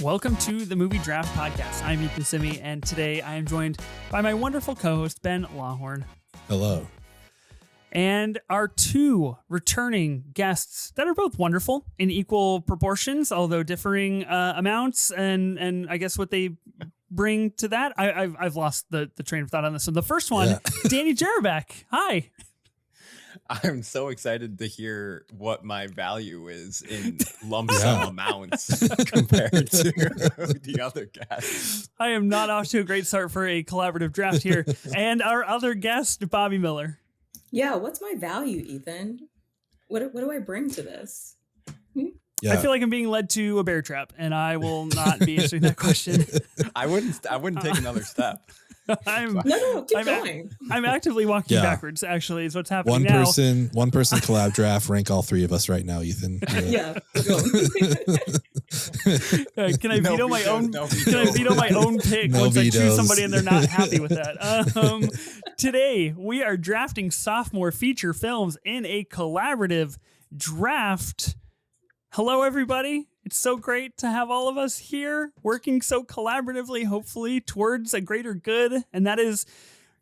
Welcome to the Movie Draft Podcast. I'm Ethan Simi, and today I am joined by my wonderful co-host, Ben Lawhorn. Hello. And our two returning guests that are both wonderful in equal proportions, although differing amounts, and I guess what they bring to that. I've lost the train of thought on this one. The first one, Danny Jarabek. Hi. I'm so excited to hear what my value is in lump sum amounts compared to the other guests. I am not off to a great start for a collaborative draft here. And our other guest, Bobbi Miller. Yeah, what's my value, Ethan? What do I bring to this? I feel like I'm being led to a bear trap, and I will not be answering that question. I wouldn't take another step. Keep going. I'm actively walking backwards, actually, is what's happening now. One person collab draft, rank all three of us right now, Ethan. Yeah. Can I veto my own? Can I veto my own pick once I choose somebody and they're not happy with that? Today we are drafting sophomore feature films in a collaborative draft. Hello, everybody. It's so great to have all of us here working so collaboratively, hopefully, towards a greater good. And that is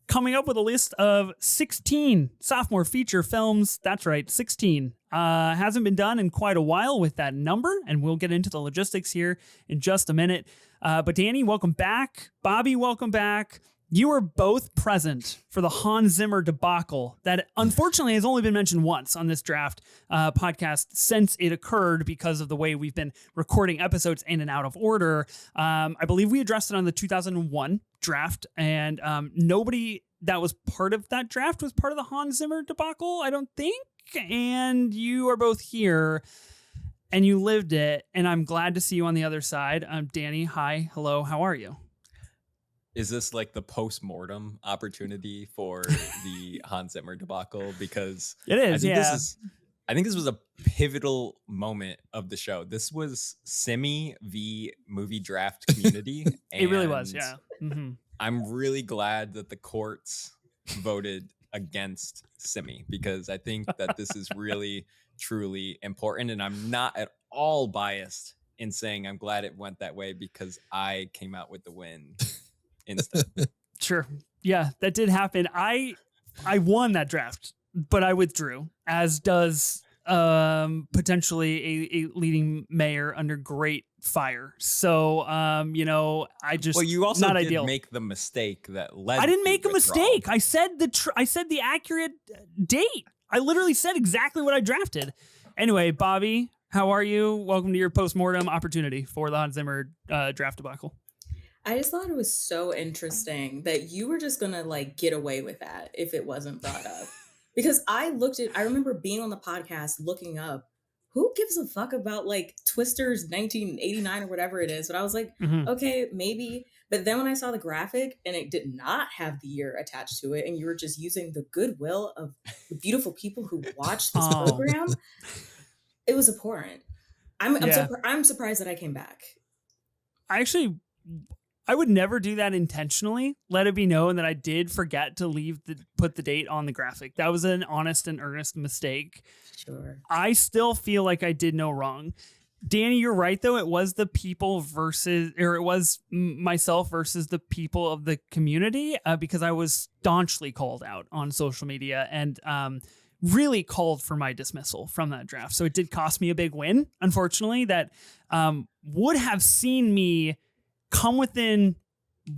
coming up with a list of 16 sophomore feature films. That's right, 16. Hasn't been done in quite a while with that number, and we'll get into the logistics here in just a minute. But Danny, welcome back. Bobby, welcome back. You were both present for the Hans Zimmer debacle that unfortunately has only been mentioned once on this draft podcast since it occurred because of the way we've been recording episodes in and out of order. I believe we addressed it on the 2001 draft, and nobody that was part of that draft was part of the Hans Zimmer debacle, I don't think. And you are both here and you lived it, and I'm glad to see you on the other side. Danny, hi, hello, how are you? Is this like the post-mortem opportunity for the Hans Zimmer debacle? Because it is, I think this was a pivotal moment of the show. This was Simi v. movie draft community. It really was, yeah. Mm-hmm. I'm really glad that the courts voted against Simi, because I think that this is really, truly important. And I'm not at all biased in saying I'm glad it went that way because I came out with the win. Sure. Yeah, that did happen. I won that draft, but I withdrew, as does potentially a leading mayor under great fire. So, I just, well, you also not did ideal. Make the mistake that led. I didn't make a withdrawal. mistake. I said the accurate date. I literally said exactly what I drafted. Anyway, Bobby, how are you? Welcome to your postmortem opportunity for the Hans Zimmer draft debacle. I just thought it was so interesting that you were just gonna get away with that if it wasn't brought up. Because I remember being on the podcast looking up who gives a fuck about Twister's 1989 or whatever it is. But I was like, okay, maybe. But then when I saw the graphic and it did not have the year attached to it, and you were just using the goodwill of the beautiful people who watched this program, it was abhorrent. I'm surprised that I came back. I would never do that intentionally. Let it be known that I did forget to put the date on the graphic. That was an honest and earnest mistake. Sure. I still feel like I did no wrong. Danny, you're right, though. It was the people it was myself versus the people of the community because I was staunchly called out on social media and really called for my dismissal from that draft. So it did cost me a big win, unfortunately, that would have seen me come within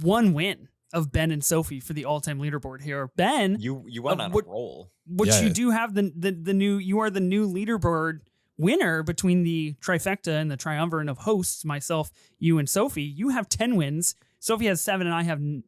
one win of Ben and Sophie for the all-time leaderboard here. Ben, you went on a roll. You do have the new. You are the new leaderboard winner between the trifecta and the triumvirate of hosts. Myself, you, and Sophie. You have 10 wins. Sophie has 7, and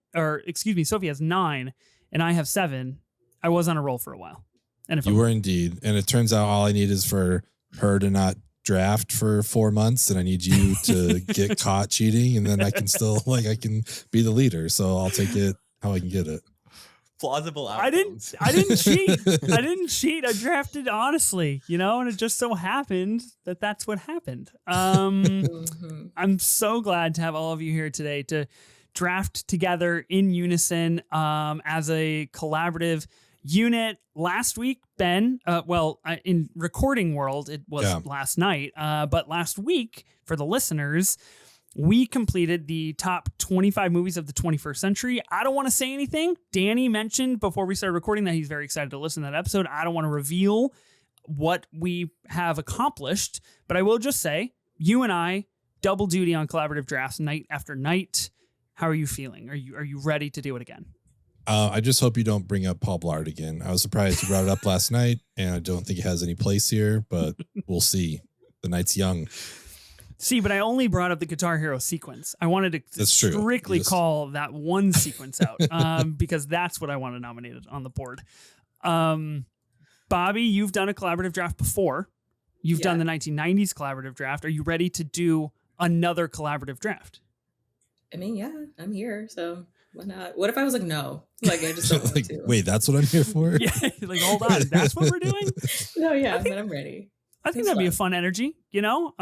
Sophie has 9, and I have 7. I was on a roll for a while. And if you were indeed, and it turns out all I need is for her to not draft for 4 months, and I need you to get caught cheating, and then I can still I can be the leader. So I'll take it how I can get it. Plausible outcomes. I didn't cheat. I didn't cheat. I drafted honestly, and it just so happened that that's what happened. I'm so glad to have all of you here today to draft together in unison as a collaborative unit. Last week, Ben, in recording world, it was last night, but last week for the listeners, we completed the top 25 movies of the 21st century. I don't want to say anything. Danny mentioned before we started recording that he's very excited to listen to that episode. I don't want to reveal what we have accomplished, but I will just say you and I double duty on collaborative drafts night after night. How are you feeling? Are you ready to do it again? I just hope you don't bring up Paul Blart again. I was surprised you brought it up last night, and I don't think it has any place here, but we'll see. The night's young. See, but I only brought up the Guitar Hero sequence. I wanted to strictly call that one sequence out because that's what I want to nominate it on the board. Bobby, you've done a collaborative draft before. You've done the 1990s collaborative draft. Are you ready to do another collaborative draft? I mean, yeah, I'm here, so why not? What if I was like, no? Like, I just don't want to. Wait, that's what I'm here for? Yeah, like, hold on, that's what we're doing? No, yeah, but I'm ready. I think that'd be a fun energy, you know?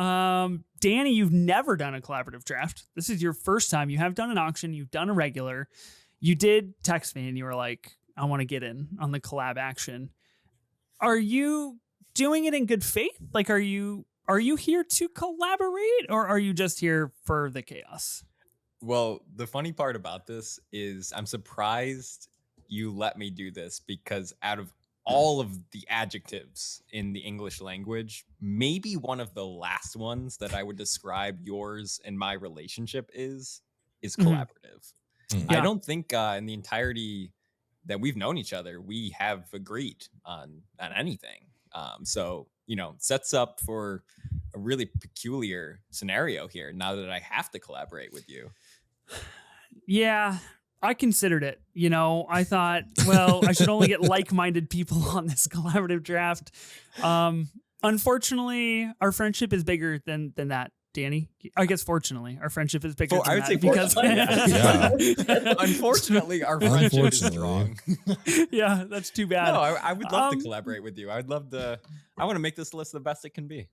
Danny, you've never done a collaborative draft. This is your first time. You have done an auction. You've done a regular. You did text me and you were like, I want to get in on the collab action. Are you doing it in good faith? Like, are you here to collaborate or are you just here for the chaos? Well, the funny part about this is I'm surprised you let me do this because out of all of the adjectives in the English language, maybe one of the last ones that I would describe yours and my relationship is collaborative. Mm-hmm. I don't think in the entirety that we've known each other, we have agreed on anything. So, you know, sets up for a really peculiar scenario here now that I have to collaborate with you. Yeah. I considered it, you know, I thought, well, I should only get like-minded people on this collaborative draft. Unfortunately, our friendship is bigger than that, Danny. I guess fortunately, our friendship is bigger than I would that. say because Unfortunately, our friendship is strong. Yeah, that's too bad. No, I would love to collaborate with you. I want to make this list the best it can be.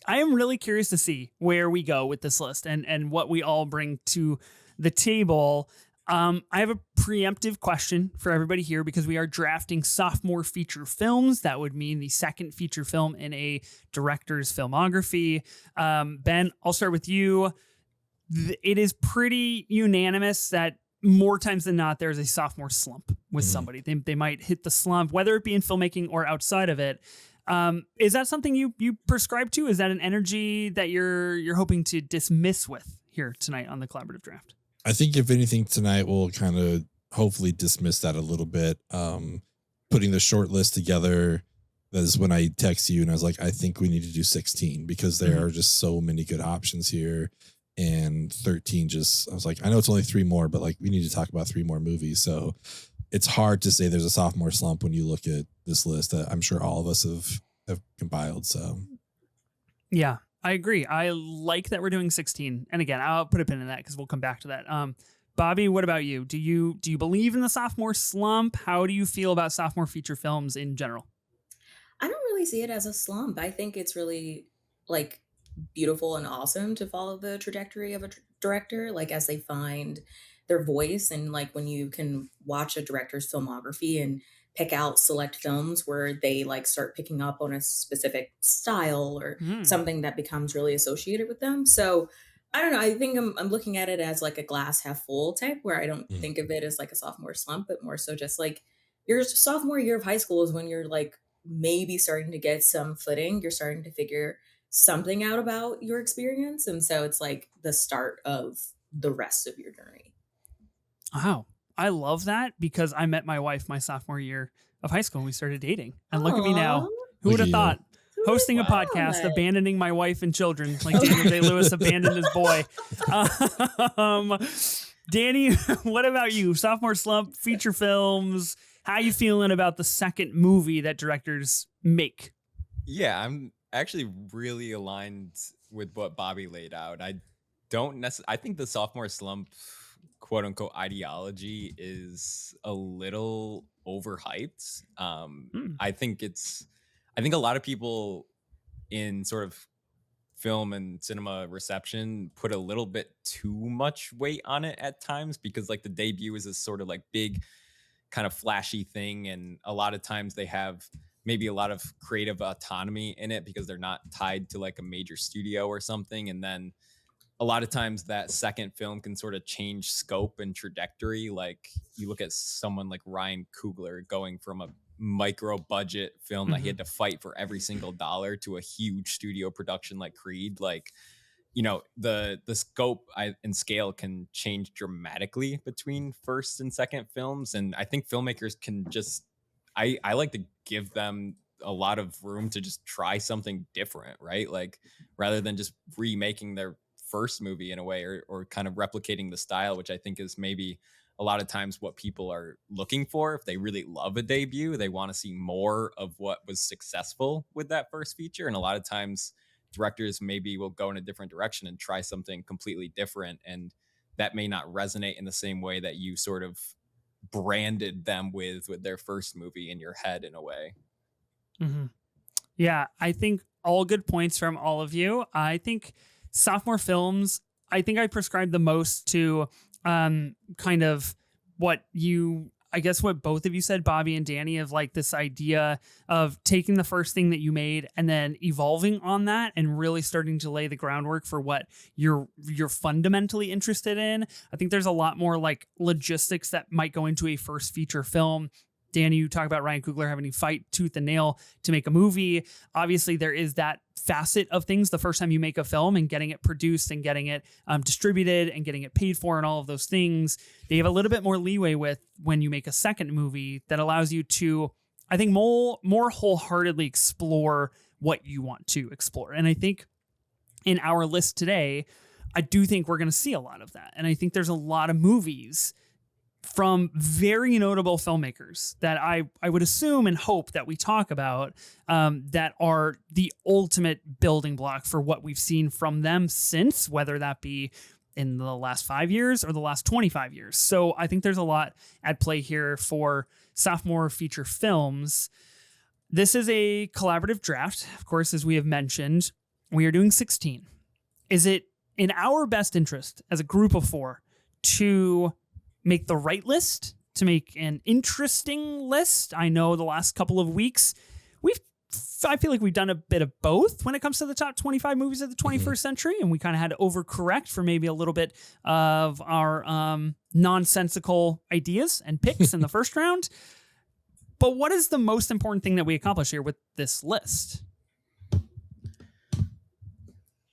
I am really curious to see where we go with this list and what we all bring to the table. I have a preemptive question for everybody here because we are drafting sophomore feature films. That would mean the second feature film in a director's filmography. Ben, I'll start with you. It is pretty unanimous that more times than not, there's a sophomore slump with somebody. They might hit the slump, whether it be in filmmaking or outside of it. Is that something you prescribe to? Is that an energy that you're hoping to dismiss with here tonight on the collaborative draft? I think if anything tonight we'll kind of hopefully dismiss that a little bit. Putting the short list together, that is when I text you and I was like, I think we need to do 16 because there are just so many good options here. And 13 I was like, I know it's only 3 more, but like we need to talk about 3 more movies. So it's hard to say there's a sophomore slump when you look at this list that I'm sure all of us have compiled. So yeah. I agree. I like that we're doing 16. And again, I'll put a pin in that because we'll come back to that. Bobby, what about you? Do you believe in the sophomore slump? How do you feel about sophomore feature films in general? I don't really see it as a slump. I think it's really like beautiful and awesome to follow the trajectory of a director, like as they find their voice. And like when you can watch a director's filmography and pick out select films where they like start picking up on a specific style or something that becomes really associated with them. So I don't know. I think I'm looking at it as like a glass half full type where I don't think of it as like a sophomore slump, but more so just like your sophomore year of high school is when you're like maybe starting to get some footing. You're starting to figure something out about your experience. And so it's like the start of the rest of your journey. Wow. I love that because I met my wife my sophomore year of high school and we started dating. And look at me now. Who would have thought? Hosting a podcast, abandoning my wife and children, like Daniel Day-Lewis abandoned his boy. Danny, what about you? Sophomore slump, feature films. How you feeling about the second movie that directors make? Yeah, I'm actually really aligned with what Bobby laid out. I think the sophomore slump quote unquote ideology is a little overhyped. I think a lot of people in sort of film and cinema reception put a little bit too much weight on it at times because like the debut is this sort of like big kind of flashy thing. And a lot of times they have maybe a lot of creative autonomy in it because they're not tied to like a major studio or something. And then a lot of times that second film can sort of change scope and trajectory. Like you look at someone like Ryan Coogler going from a micro budget film that he had to fight for every single dollar to a huge studio production like Creed. Like, you know, the scope and scale can change dramatically between first and second films. And I think filmmakers can just, I like to give them a lot of room to just try something different, right? Like rather than just remaking their first movie in a way, or kind of replicating the style, which I think is maybe a lot of times what people are looking for. If they really love a debut, they want to see more of what was successful with that first feature. And a lot of times directors maybe will go in a different direction and try something completely different. And that may not resonate in the same way that you sort of branded them with their first movie in your head in a way. Yeah, I think all good points from all of you. I think sophomore films, I think I prescribe the most to kind of what both of you said, Bobby and Danny, of like this idea of taking the first thing that you made and then evolving on that and really starting to lay the groundwork for what you're fundamentally interested in. I think there's a lot more like logistics that might go into a first feature film. Danny, you talk about Ryan Coogler having to fight tooth and nail to make a movie. Obviously, there is that facet of things the first time you make a film and getting it produced and getting it distributed and getting it paid for and all of those things. They have a little bit more leeway with when you make a second movie that allows you to, I think, more wholeheartedly explore what you want to explore. And I think in our list today, I do think we're going to see a lot of that. And I think there's a lot of movies from very notable filmmakers that I would assume and hope that we talk about that are the ultimate building block for what we've seen from them since, whether that be in the last 5 years or the last 25 years. So I think there's a lot at play here for sophomore feature films. This is a collaborative draft. Of course, as we have mentioned, we are doing 16. Is it in our best interest as a group of 4 to make the right list, to make an interesting list? I know the last couple of weeks, I feel like we've done a bit of both when it comes to the top 25 movies of the 21st century, and we kind of had to overcorrect for maybe a little bit of our nonsensical ideas and picks in the first round. But what is the most important thing that we accomplish here with this list?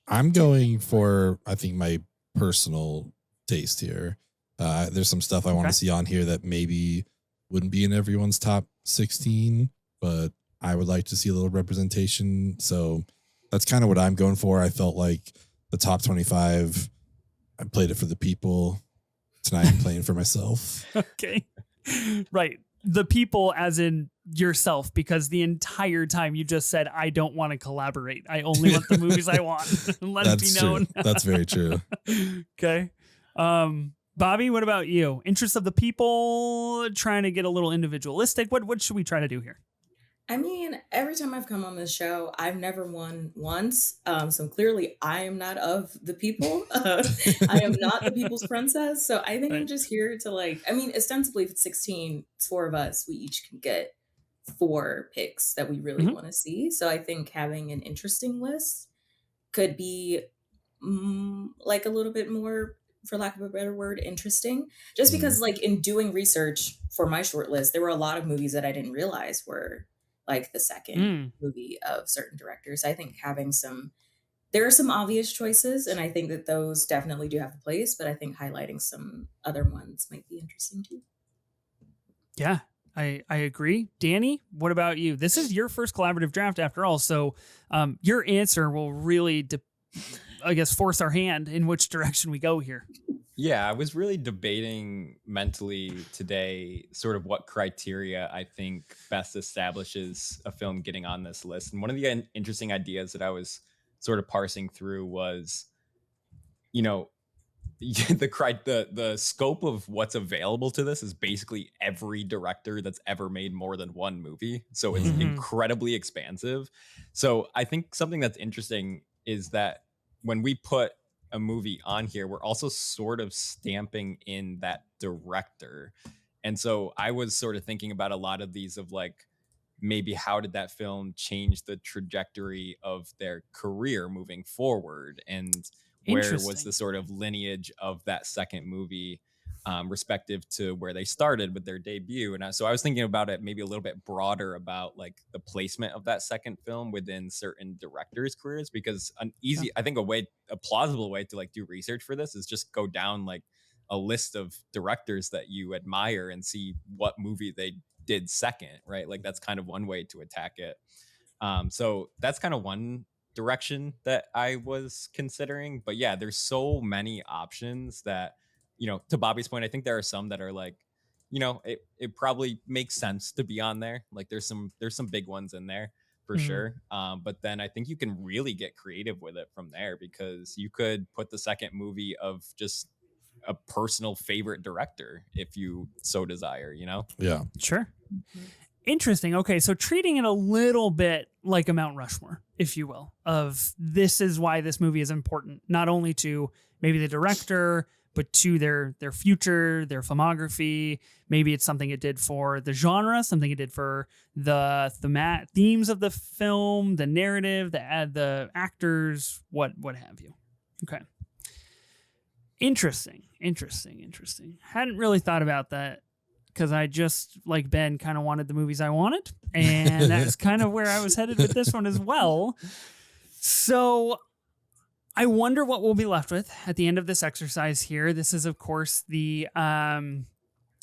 I'm going for, I think, my personal taste here. There's some stuff I want to see on here that maybe wouldn't be in everyone's top 16, but I would like to see a little representation. So that's kind of what I'm going for. I felt like the top 25, I played it for the people. Tonight I'm playing for myself. Okay. Right. The people as in yourself, because the entire time you just said, I don't want to collaborate. I only want the movies I want. Let it be known. That's very true. Okay. Bobby, what about you? Interests of the people, trying to get a little individualistic. What should we try to do here? I mean, every time I've come on this show, I've never won once. So clearly I am not of the people. I am not the people's princess. So I think I'm just here to ostensibly if it's 16, it's 4 of us. We each can get 4 picks that we really want to see. So I think having an interesting list could be like a little bit more, for lack of a better word, interesting. Just because like in doing research for my short list, there were a lot of movies that I didn't realize were like the second movie of certain directors. I think there are some obvious choices, and I think that those definitely do have a place, but I think highlighting some other ones might be interesting too. Yeah, I agree. Danny, what about you? This is your first collaborative draft after all, so your answer will really, force our hand in which direction we go here. Yeah, I was really debating mentally today sort of what criteria I think best establishes a film getting on this list. And one of the interesting ideas that I was sort of parsing through was, you know, the scope of what's available to this is basically every director that's ever made more than one movie. So it's incredibly expansive. So I think something that's interesting is that when we put a movie on here, we're also sort of stamping in that director. And so I was sort of thinking about a lot of these of like, maybe how did that film change the trajectory of their career moving forward? And where was the sort of lineage of that second movie, respective to where they started with their debut. And so I was thinking about it maybe a little bit broader about like the placement of that second film within certain directors' careers, because I think a plausible way to like do research for this is just go down like a list of directors that you admire and see what movie they did second, right? Like that's kind of one way to attack it. So that's kind of one direction that I was considering. But yeah, there's so many options that, to Bobby's point, I think there are some that are like, it probably makes sense to be on there. Like there's some big ones in there for sure. But then I think you can really get creative with it from there, because you could put the second movie of just a personal favorite director if you so desire, Yeah. Sure. Interesting. Okay, so treating it a little bit like a Mount Rushmore, if you will, of this is why this movie is important, not only to maybe the director, but to their future, their filmography. Maybe it's something it did for the genre, something it did for the themes of the film, the narrative, the actors, what have you. Okay. Interesting. Hadn't really thought about that, because I just, like Ben, kind of wanted the movies I wanted. And that's kind of where I was headed with this one as well. So I wonder what we'll be left with at the end of this exercise here. This is, of course, the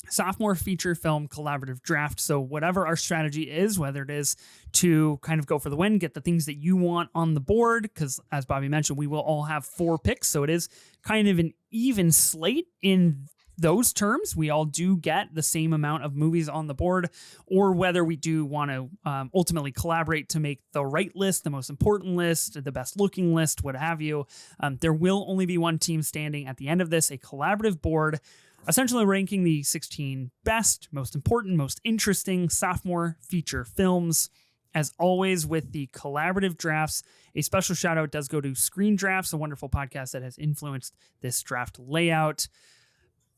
Sophomore Feature Film Collaborative Draft. So whatever our strategy is, whether it is to kind of go for the win, get the things that you want on the board, because as Bobby mentioned, we will all have 4 picks. So it is kind of an even slate in those terms. We all do get the same amount of movies on the board, or whether we do want to ultimately collaborate to make the right list, the most important list, the best looking list, what have you. There will only be one team standing at the end of this, a collaborative board, essentially ranking the 16 best, most important, most interesting sophomore feature films. As always, with the collaborative drafts, a special shout out does go to Screen Drafts, a wonderful podcast that has influenced this draft layout.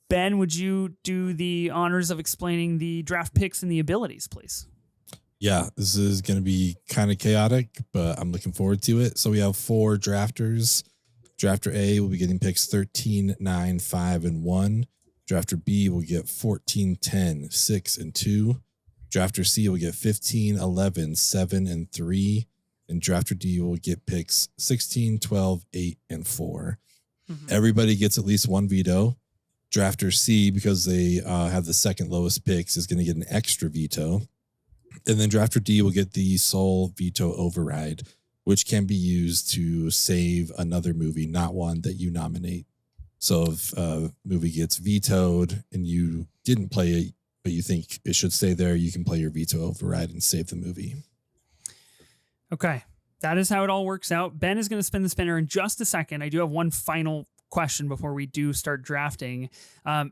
Ben, would you do the honors of explaining the draft picks and the abilities, please? Yeah, this is going to be kind of chaotic, but I'm looking forward to it. So we have 4 drafters. Drafter A will be getting picks 13, 9, 5, and 1. Drafter B will get 14, 10, 6, and 2. Drafter C will get 15, 11, 7, and 3. And Drafter D will get picks 16, 12, 8, and 4. Everybody gets at least 1 veto. Drafter C, because they have the second lowest picks, is going to get an extra veto. And then Drafter D will get the sole veto override, which can be used to save another movie, not one that you nominate. So if a movie gets vetoed and you didn't play it, but you think it should stay there, you can play your veto override and save the movie. Okay. That is how it all works out. Ben is going to spin the spinner in just a second. I do have one final question before we do start drafting.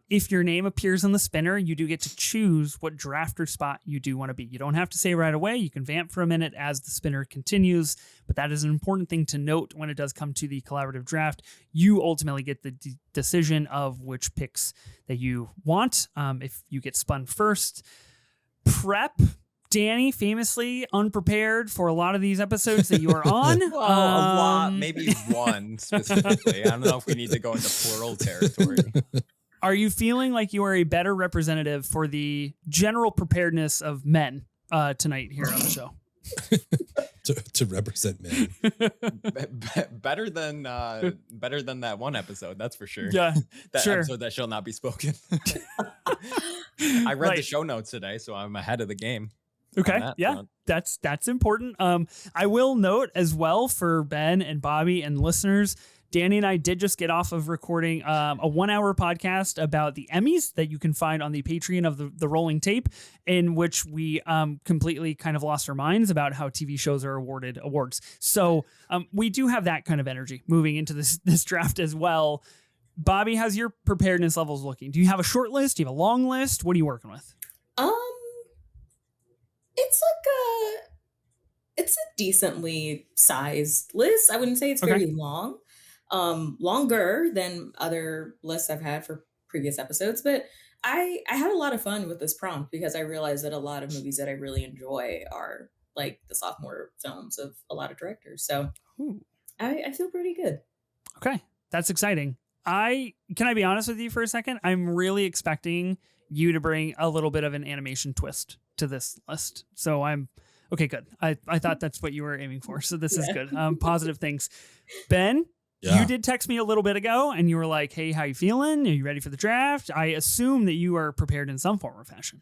If your name appears on the spinner, you do get to choose what drafter spot you do want to be. You don't have to say right away. You can vamp for a minute as the spinner continues, but that is an important thing to note when it does come to the collaborative draft. You ultimately get the decision of which picks that you want. If you get spun first, prep. Danny, famously unprepared for a lot of these episodes that you are on. Well, a lot, maybe one specifically. I don't know if we need to go into plural territory. Are you feeling like you are a better representative for the general preparedness of men tonight here on the show? to represent men. Better than that one episode, that's for sure. Yeah, that episode that shall not be spoken. I read the show notes today, so I'm ahead of the game. Okay, yeah, that's important. I will note as well for Ben and Bobby and listeners, Danny and I did just get off of recording a 1-hour podcast about the Emmys that you can find on the Patreon of the Rolling Tape, in which we completely kind of lost our minds about how TV shows are awarded awards. So we do have that kind of energy moving into this draft as well. Bobby, how's your preparedness levels looking? Do you have a short list? Do you have a long list? What are you working with? It's a decently sized list. I wouldn't say it's very long. Longer than other lists I've had for previous episodes, but I had a lot of fun with this prompt because I realized that a lot of movies that I really enjoy are like the sophomore films of a lot of directors. So I feel pretty good. Okay. That's exciting. Can I be honest with you for a second? I'm really expecting you to bring a little bit of an animation twist to this list. So I'm okay. Good. I thought that's what you were aiming for. So this is good. Positive things. Ben, you did text me a little bit ago and you were like, hey, how you feeling? Are you ready for the draft? I assume that you are prepared in some form or fashion.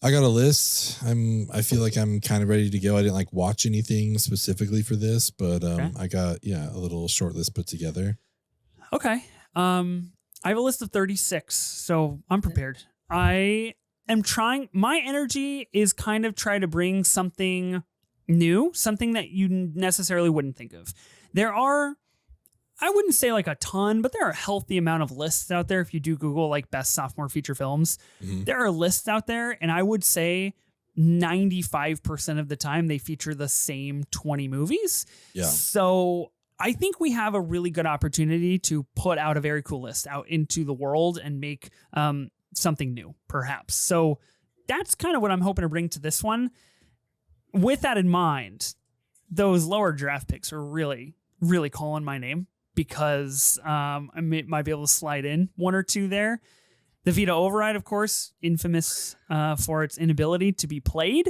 I got a list. I feel like I'm kind of ready to go. I didn't like watch anything specifically for this, but I got a little short list put together. Okay. I have a list of 36, so I'm prepared. I am trying. My energy is kind of try to bring something new, something that you necessarily wouldn't think of. There are, I wouldn't say like a ton, but there are a healthy amount of lists out there. If you do Google like best sophomore feature films, there are lists out there. And I would say 95% of the time they feature the same 20 movies. Yeah. So I think we have a really good opportunity to put out a very cool list out into the world and make something new, perhaps. So that's kind of what I'm hoping to bring to this one. With that in mind, those lower draft picks are really, really calling my name because I might be able to slide in one or two there. The veto override, of course, infamous for its inability to be played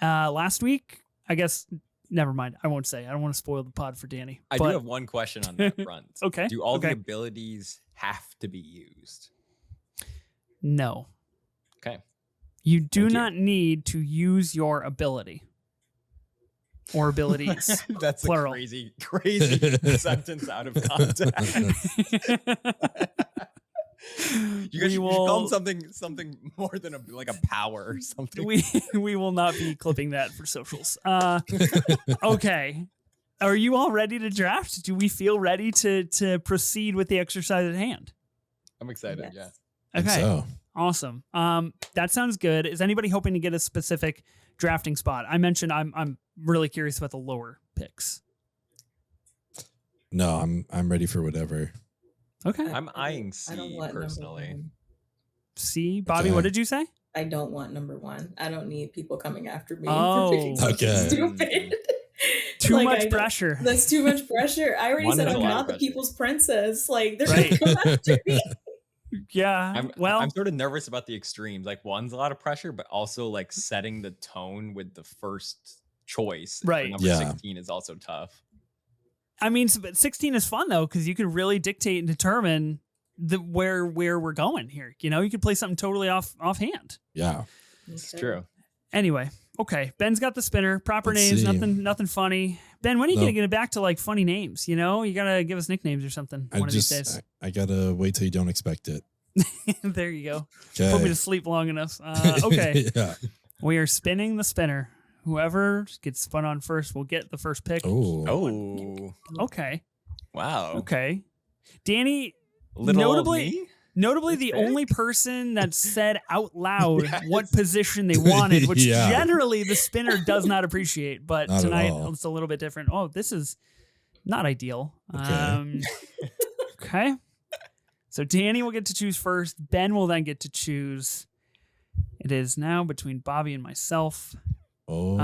last week. I guess, never mind. I won't say. I don't want to spoil the pod for Danny. I do have one question on that front. Okay. Do all the abilities have to be used? No. Okay. You do not need to use your ability. Or abilities. That's plural. A crazy sentence out of context. You guys should call them something more than a power or something. We will not be clipping that for socials. Okay. Are you all ready to draft? Do we feel ready to proceed with the exercise at hand? I'm excited, Yes. yeah. Okay. So. Awesome. That sounds good. Is anybody hoping to get a specific drafting spot? I mentioned I'm really curious about the lower picks. No, I'm ready for whatever. Okay. I'm eyeing C personally. C, Bobby, what did you say? I don't want number one. I don't need people coming after me Oh, for picking something stupid. Too much pressure. That's too much pressure. I already said I'm not the people's princess. Like, they're gonna come after me. Yeah. I'm sort of nervous about the extremes. Like, one's a lot of pressure, but also like setting the tone with the first choice. Right. Number 16 is also tough. I mean, but 16 is fun though, because you can really dictate and determine where we're going here. You know, you could play something totally offhand. Yeah. It's true. Anyway, okay. Ben's got the spinner. Proper names, nothing funny. Ben, when are you gonna get it back to like funny names? You know, you gotta give us nicknames or something one of these days. I gotta wait till you don't expect it. There you go. Okay. Put me to sleep long enough. Okay. Yeah. We are spinning the spinner. Whoever gets spun on first will get the first pick. Oh. Okay. Wow. Okay. Danny, Notably, the only person that said out loud what position they wanted, which generally the spinner does not appreciate, but not tonight it's a little bit different. Oh, this is not ideal. Okay. Okay. So Danny will get to choose first. Ben will then get to choose. It is now between Bobby and myself. Oh.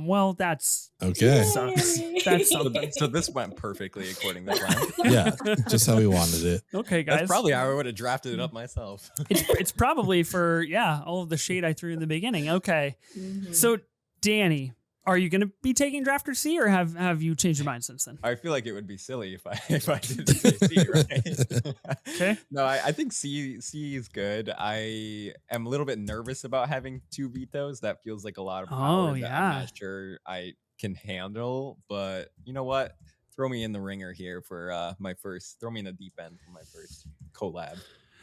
Well, that's okay. Sucks. That's something. So this went perfectly according to plan. Yeah, just how we wanted it. Okay, guys. That's probably how I would have drafted it up myself. It's probably for all of the shade I threw in the beginning. Okay, So Danny, are you going to be taking drafter C, or have you changed your mind since then? I feel like it would be silly if I didn't say C, right? Okay. No, I think C is good. I am a little bit nervous about having 2 vetoes. That feels like a lot of power that I'm not sure I can handle. But you know what? Throw me in the ringer here for throw me in the deep end for my first collab.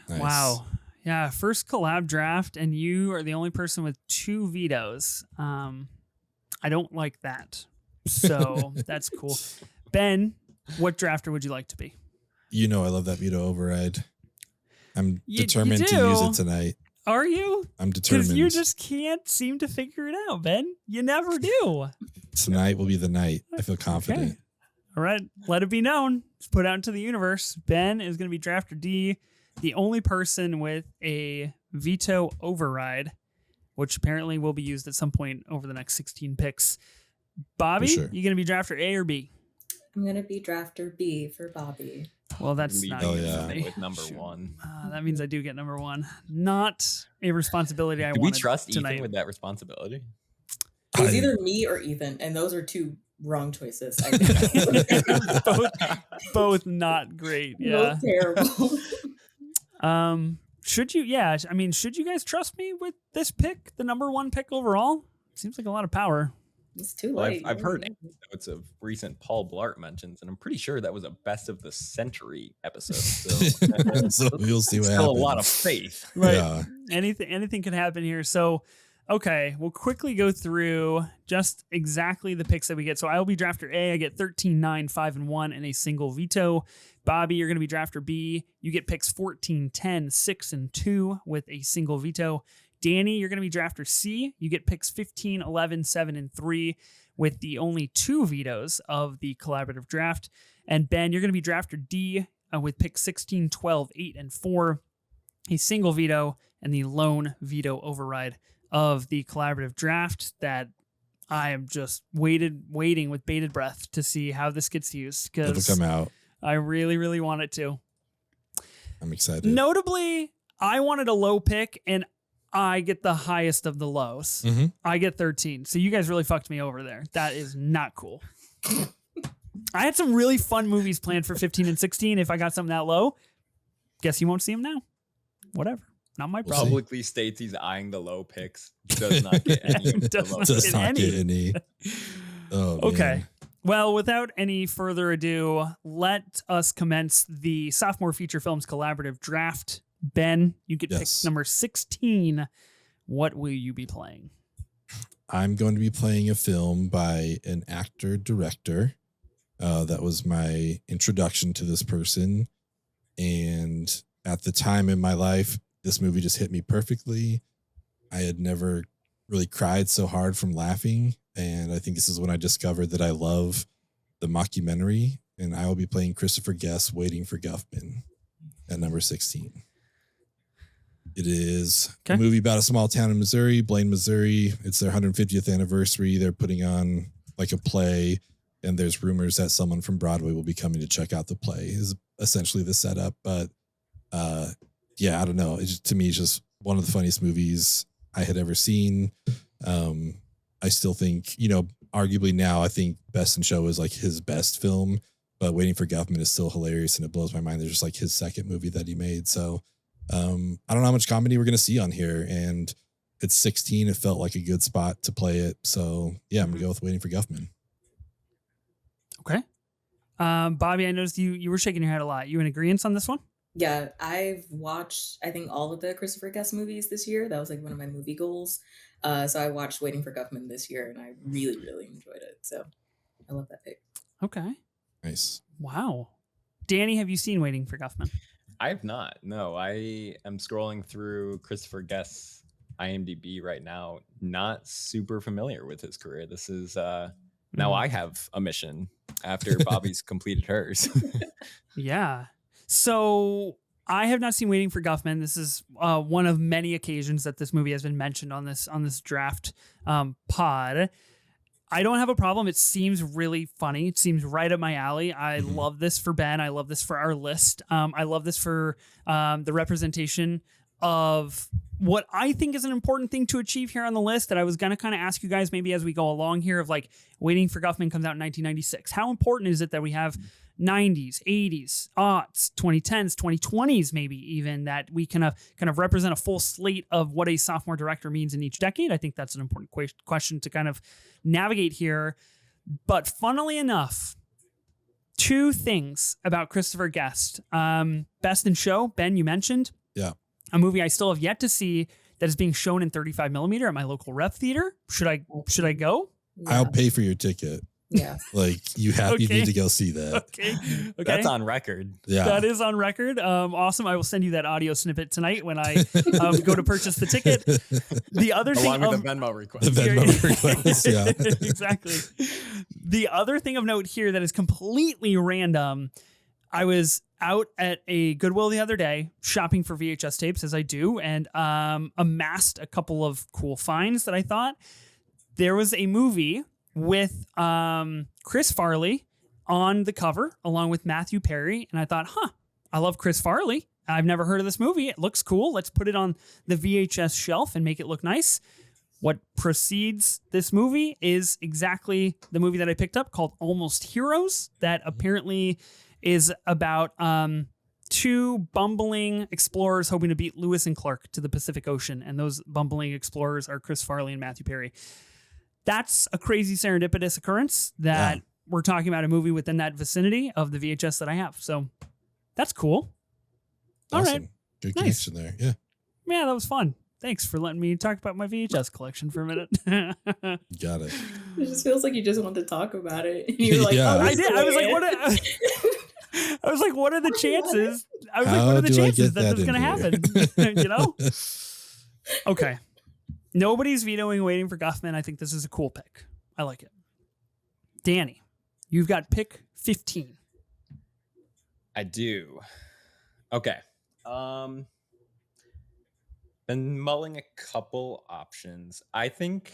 Nice. Wow. Yeah, first collab draft, and you are the only person with 2 vetoes. I don't like that. So that's cool. Ben, what drafter would you like to be? You know I love that veto override. I'm determined to use it tonight. Are you? I'm determined. Because you just can't seem to figure it out, Ben. You never do. Tonight will be the night. I feel confident. Okay. All right. Let it be known. It's put out into the universe. Ben is going to be drafter D, the only person with a veto override, which apparently will be used at some point over the next 16 picks. Bobby, sure. you going to be drafter A or B? I'm gonna be drafter B for Bobby. Well, that's Leading not Oh, good yeah. for me. with number one. That means I do get number one. Not a responsibility I Do we wanted trust tonight. Ethan with that responsibility? It was I- either me or Ethan, and those are two wrong choices. I think. both not great. Yeah. Both terrible. Should you? Yeah. I mean, should you guys trust me with this pick, the number one pick overall? Seems like a lot of power. It's too Well, late. I've heard anecdotes of recent Paul Blart mentions, and I'm pretty sure that was a best of the century episode. So, So we'll see what still happens. a lot of faith. Right. Yeah. Anything could happen here. So, okay, we'll quickly go through just exactly the picks that we get. So I will be drafter A. I get 13, 9, 5, and 1, and a single veto. Bobby, you're going to be drafter B. You get picks 14, 10, 6, and 2 with a single veto. Danny, you're going to be drafter C. You get picks 15, 11, 7, and 3 with the only 2 vetoes of the collaborative draft. And Ben, you're going to be drafter D with picks 16, 12, 8, and 4. A single veto and the lone veto override of the collaborative draft that I am just waiting with bated breath to see how this gets used, It'll because come out. I really, really want it to. I'm excited. Notably, I wanted a low pick and I get the highest of the lows. Mhm. I get 13. So you guys really fucked me over there. That is not cool. I had some really fun movies planned for 15 and 16. If I got something that low, guess you won't see them now. Whatever. Not my We'll problem. Publicly states he's eyeing the low picks. Does not get any. of the Does low not Does picks. get not any. get any. Oh, Okay. man. Well, without any further ado, let us commence the Sophomore Feature Films collaborative draft. Ben, you get Yes. pick number 16. What will you be playing? I'm going to be playing a film by an actor-director. That was my introduction to this person. And at the time in my life, this movie just hit me perfectly. I had never really cried so hard from laughing. And I think this is when I discovered that I love the mockumentary. And I will be playing Christopher Guest, Waiting for Guffman at number 16. It is a Okay. movie about a small town in Missouri, Blaine, Missouri. It's their 150th anniversary. They're putting on like a play, and there's rumors that someone from Broadway will be coming to check out the play. Is essentially the setup. But yeah, I don't know. It's just, to me, it's just one of the funniest movies I had ever seen. I still think, arguably now, I think Best in Show is like his best film, but Waiting for Guffman is still hilarious, and it blows my mind. There's just like his second movie that he made. So I don't know how much comedy we're going to see on here, and it's 16. It felt like a good spot to play it. So yeah, I'm going to go with Waiting for Guffman. Okay. Bobby, I noticed you were shaking your head a lot. You in agreement on this one? Yeah, I've watched, I think, all of the Christopher Guest movies this year. That was like one of my movie goals. So I watched Waiting for Guffman this year, and I really, really enjoyed it. So I love that pick. Okay. Nice. Wow. Danny, have you seen Waiting for Guffman? I have not. No, I am scrolling through Christopher Guest's IMDb right now. Not super familiar with his career. This is now I have a mission after Bobby's completed hers. Yeah. So I have not seen Waiting for Guffman. This is one of many occasions that this movie has been mentioned on this draft pod. I don't have a problem. It seems really funny. It seems right up my alley. I love this for Ben. I love this for our list. I love this for the representation of what I think is an important thing to achieve here on the list that I was going to kind of ask you guys maybe as we go along here of like Waiting for Guffman comes out in 1996. How important is it that we have 90s, 80s, aughts, 2010s, 2020s, maybe even that we can kind of represent a full slate of what a sophomore director means in each decade? I think that's an important question to kind of navigate here. But funnily enough, 2 things about Christopher Guest. Best in Show, Ben, you mentioned. Yeah. A movie I still have yet to see that is being shown in 35 millimeter at my local rep theater. Should I go? Yeah. I'll pay for your ticket. Yeah. Like you Okay. need to go see that. Okay. That's on record. Yeah. That is on record. Awesome. I will send you that audio snippet tonight when I go to purchase the ticket. The other thing, Along with the Venmo request. The Venmo request, yeah. Exactly. The other thing of note here that is completely random. I was out at a Goodwill the other day shopping for VHS tapes, as I do, and amassed a couple of cool finds that I thought. There was a movie with Chris Farley on the cover along with Matthew Perry, and I thought, I love Chris Farley. I've never heard of this movie. It looks cool. Let's put it on the VHS shelf and make it look nice. What precedes this movie is exactly the movie that I picked up called Almost Heroes, that apparently is about two bumbling explorers hoping to beat Lewis and Clark to the Pacific Ocean. And those bumbling explorers are Chris Farley and Matthew Perry. That's a crazy serendipitous occurrence that we're talking about a movie within that vicinity of the VHS that I have. So that's cool. Awesome. All right. Good Nice. connection there. Yeah. Yeah, that was fun. Thanks for letting me talk about my VHS collection for a minute. Got it. It just feels like you just want to talk about it. And you're like, Yeah. oh, I did. I was like, what are the chances? I was like, what are the chances that this is going to happen? You know? Okay. Nobody's vetoing Waiting for Guffman. I think this is a cool pick. I like it. Danny, you've got pick 15. I do. Okay. Been mulling a couple options. I think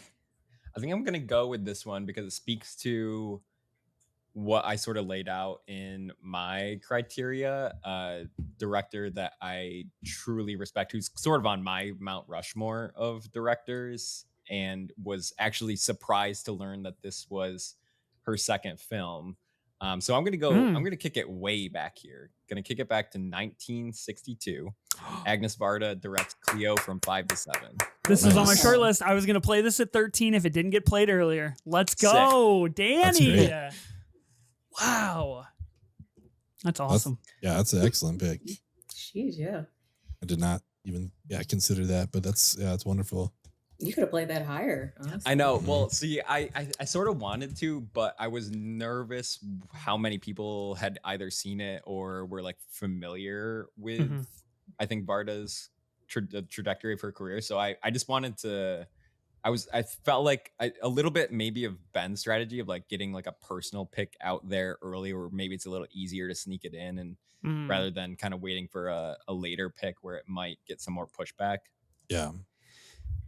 I'm gonna go with this one because it speaks to what I sort of laid out in my criteria. Director that I truly respect, who's sort of on my Mount Rushmore of directors, and was actually surprised to learn that this was her second film. So I'm gonna kick it way back here. Gonna kick it back to 1962. Agnes Varda directs Cleo from 5 to 7. This is on my short list. I was going to play this at 13 if it didn't get played earlier. Let's go, Danny. Wow. That's awesome. That's an excellent pick. Jeez, yeah. I did not even consider that, but that's wonderful. You could have played that higher. Honestly. I know. Well, see, I sort of wanted to, but I was nervous how many people had either seen it or were like familiar with, I think, Varda's trajectory of her career. So I just wanted to, I felt like a little bit maybe of Ben's strategy of like getting like a personal pick out there early, or maybe it's a little easier to sneak it in and rather than kind of waiting for a later pick where it might get some more pushback. Yeah.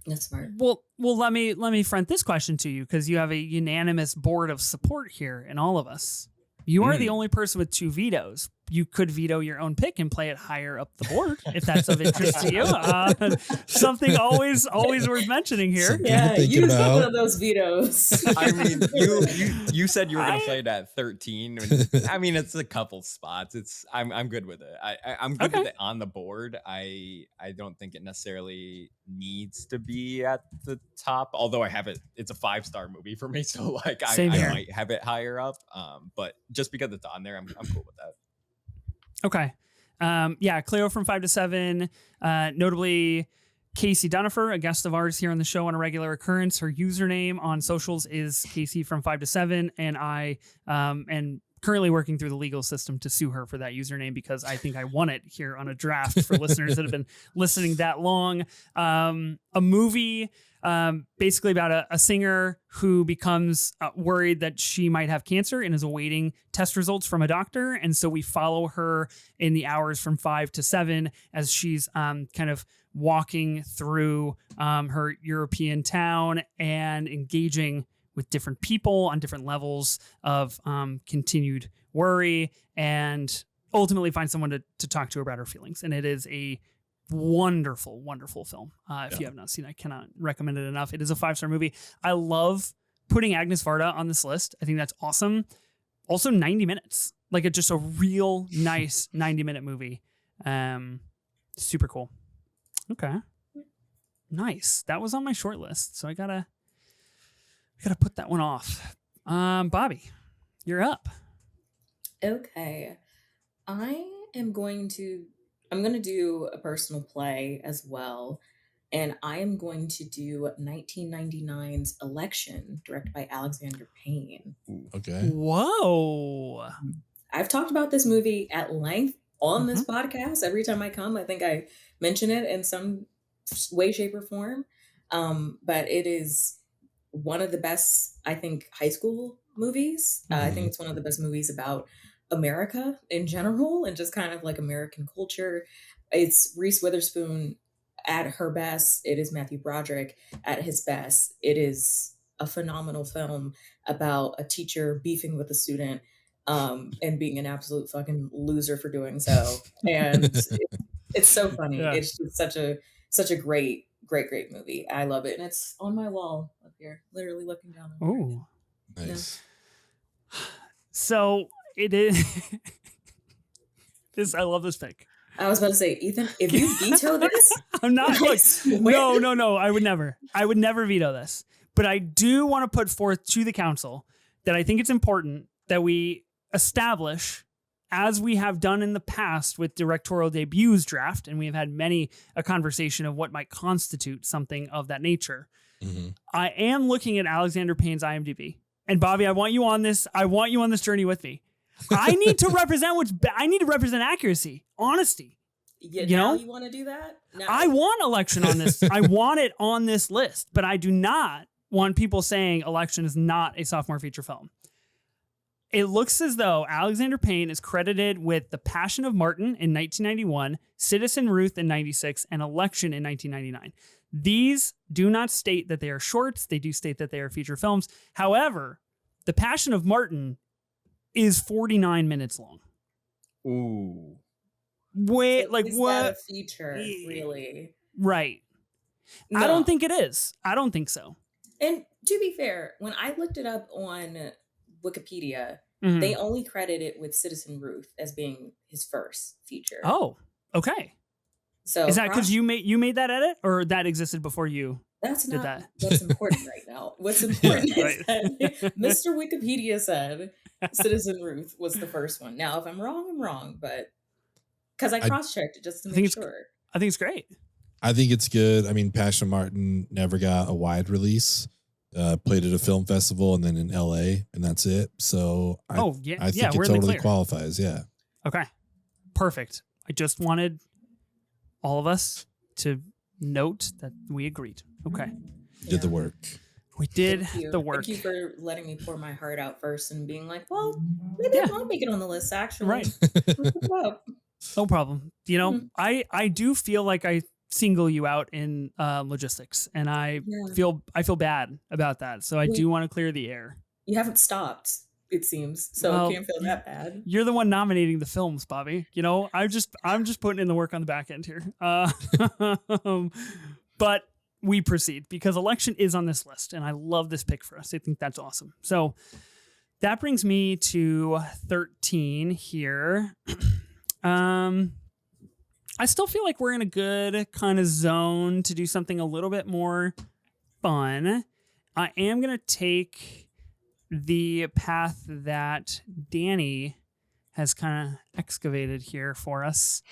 That's smart. Well, let me front this question to you, because you have a unanimous board of support here in all of us. You are the only person with 2 vetoes. You could veto your own pick and play it higher up the board if that's of interest to you. Something always worth mentioning here. Yeah, use one of those vetoes. I mean, you said you were going to play it at 13. I mean, it's a couple spots. I'm good with it. I'm good with it on the board. I don't think it necessarily needs to be at the top. Although I have it, it's a 5-star movie for me, so like I might have it higher up. But just because it's on there, I'm cool with that. Okay. Cleo from 5 to 7, notably Casey Dunifer, a guest of ours here on the show on a regular occurrence. Her username on socials is Casey from 5 to 7, and I am currently working through the legal system to sue her for that username because I think I won it here on a draft for listeners that have been listening that long. A movie basically about a singer who becomes worried that she might have cancer and is awaiting test results from a doctor. And so we follow her in the hours from 5 to 7 as she's kind of walking through her European town and engaging with different people on different levels of continued worry, and ultimately find someone to talk to about her feelings. And it is a wonderful film. If you have not seen it, I cannot recommend it enough. It is a 5-star movie. I love putting Agnes Varda on this list. I think that's awesome. Also 90 minutes, like just a real nice 90-minute movie. Super cool. Okay. Nice. That was on my short list. So I gotta put that one off. Bobby, you're up. Okay. I'm going to do a personal play as well. And I am going to do 1999's Election, directed by Alexander Payne. Okay. Whoa. I've talked about this movie at length on this podcast. Every time I come, I think I mention it in some way, shape, or form. But it is one of the best, I think, high school movies. I think it's one of the best movies about America in general and just kind of like American culture. It's Reese Witherspoon at her best. It is Matthew Broderick at his best. It is a phenomenal film about a teacher beefing with a student and being an absolute fucking loser for doing so. And it's so funny. Yeah. It's just such a great movie. I love it, and it's on my wall up here, literally looking down on it. Ooh, Nice. so it is. I love this pick. I was about to say, Ethan, if you veto this, I'm not. I Look, swear- no. I would never veto this. But I do want to put forth to the council that I think it's important that we establish, as we have done in the past with directorial debuts draft, and we have had a conversation of what might constitute something of that nature. Mm-hmm. I am looking at Alexander Payne's IMDb, and Bobby, I want you on this. I want you on this journey with me. I need to represent I need to represent accuracy, honesty. Yeah, You now know? you want to do that? No. I want Election on this. I want it on this list, but I do not want people saying Election is not a sophomore feature film. It looks as though Alexander Payne is credited with The Passion of Martin in 1991, Citizen Ruth in 96, and Election in 1999. These do not state that they are shorts. They do state that they are feature films. However, The Passion of Martin is 49 minutes long. Ooh. Wait, So like is what? that a feature, really? Right. I No. don't think it is. I don't think so. And to be fair, when I looked it up on Wikipedia, Mhm. they only credit it with Citizen Ruth as being his first feature. Oh, okay. So Is that because cross- you made that edit, or that existed before you? That's did not that? what's important right now. What's important Right. is that Mr. Wikipedia said Citizen Ruth was the first one. Now, if I'm wrong, but because I cross-checked it just to I think make it's- sure. I think it's great. I think it's good. I mean, Passion Martin never got a wide release. Played at a film festival and then in LA, and that's it. So I Yeah, think yeah, it we're in the totally clear. qualifies. Yeah. Okay, perfect. I just wanted all of us to note that we agreed. Okay, You did the Yeah. work. we did Thank you. the work. Thank you for letting me pour my heart out first and being like, well, maybe Yeah. I won't make it on the list, actually. Right. Let's look it up. No problem. You know, Mhm. I do feel like I single you out in logistics, and I Yeah. feel bad about that. So I We- do want to clear the air. You haven't stopped, it seems. So Well, it can't feel that bad. You're the one nominating the films, Bobby. You know, I'm just putting in the work on the back end here. But we proceed because Election is on this list, and I love this pick for us. I think that's awesome. So that brings me to 13 here. I still feel like we're in a good kind of zone to do something a little bit more fun. I am going to take the path that Danny has kind of excavated here for us.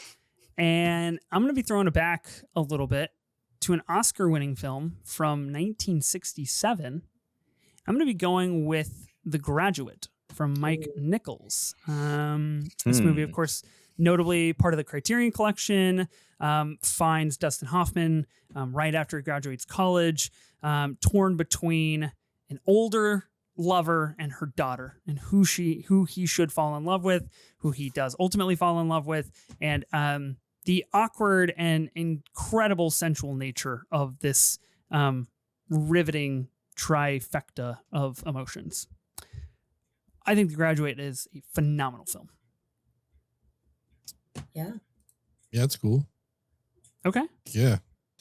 And I'm going to be throwing it back a little bit to an Oscar-winning film from 1967. I'm going to be going with The Graduate from Mike Nichols. This movie, of course, notably part of the Criterion Collection, finds Dustin Hoffman right after he graduates college, torn between an older lover and her daughter, and who he should fall in love with, who he does ultimately fall in love with, and the awkward and incredible sensual nature of this riveting trifecta of emotions. I think The Graduate is a phenomenal film. Yeah. Yeah, it's cool. Okay, Yeah.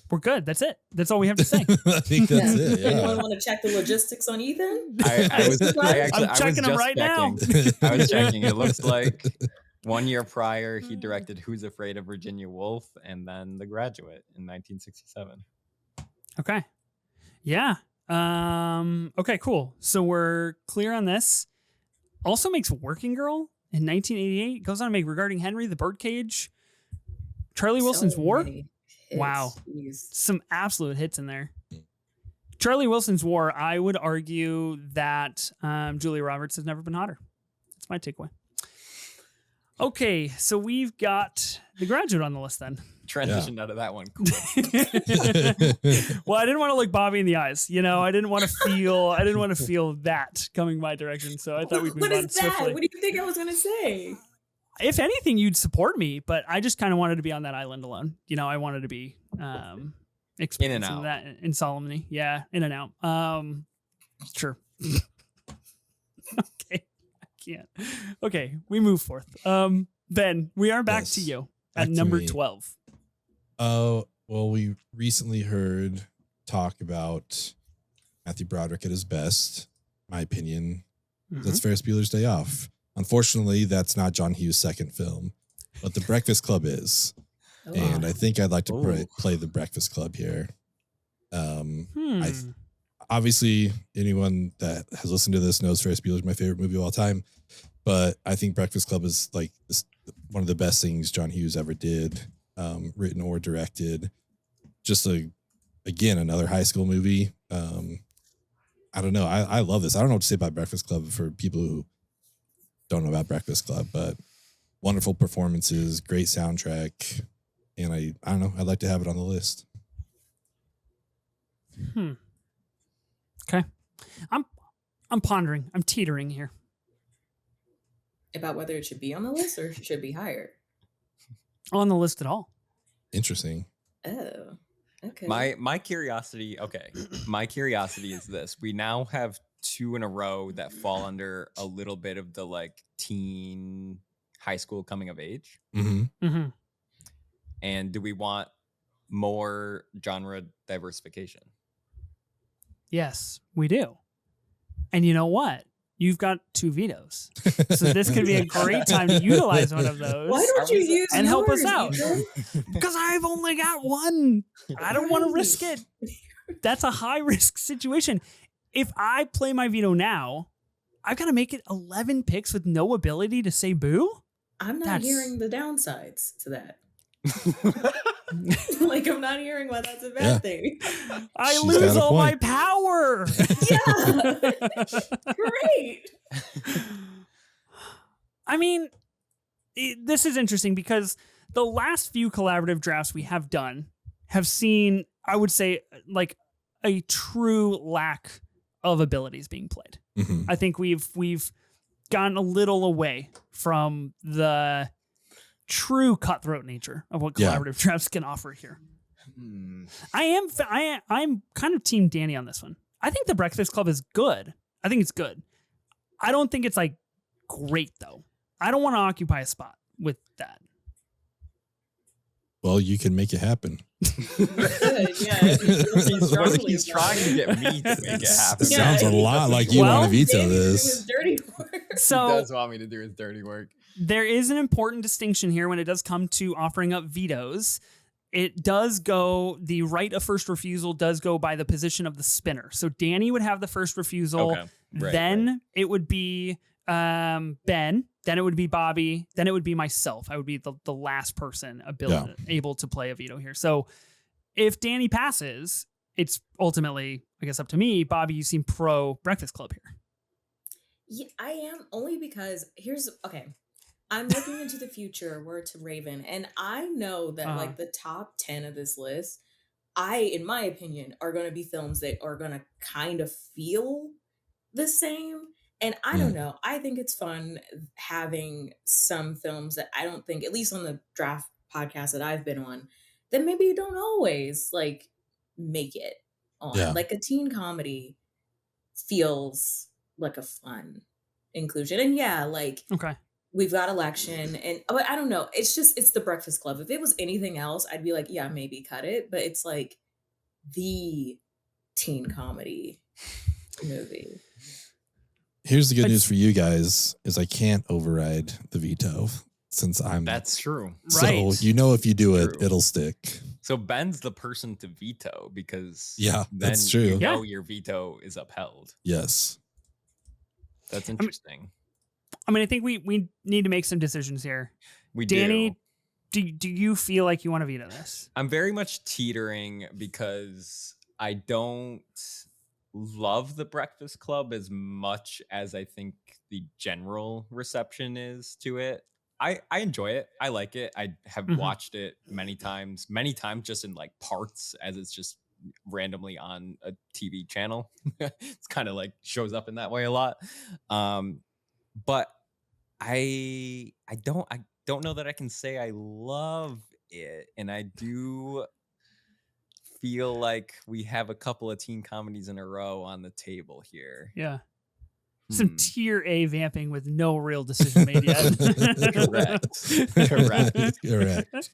we're good. That's it. That's all we have to say. I think that's it. Anyone Yeah. want to check the logistics on Ethan? I was I'm checking them right now. I was checking. It looks like 1 year prior, he directed Who's Afraid of Virginia Woolf and then The Graduate in 1967. Okay. Yeah. Okay, cool. So we're clear on this. Also makes Working Girl in 1988. Goes on to make Regarding Henry, The Birdcage, Charlie Wilson's So War. many hits. Wow. Jeez. Some absolute hits in there. Charlie Wilson's War, I would argue that Julia Roberts has never been hotter. That's my takeaway. Okay, so we've got The Graduate on the list then. Transitioned out of that one quick. Well, I didn't want to look Bobby in the eyes. You know, I didn't want to feel that coming my direction. So I thought we'd move What on is that? swiftly. What do you think I was going to say? If anything, you'd support me, but I just kind of wanted to be on that island alone. You know, I wanted to be experiencing out. that in solemnity. Yeah, in and out. Sure. Okay. can't. Okay, we move forth. Ben, we are back to you at number 12. Oh, well, we recently heard talk about Matthew Broderick at his best. My opinion, that's Ferris Bueller's Day Off. Unfortunately, that's not John Hughes' second film, but The Breakfast Club is. Oh. And I think I'd like to play The Breakfast Club here. Obviously, anyone that has listened to this knows Ferris Bueller is my favorite movie of all time. But I think Breakfast Club is like one of the best things John Hughes ever did, written or directed. Just again, another high school movie. I don't know. I love this. I don't know what to say about Breakfast Club for people who don't know about Breakfast Club, but wonderful performances, great soundtrack. And I don't know. I'd like to have it on the list. Okay. I'm pondering. I'm teetering here. About whether it should be on the list or should be higher. On the list at all. Interesting. Oh, okay. My curiosity is this. We now have 2 in a row that fall under a little bit of the like teen high school coming of age. And do we want more genre diversification? Yes, we do. And you know what? You've got 2 vetoes. So this could be a great time to utilize one of those. Why don't you use and help us yours, out? Because I've only got one. I don't want to risk it. That's a high risk situation. If I play my veto now, I've got to make it 11 picks with no ability to say boo? I'm not hearing the downsides to that. Like, I'm not hearing why that's a bad thing. I lose all my power. Yeah. Great. I mean, this is interesting because the last few collaborative drafts we have done have seen, I would say, like a true lack of abilities being played. I think we've gotten a little away from the true cutthroat nature of what collaborative drafts can offer here. I'm kind of team Danny on this one. I think The Breakfast Club is good. I think it's good. I don't think it's like great though. I don't want to occupy a spot with that. Well, you can make it happen. He's trying to get me to make it happen. Sounds a lot like you want to veto this. Dirty work. So he does want me to do his dirty work. There is an important distinction here when it does come to offering up vetoes. It does go, the right of first refusal does go by the position of the spinner. So Danny would have the first refusal. Okay. Then it would be Ben. Then it would be Bobby. Then it would be myself. I would be the last person able to play a veto here. So if Danny passes, it's ultimately, I guess, up to me. Bobby, you seem pro Breakfast Club here. Yeah, I am, only because I'm looking into the future, word to Raven, and I know that like the top 10 of this list, in my opinion, are going to be films that are going to kind of feel the same. And I don't know. I think it's fun having some films that I don't think, at least on the draft podcast that I've been on, that maybe don't always like make it on. Yeah. Like a teen comedy feels like a fun inclusion. And we've got election and I don't know. It's The Breakfast Club. If it was anything else, I'd be like, yeah, maybe cut it. But it's like the teen comedy movie. Here's the good news for you guys is I can't override the veto since That's true. So if you do it, it'll stick. So Ben's the person to veto because that's true. Your veto is upheld. Yes. That's interesting. I mean, I think we need to make some decisions here. Danny, do you feel like you want to veto this? I'm very much teetering because I don't love The Breakfast Club as much as I think the general reception is to it. I enjoy it. I like it. I have watched it many times just in like parts as it's just randomly on a TV channel. It's kind of like shows up in that way a lot. But I don't know that I can say I love it. And I do feel like we have a couple of teen comedies in a row on the table here. Yeah. Some tier A vamping with no real decision made yet. Correct.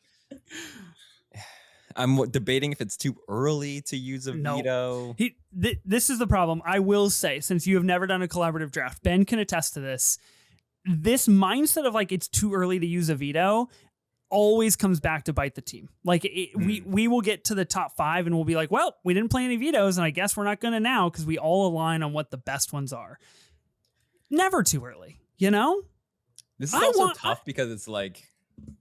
I'm debating if it's too early to use a veto. This is the problem. I will say, since you have never done a collaborative draft, Ben can attest to this. This mindset of like it's too early to use a veto always comes back to bite the team. Like we will get to the top 5 and we'll be like, well, we didn't play any vetoes, and I guess we're not going to now because we all align on what the best ones are. Never too early, you know? This is also tough because it's like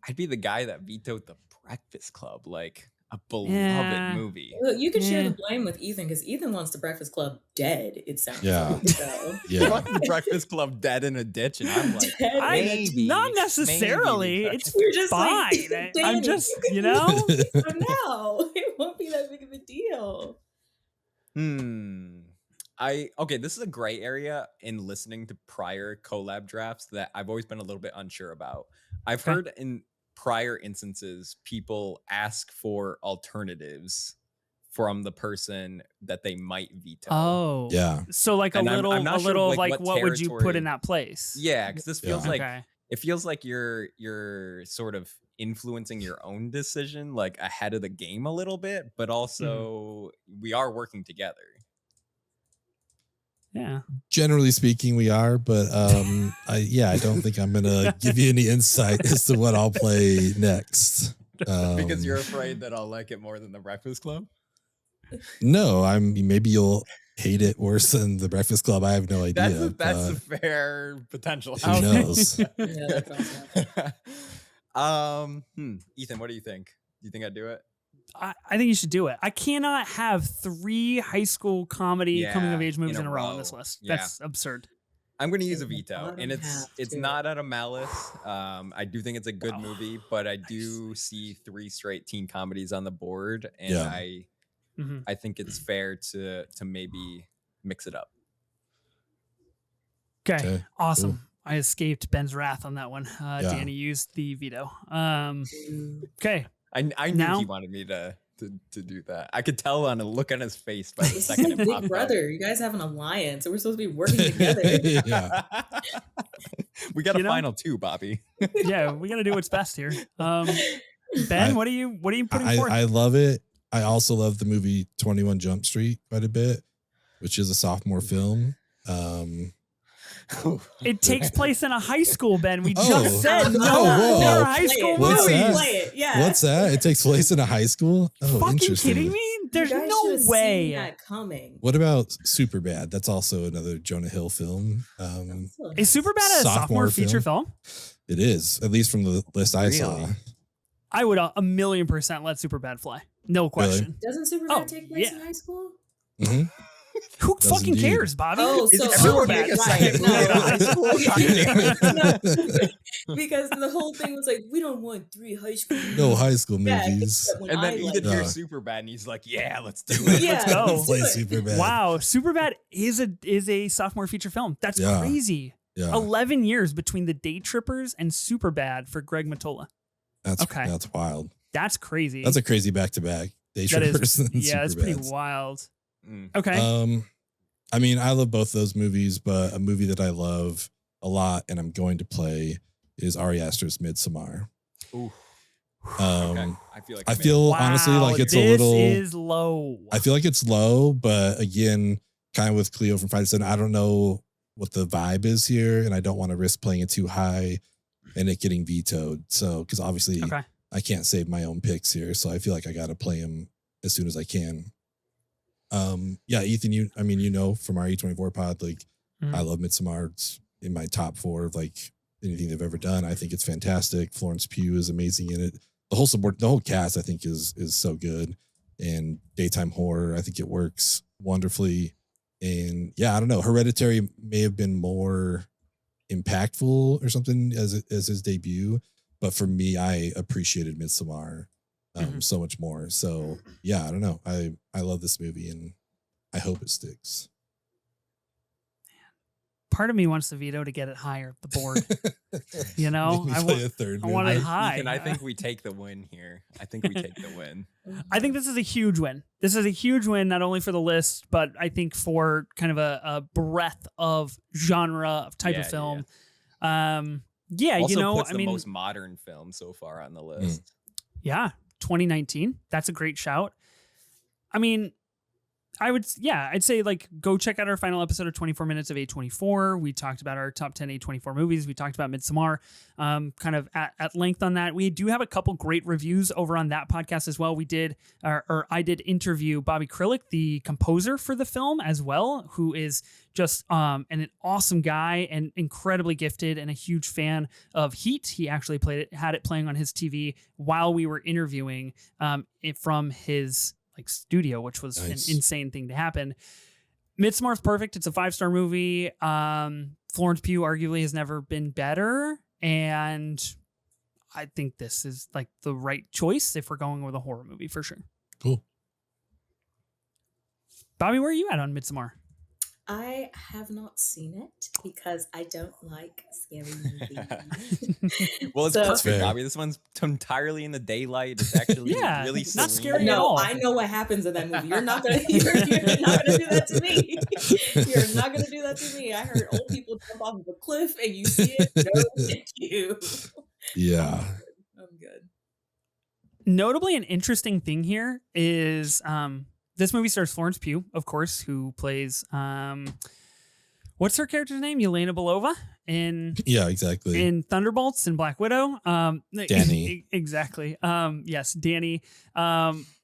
I'd be the guy that vetoed The Breakfast Club, like a beloved movie. Look, you could share the blame with Ethan because Ethan wants The Breakfast Club dead, it sounds like. So. He wants The Breakfast Club dead in a ditch, and I'm like, maybe. Not necessarily. It's just fine. Like, I'm just, you know? For now, it won't be that big of a deal. Okay, this is a gray area in listening to prior collab drafts that I've always been a little bit unsure about. I've heard in prior instances people ask for alternatives from the person that they might veto. Oh, yeah. So like I'm little sure, like what would you put in that place? Yeah, because this feels like Okay. it feels like you're sort of influencing your own decision like ahead of the game a little bit, but also we are working together. Yeah. Generally speaking, we are, but I don't think I'm gonna give you any insight as to what I'll play next. Because you're afraid that I'll like it more than The Breakfast Club? No, maybe you'll hate it worse than The Breakfast Club. I have no idea. That's a fair potential. Who knows? Ethan, what do you think? Do you think I'd do it? I think you should do it. I cannot have 3 high school comedy coming of age movies in a row on this list. That's absurd. I'm going to use a veto, and it's not out of malice. I do think it's a good movie, but I do see 3 straight teen comedies on the board, and I think it's fair to maybe mix it up. Okay. Awesome. Cool. I escaped Ben's wrath on that one. Danny used the veto. Okay. I knew he wanted me to do that. I could tell on a look on his face by the second it popped Big brother, you guys have an alliance, so we're supposed to be working together. We got a final 2, Bobby. Yeah, we got to do what's best here. Ben, what are you putting forth? I love it. I also love the movie 21 Jump Street quite a bit, which is a sophomore film. It takes place in a high school, Ben. We just said they're high school movies. What's that? It takes place in a high school? Oh, fucking interesting. kidding me? There's no way. That coming. What about Superbad? That's also another Jonah Hill film. Is Superbad a sophomore feature film? It is, at least from the list I saw. I would 1,000,000% let Superbad fly. No question. Really? Doesn't Superbad take place in high school? Mm-hmm. Who fucking cares, Bobby? Oh, so Superbad. Because the whole thing was like, we don't want 3 high school movies. No high school movies. And then Ethan hears Superbad and he's like, yeah, let's do it. Let's go. Play Superbad. Wow, Superbad is a sophomore feature film. That's crazy. Yeah. 11 years between The Day Trippers and Superbad for Greg Mottola. That's wild. That's crazy. That's a crazy back-to-back. Day Trippers and yeah, that's pretty wild. Okay. I mean, I love both those movies, but a movie that I love a lot and I'm going to play is Ari Aster's Midsommar. Ooh. I feel honestly like it's a little. This is low. I feel like it's low, but again, kind of with Cleo from Friday 7, I don't know what the vibe is here, and I don't want to risk playing it too high and it getting vetoed. So, because obviously I can't save my own picks here, so I feel like I got to play them as soon as I can. Ethan, you know from our E24 pod, like I love Midsommar. It's in my top 4 of like anything they've ever done. I think it's fantastic. Florence Pugh is amazing in it. The whole cast I think is so good. And daytime horror, I think it works wonderfully. And I don't know. Hereditary may have been more impactful or something as his debut, but for me, I appreciated Midsommar so much more. So I don't know. I love this movie and I hope it sticks. part of me wants the veto to get it higher, the board. You know, I want a third. I want it high. And I think we take the win here. I think we take the win. I think this is a huge win. This is a huge win, not only for the list, but I think for kind of a breadth of genre of type of film. Yeah, also you know, puts I the mean, most modern film so far on the list. Yeah, 2019. That's a great shout. I mean, I'd say like go check out our final episode of 24 Minutes of A24. We talked about our top 10 A24 movies. We talked about Midsommar kind of at length on that. We do have a couple great reviews over on that podcast as well. We did, or I did interview Bobby Krillick, the composer for the film as well, who is just an awesome guy and incredibly gifted and a huge fan of Heat. He actually had it playing on his TV while we were interviewing it from his like studio, which was an insane thing to happen. Midsommar's perfect. It's a 5-star movie. Florence Pugh arguably has never been better. And I think this is like the right choice if we're going with a horror movie for sure. Cool. Bobby, where are you at on Midsommar? I have not seen it because I don't like scary movies. Well, it's perfect, Bobby. This one's entirely in the daylight. It's actually really not scary at No, all. I know what happens in that movie. You're not gonna do that to me. You're not gonna do that to me. I heard old people jump off of a cliff and you see it. No, thank you. Yeah. I'm good. Notably, an interesting thing here is this movie stars Florence Pugh, of course, who plays what's her character's name? Yelena Belova in exactly. In Thunderbolts and Black Widow. Danny. Exactly. Yes, Danny.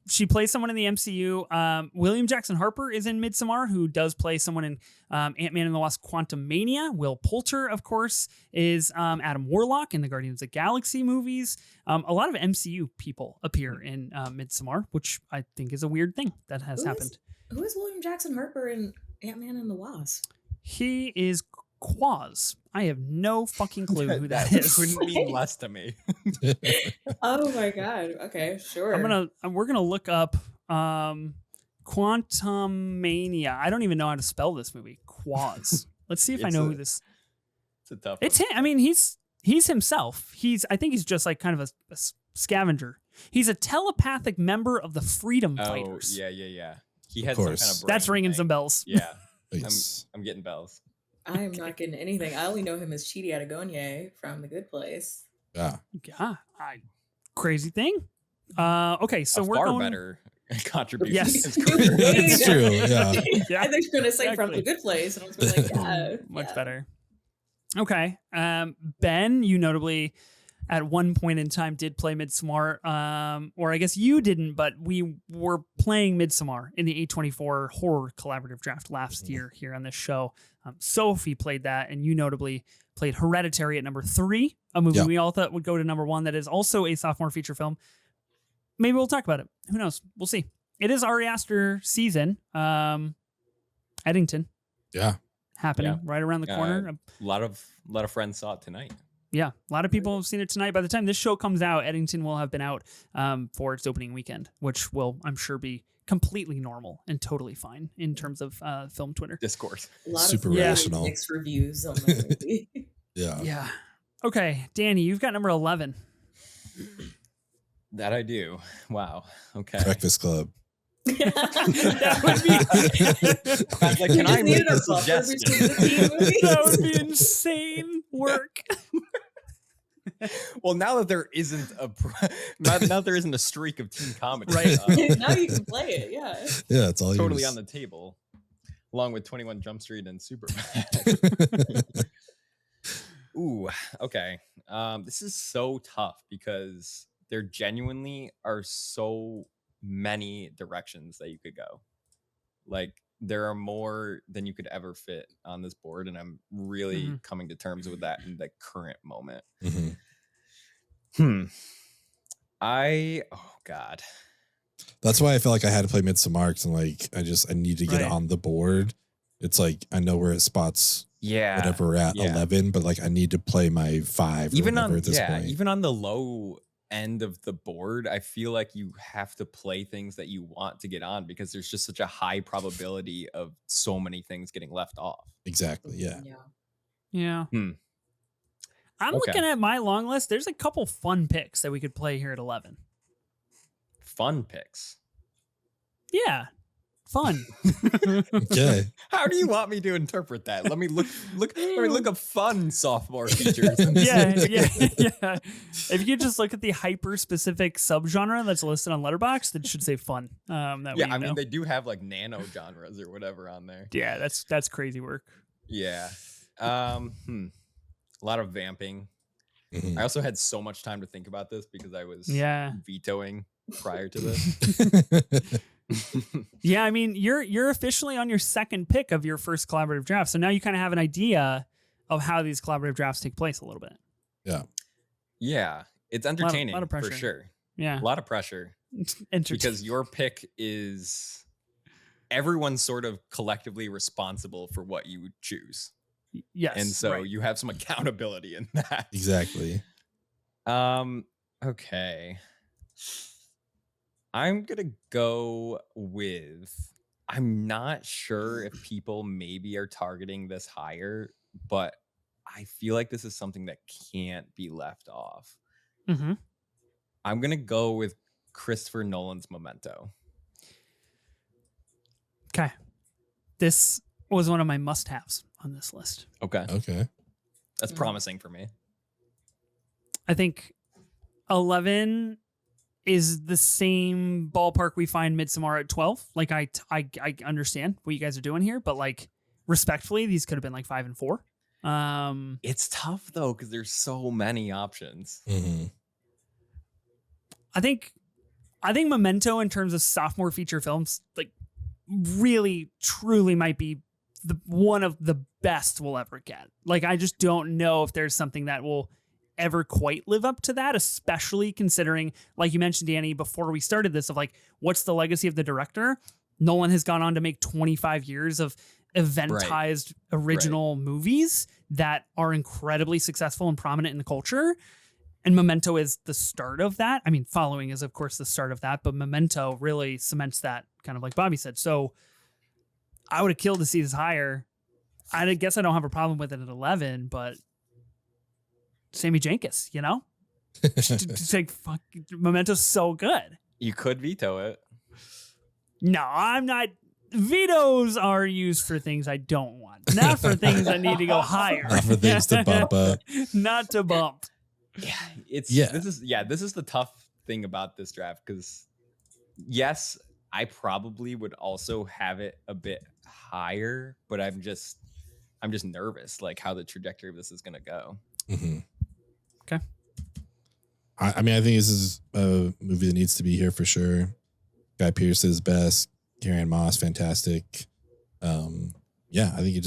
She plays someone in the MCU. William Jackson Harper is in Midsommar, who does play someone in Ant-Man and the Wasp: Quantumania. Will Poulter, of course, is Adam Warlock in the Guardians of the Galaxy movies. A lot of MCU people appear in Midsommar, which I think is a weird thing that has happened. Who is William Jackson Harper in Ant-Man and the Wasp? He is Quaz. I have no fucking clue who that is. Couldn't mean less to me. Oh my god. Okay, sure. We're gonna look up Quantumania. I don't even know how to spell this movie. Quaz. Let's see if I know who this. It's a tough. It's him. I mean, he's himself. I think he's just like kind of a scavenger. He's a telepathic member of the Freedom Fighters. Yeah. He had some kind of. That's ringing some bells. Yeah. Nice. I'm getting bells. I am not getting anything. I only know him as Chidi Atagonye from The Good Place. Yeah. Crazy thing. Okay, so we're going better contribution. Yes, it's true. Yeah. I think you're gonna say from The Good Place, and I was gonna be like, yeah, much better. Okay, Ben, you notably at one point in time did play Midsommar, or I guess you didn't, but we were playing Midsommar in the A24 horror collaborative draft last year here on this show. Sophie played that, and you notably played Hereditary at number 3, a movie we all thought would go to number 1 that is also a sophomore feature film. Maybe we'll talk about it. Who knows? We'll see. It is Ari Aster season. Eddington. Yeah. Happening right around the corner. A lot of friends saw it tonight. Yeah, a lot of people have seen it tonight. By the time this show comes out, Eddington will have been out for its opening weekend, which will, I'm sure, be completely normal and totally fine in terms of film Twitter discourse. A lot super of rational mixed reviews on the movie. Yeah. Okay, Danny, you've got number 11. That I do. Wow. Okay. Breakfast Club. That would be. Can I make a suggestion? That would be insane work. Well, now that there isn't a streak of teen comedy, right? Now you can play it. Yeah, it's all totally yours. on the table, along with 21 Jump Street and Superbad. Ooh, okay. This is so tough because there genuinely are so many directions that you could go. Like, there are more than you could ever fit on this board, and I'm really coming to terms with that in the current moment. Oh God. That's why I felt like I had to play Midsommar, because I'm like, I need to get it on the board. It's like, I know where it spots whatever we're at 11, but like I need to play my 5 even on at this point. Even on the low end of the board, I feel like you have to play things that you want to get on, because there's just such a high probability of so many things getting left off. Exactly. Yeah. Yeah. Hmm. I'm Okay. looking at my long list. There's a couple fun picks that we could play here at 11. Fun picks. Yeah. Fun. Okay. How do you want me to interpret that? Let me look up fun sophomore features. yeah. If you could just look at the hyper specific subgenre that's listed on Letterboxd, that should say fun. That Yeah, way I mean they do have like nano genres or whatever on there. Yeah, that's crazy work. Yeah. A lot of vamping. Mhm. I also had so much time to think about this because I was vetoing prior to this. Yeah, I mean, you're officially on your second pick of your first collaborative draft. So now you kind of have an idea of how these collaborative drafts take place a little bit. Yeah. Yeah. It's entertaining lot of pressure. for sure. Yeah. A lot of pressure. Because your pick is everyone's sort of collectively responsible for what you choose. Yes. And so you have some accountability in that. Exactly. Okay. I'm going to go with, I'm not sure if people maybe are targeting this higher, but I feel like this is something that can't be left off. Mm-hmm. I'm going to go with Christopher Nolan's Memento. Okay. This was one of my must-haves on this list. Okay. Okay. That's promising for me. I think 11 is the same ballpark we find Midsommar at 12. Like I understand what you guys are doing here, but like respectfully, these could have been like 5 and 4. It's tough though because there's so many options. Mm-hmm. I think Memento in terms of sophomore feature films, like really truly might be one of the best we'll ever get. Like I just don't know if there's something that will ever quite live up to that, especially considering, like you mentioned, Danny, before we started this, of like, what's the legacy of the director? Nolan has gone on to make 25 years of eventized original movies that are incredibly successful and prominent in the culture. And Memento is the start of that. I mean, Following is, of course, the start of that, but Memento really cements that, kind of like Bobby said. So I would have killed to see this higher. I guess I don't have a problem with it at 11, but Sammy Jenkins, you know? Just like, fuck, Memento's so good. You could veto it. No, I'm not. Vetoes are used for things I don't want, not for things that need to go higher. Not for things to bump up. Not to bump. Yeah, this is the tough thing about this draft because yes, I probably would also have it a bit higher, but I'm just nervous like how the trajectory of this is gonna go. Mm-hmm. Okay. I mean, I think this is a movie that needs to be here for sure. Guy Pearce is best. Carrie-Anne Moss, fantastic. Yeah, I think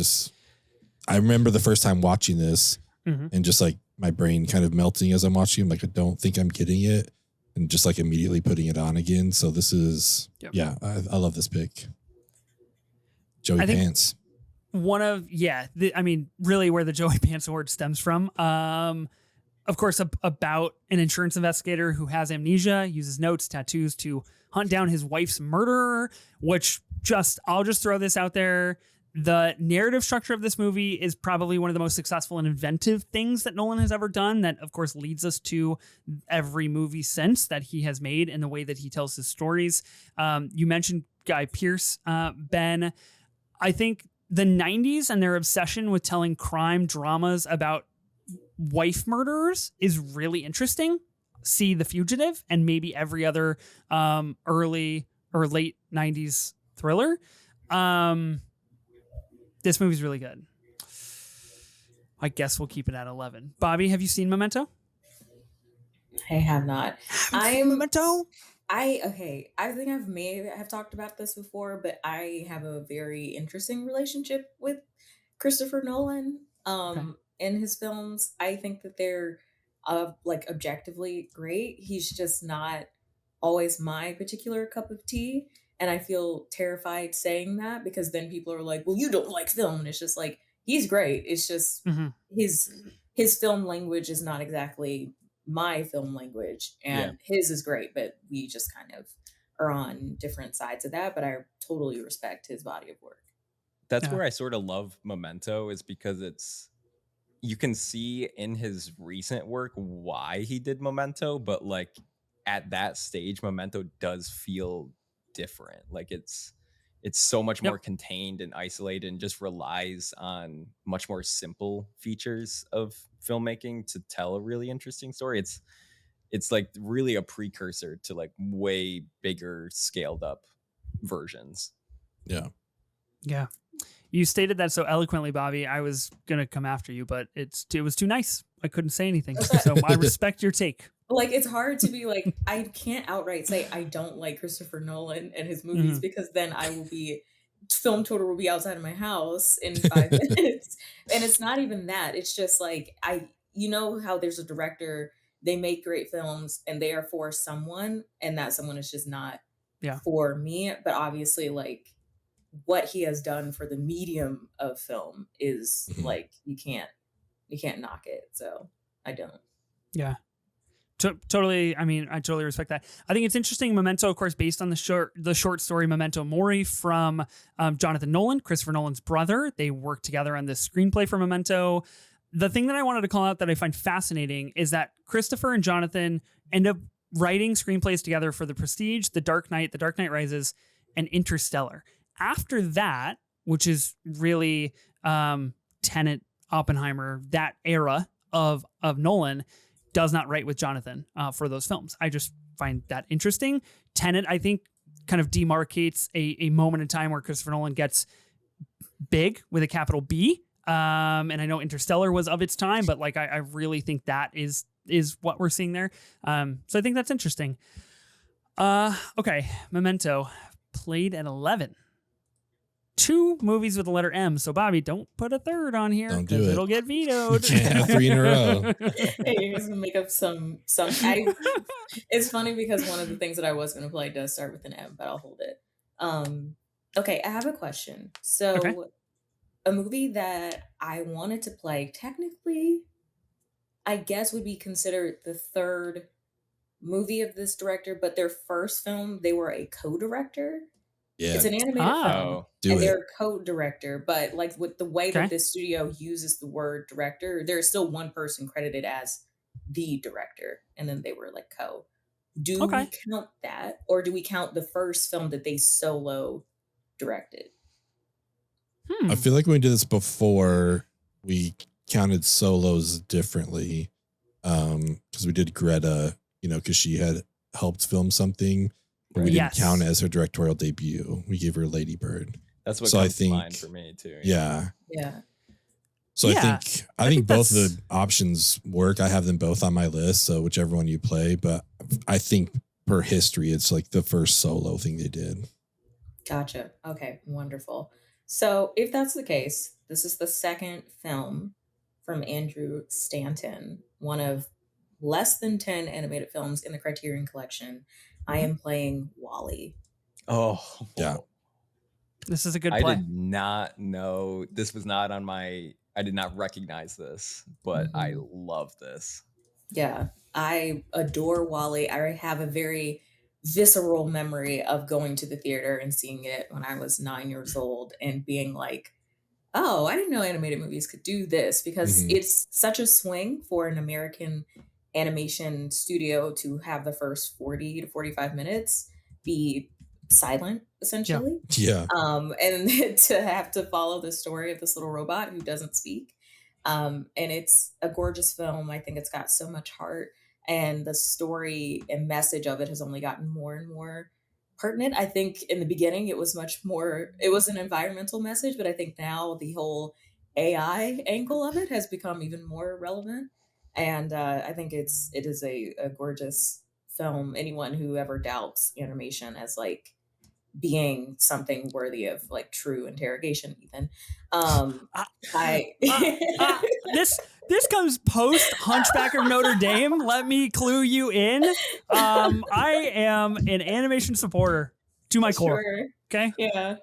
I remember the first time watching this and just like my brain kind of melting as I'm watching. Like, I don't think I'm getting it, and just like immediately putting it on again. So this is, I love this pick. Joey Pants. I mean, really where the Joey Pants award stems from. Of course, about an insurance investigator who has amnesia, uses notes, tattoos to hunt down his wife's murderer, which I'll just throw this out there. The narrative structure of this movie is probably one of the most successful and inventive things that Nolan has ever done. That, of course, leads us to every movie since that he has made and the way that he tells his stories. You mentioned Guy Pearce, Ben. I think the 90s and their obsession with telling crime dramas about wife murderers is really interesting. See The Fugitive and maybe every other early or late 90s thriller. This movie's really good. I guess we'll keep it at 11. Bobby, have you seen Memento? I have not. Memento? I think I may have talked about this before, but I have a very interesting relationship with Christopher Nolan in his films. I think that they're like objectively great. He's just not always my particular cup of tea. And I feel terrified saying that because then people are like, well, you don't like film. And it's just like, he's great. It's just his film language is not exactly my film language. And his is great, but we just kind of are on different sides of that. But I totally respect his body of work. That's where I sort of love Memento, is because it's you can see in his recent work why he did Memento, but like at that stage, Memento does feel different. Like it's so much more contained and isolated and just relies on much more simple features of filmmaking to tell a really interesting story. It's like really a precursor to like way bigger scaled up versions. Yeah. Yeah. You stated that so eloquently, Bobby. I was going to come after you, but it was too nice. I couldn't say anything. So I respect your take. Like, it's hard to be like, I can't outright say I don't like Christopher Nolan and his movies, because then film tour will be outside of my house in 5 minutes. And it's not even that. It's just like, you know how there's a director, they make great films and they are for someone, and that someone is just not for me. But obviously, like, what he has done for the medium of film is like, you can't knock it. So I don't. Yeah. Totally. I mean, I totally respect that. I think it's interesting. Memento, of course, based on the short story Memento Mori from Jonathan Nolan, Christopher Nolan's brother. They worked together on this screenplay for Memento. The thing that I wanted to call out that I find fascinating is that Christopher and Jonathan end up writing screenplays together for The Prestige, The Dark Knight Rises, and Interstellar. After that, which is really Tenet, Oppenheimer, that era of Nolan, does not write with Jonathan for those films. I just find that interesting. Tenet, I think, kind of demarcates a moment in time where Christopher Nolan gets big with a capital B. And I know Interstellar was of its time, but like I really think that is what we're seeing there. So I think that's interesting. Okay, Memento played at 11. 2 movies with the letter M. So Bobby, don't put a third on here because it'll get vetoed. You can't have 3 in a row. Hey, you're just gonna make up some. It's funny because one of the things that I was gonna play does start with an M, but I'll hold it. Okay, I have a question. So, a movie that I wanted to play, technically, I guess would be considered the third movie of this director, but their first film, they were a co-director. Yeah. It's an animated film, and they're a co-director, but like with the way that this studio uses the word director, there's still one person credited as the director, and then they were like co. Do we count that, or do we count the first film that they solo directed? I feel like when we did this before, we counted solos differently, because we did Greta, because she had helped film something. But we didn't count it as her directorial debut. We gave her Lady Bird. That's what comes to mind for me too. Yeah. So Yeah. I think both of the options work. I have them both on my list, so whichever one you play. But I think per history, it's like the first solo thing they did. Gotcha. Okay, wonderful. So if that's the case, this is the second film from Andrew Stanton, one of less than 10 animated films in the Criterion Collection. I am playing WALL-E. Oh, yeah. This is a good play. I did not know this was not on my. I did not recognize this, but I love this. Yeah, I adore WALL-E. I have a very visceral memory of going to the theater and seeing it when I was 9 years old and being like, oh, I didn't know animated movies could do this, because it's such a swing for an American animation studio to have the first 40 to 45 minutes be silent, essentially. Yeah. And to have to follow the story of this little robot who doesn't speak. And it's a gorgeous film. I think it's got so much heart, and the story and message of it has only gotten more and more pertinent. I think in the beginning it was an environmental message, but I think now the whole AI angle of it has become even more relevant. And I think it is a gorgeous film. Anyone who ever doubts animation as like being something worthy of like true interrogation, Ethan. This comes post Hunchback of Notre Dame. Let me clue you in. I am an animation supporter to my core. Okay. Yeah.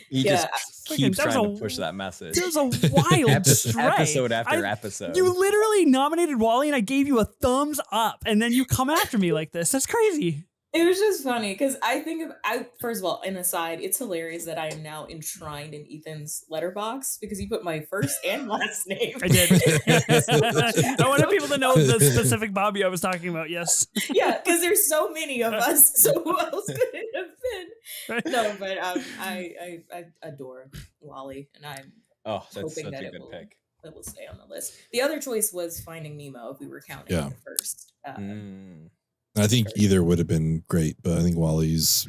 He just keeps trying to push that message. There's a wild stray. Episode after episode. You literally nominated WALL-E and I gave you a thumbs up, and then you come after me like this. That's crazy. It was just funny because first of all, an aside, it's hilarious that I am now enshrined in Ethan's letterbox because he put my first and last name. I did. I wanted people to know the specific Bobby I was talking about. Yes. Yeah, because there's so many of us. So who else could it have been? No, but I adore Wally, and I'm that's hoping such that a good pick. It will stay on the list. The other choice was Finding Nemo if we were counting the first. I think either would have been great, but I think Wally's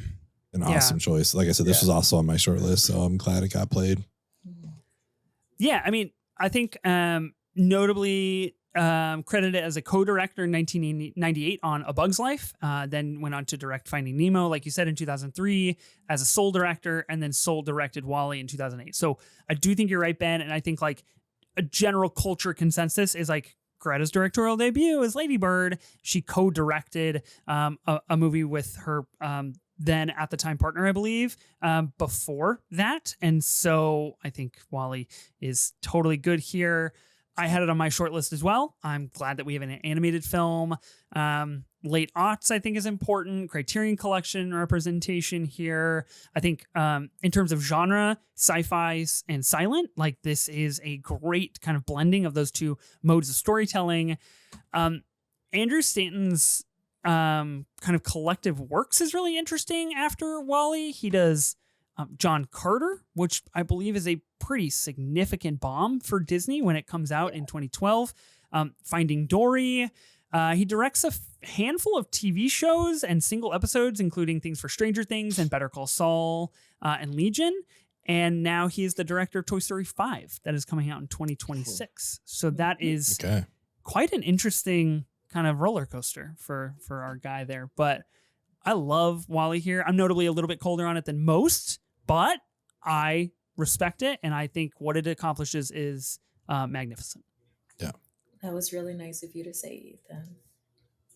an awesome choice. Like I said, this was also on my short list, so I'm glad it got played. Yeah, I mean, I think notably credited as a co-director in 1998 on A Bug's Life, then went on to direct Finding Nemo, like you said, in 2003 as a sole director, and then sole directed Wall-E in 2008. So I do think you're right, Ben, and I think like a general culture consensus is like Greta's directorial debut is Lady Bird. She co-directed a movie with her then at the time partner, I believe, before that. And so I think Wall-E is totally good here. I had it on my short list as well. I'm glad that we have an animated film. Late aughts, I think, is important. Criterion Collection representation here. I think in terms of genre, sci-fi and silent, like this is a great kind of blending of those two modes of storytelling. Andrew Stanton's kind of collective works is really interesting after Wall-E. He does John Carter, which I believe is a pretty significant bomb for Disney when it comes out in 2012. Finding Dory. He directs a handful of TV shows and single episodes, including things for Stranger Things and Better Call Saul and Legion. And now he is the director of Toy Story 5 that is coming out in 2026. So that is quite an interesting kind of roller coaster for our guy there. But I love Wall-E here. I'm notably a little bit colder on it than most, but I respect it. And I think what it accomplishes is magnificent. Yeah. That was really nice of you to say, Ethan.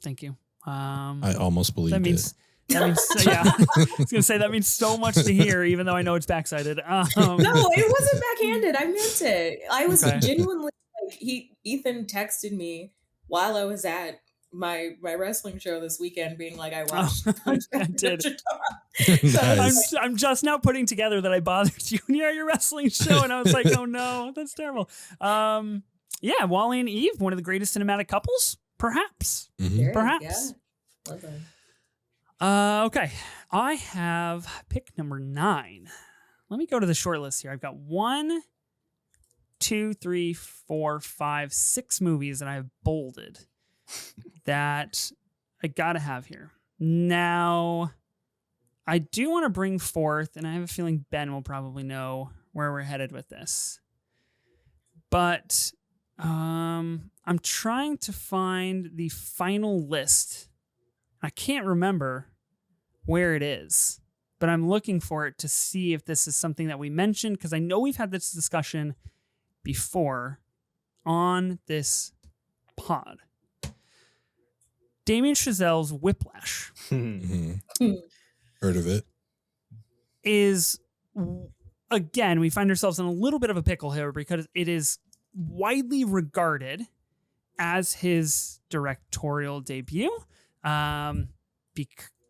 Thank you. I almost believed it. That means, yeah, I was going to say that means so much to hear, even though I know it's backsided. No, it wasn't backhanded. I meant it. I was genuinely like, Ethan texted me while I was at my wrestling show this weekend, being like, I watched. I did. Nice. I'm just now putting together that I bothered you when you're at your wrestling show, and I was like, oh no, that's terrible. Yeah, Wall-E and Eve, one of the greatest cinematic couples, perhaps. Mm-hmm. Perhaps. Yeah. Love them. Okay, I have pick number 9. Let me go to the short list here. I've got 1, 2, 3, 4, 5, 6 movies that I have bolded that I gotta have here. Now, I do want to bring forth, and I have a feeling Ben will probably know where we're headed with this, but I'm trying to find the final list. I can't remember where it is, but I'm looking for it to see if this is something that we mentioned, because I know we've had this discussion before on this pod. Damien Chazelle's Whiplash. Heard of it. Is, again, we find ourselves in a little bit of a pickle here because it is widely regarded as his directorial debut.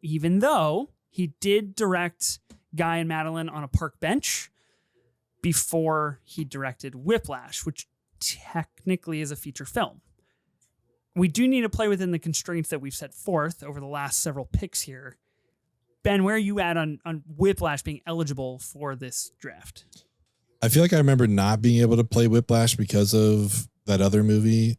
Even though he did direct Guy and Madeline on a Park Bench before he directed Whiplash, which technically is a feature film. We do need to play within the constraints that we've set forth over the last several picks here. Ben, where are you at on Whiplash being eligible for this draft? I feel like I remember not being able to play Whiplash because of that other movie.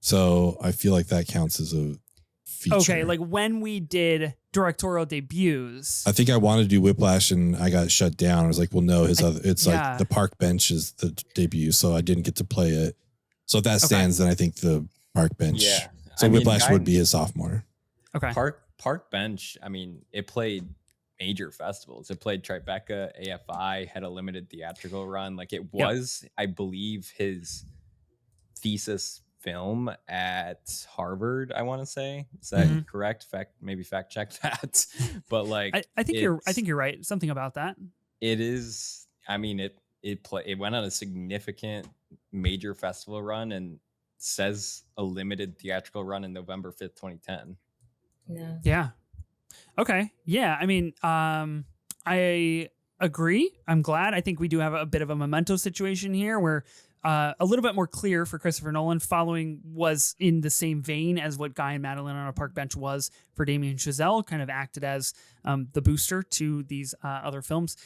So I feel like that counts as a feature. Okay, like when we did directorial debuts. I think I wanted to do Whiplash and I got shut down. I was like, well, no, like the Park Bench is the debut, so I didn't get to play it. So if that stands, then I think the Park Bench. Yeah. So Whiplash would be his sophomore. Okay. Park Bench, I mean, it played major festivals. It played Tribeca, AFI, had a limited theatrical run. Like it was, I believe, his thesis film at Harvard, I want to say. Is that correct? Maybe fact check that. But like I think you're right. Something about that. It is, I mean, it went on a significant major festival run and says a limited theatrical run in November 5th, 2010. Yeah. Okay. Yeah. I mean, I agree. I'm glad. I think we do have a bit of a Memento situation here where a little bit more clear for Christopher Nolan. Following was in the same vein as what Guy and Madeline on a Park Bench was for Damien Chazelle, kind of acted as the booster to these other films.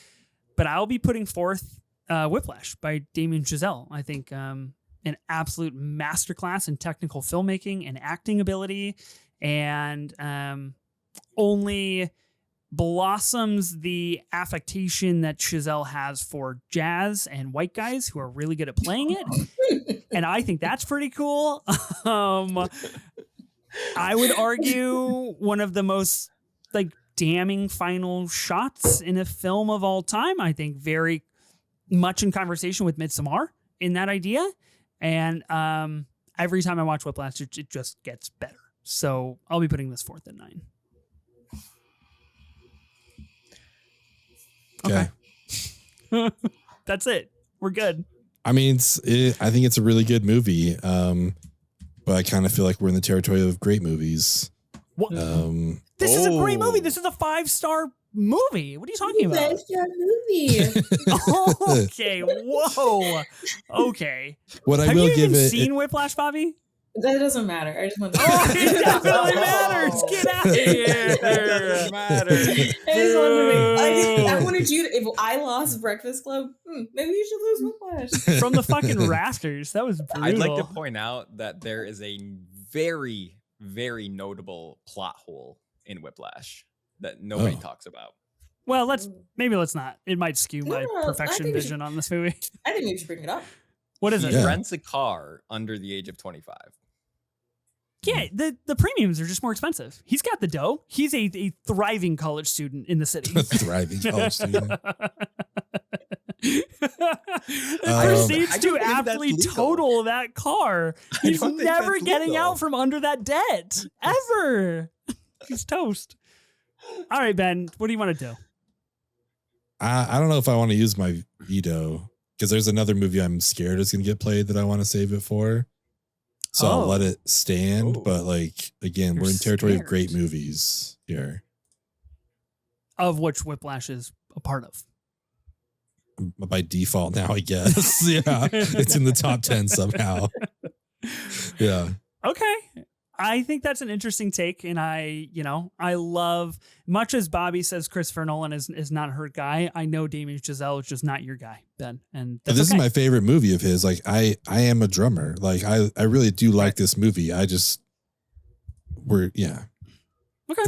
But I'll be putting forth Whiplash by Damien Chazelle. I think an absolute masterclass in technical filmmaking and acting ability, and only blossoms the affectation that Chazelle has for jazz and white guys who are really good at playing it. And I think that's pretty cool. I would argue one of the most like damning final shots in a film of all time. I think very much in conversation with Midsommar in that idea. And every time I watch Whiplash, it just gets better. So I'll be putting this forth at 9. Okay. That's it. We're good. I mean, I think it's a really good movie. But I kind of feel like we're in the territory of great movies. What? This is a great movie. This is a 5-star movie. What are you talking about? 5-star movie. Okay. Whoa. Okay. What I Have will you give even it. seen Whiplash, Bobby? That doesn't matter. I just want to. It definitely matters. Get out of here. That doesn't matter. I wanted you to. If I lost Breakfast Club, maybe you should lose Whiplash. From the fucking rafters. That was brutal. I'd like to point out that there is a very, very notable plot hole in Whiplash that nobody talks about. Well, let's not. It might skew my perfection vision on this movie. I think you should bring it up. What is it? He rents a car under the age of 25. Yeah, the premiums are just more expensive. He's got the dough. He's a thriving college student in the city. Thriving college student. Proceeds to aptly total that car. He's never getting out from under that debt. Ever. He's toast. All right, Ben, what do you want to do? I don't know if I want to use my veto because there's another movie I'm scared is going to get played that I want to save it for. So I'll let it stand. But like, again, we're in territory of great movies here. Of which Whiplash is a part of. By default now, I guess. Yeah. It's in the top 10 somehow. Yeah. Okay. I think that's an interesting take. And I love, much as Bobby says Christopher Nolan is not her guy, I know Damien Chazelle is just not your guy, Ben. And that's this is my favorite movie of his. Like, I am a drummer. Like, I really do like this movie. Okay. It's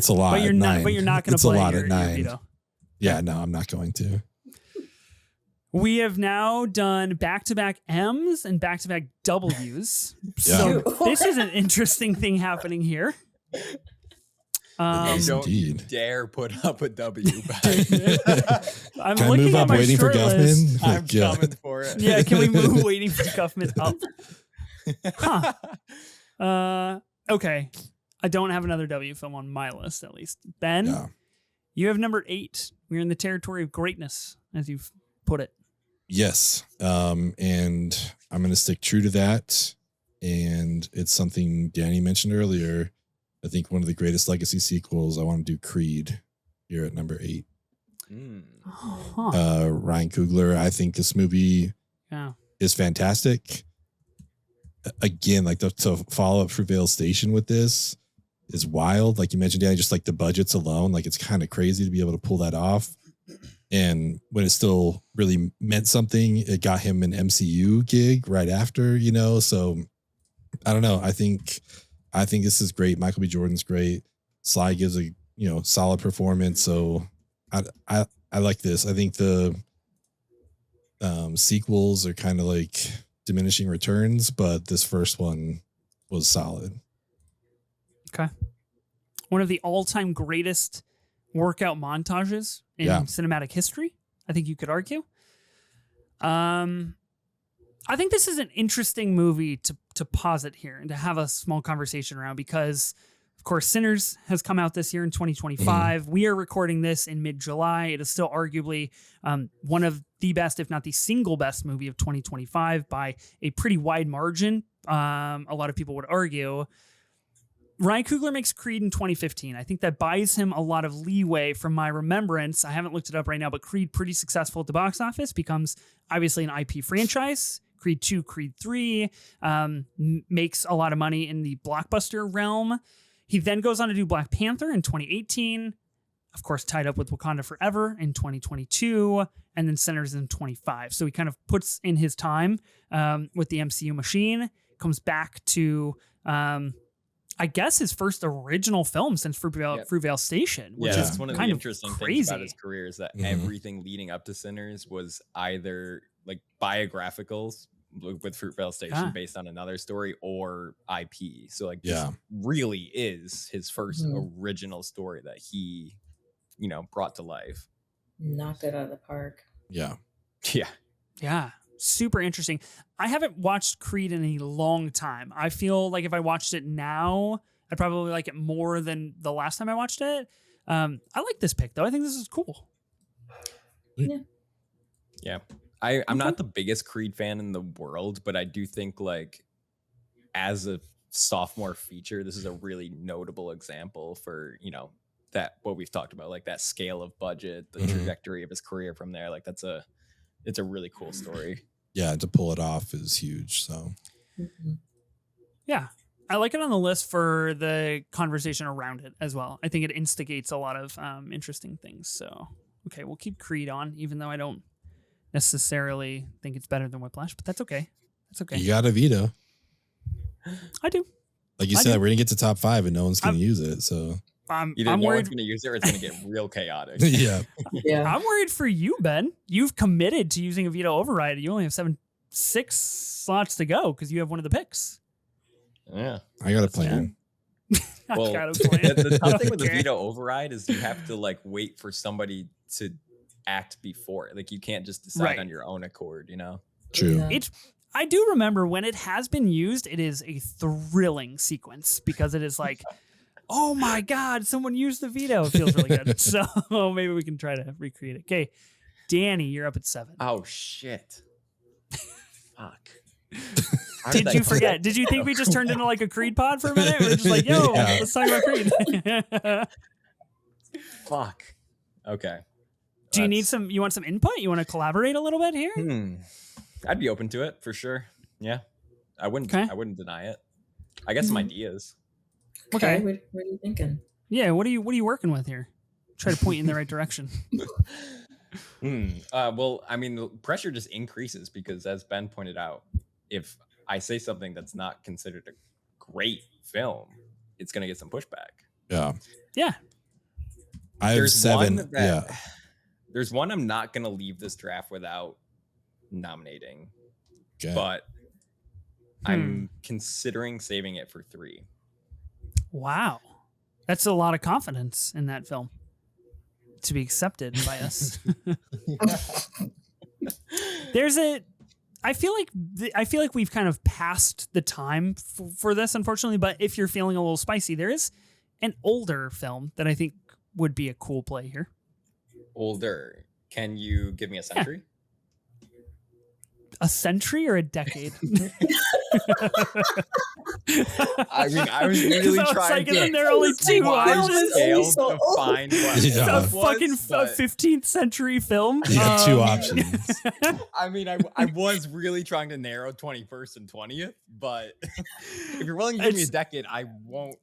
a lot. But you're not going to play a lot your, at 9. Your veto. Yeah, no, I'm not going to. We have now done back-to-back M's and back-to-back W's. So this is an interesting thing happening here. Don't dare put up a W back. I'm can looking I move at up my waiting for Guffman? I'm coming for it. Yeah, can we move waiting for Guffman up? Okay. I don't have another W film on my list, at least. Ben, you have number 8. We're in the territory of greatness, as you've put it. Yes. And I'm going to stick true to that. And it's something Danny mentioned earlier. I think one of the greatest legacy sequels. I want to do Creed here at number 8. Ryan Coogler. I think this movie is fantastic. Again, like the follow up Fruitvale Station with this is wild. Like you mentioned, Danny, just like the budgets alone, like it's kind of crazy to be able to pull that off. And when it still really meant something, it got him an MCU gig right after, so I don't know. I think this is great. Michael B. Jordan's great. Sly gives a, solid performance. So I like this. I think the sequels are kind of like diminishing returns, but this first one was solid. Okay. One of the all-time greatest workout montages in cinematic history, I think you could argue. I think this is an interesting movie to posit here and to have a small conversation around because, of course, Sinners has come out this year in 2025. We are recording this in mid-July. It is still arguably one of the best, if not the single best movie of 2025 by a pretty wide margin. A lot of people would argue. Ryan Coogler makes Creed in 2015. I think that buys him a lot of leeway from my remembrance. I haven't looked it up right now, but Creed, pretty successful at the box office, becomes obviously an IP franchise. Creed 2, Creed 3 makes a lot of money in the blockbuster realm. He then goes on to do Black Panther in 2018, of course, tied up with Wakanda Forever in 2022, and then Sinners in 25. So he kind of puts in his time with the MCU machine, comes back to... I guess his first original film since Fruitvale Station, which is one of the interesting things about his career is that everything leading up to Sinners was either like biographicals with Fruitvale Station based on another story or IP. So like this really is his first original story that he, brought to life. Knocked it out of the park. Yeah. Yeah. Yeah. Super interesting. I haven't watched Creed in a long time. I feel like if I watched it now, I'd probably like it more than the last time I watched it. I like this pick though. I think this is cool. Yeah. I'm not the biggest Creed fan in the world, but I do think like as a sophomore feature, this is a really notable example for, that what we've talked about, like that scale of budget, the trajectory of his career from there. Like it's a really cool story. Yeah, to pull it off is huge. So, yeah, I like it on the list for the conversation around it as well. I think it instigates a lot of interesting things. So, okay, we'll keep Creed on, even though I don't necessarily think it's better than Whiplash, but that's okay. That's okay. You got a veto. I do. Like you said, we're gonna get to top 5 and no one's gonna use it. So either no one's going to use it or it's going to get real chaotic. Yeah. I'm worried for you, Ben. You've committed to using a veto override. You only have 6 slots to go because you have one of the picks. Yeah. I got a plan. Well, the tough thing with the veto override is you have to like wait for somebody to act before it. Like you can't just decide on your own accord, True. Yeah. I do remember when it has been used, it is a thrilling sequence because it is like, oh my God, someone used the veto. It feels really good. So maybe we can try to recreate it. Okay, Danny, you're up at 7. Oh, shit. Fuck. Did you forget? Did you think we just turned into like a Creed pod for a minute? We're just like, yo, let's talk about Creed. Fuck. Okay. Do you need you want some input? You want to collaborate a little bit here? I'd be open to it for sure. Yeah. I wouldn't deny it. I got some ideas. Okay. What are you thinking? Yeah, what are you working with here? Try to point you in the right direction. Well, I mean, the pressure just increases because, as Ben pointed out, if I say something that's not considered a great film, it's going to get some pushback. Yeah. Yeah. I have 7. There's one I'm not going to leave this draft without nominating, but I'm considering saving it for 3. Wow. That's a lot of confidence in that film to be accepted by us. I feel like we've kind of passed the time for this, unfortunately, but if you're feeling a little spicy, there is an older film that I think would be a cool play here. Older. Can you give me a century? A century or a decade? I mean, I was really trying to. There are only 2 options. To find a fucking 15th century film. Yeah, 2 options. I mean, I was really trying to narrow 21st and 20th, but if you're willing to give me a decade, I won't.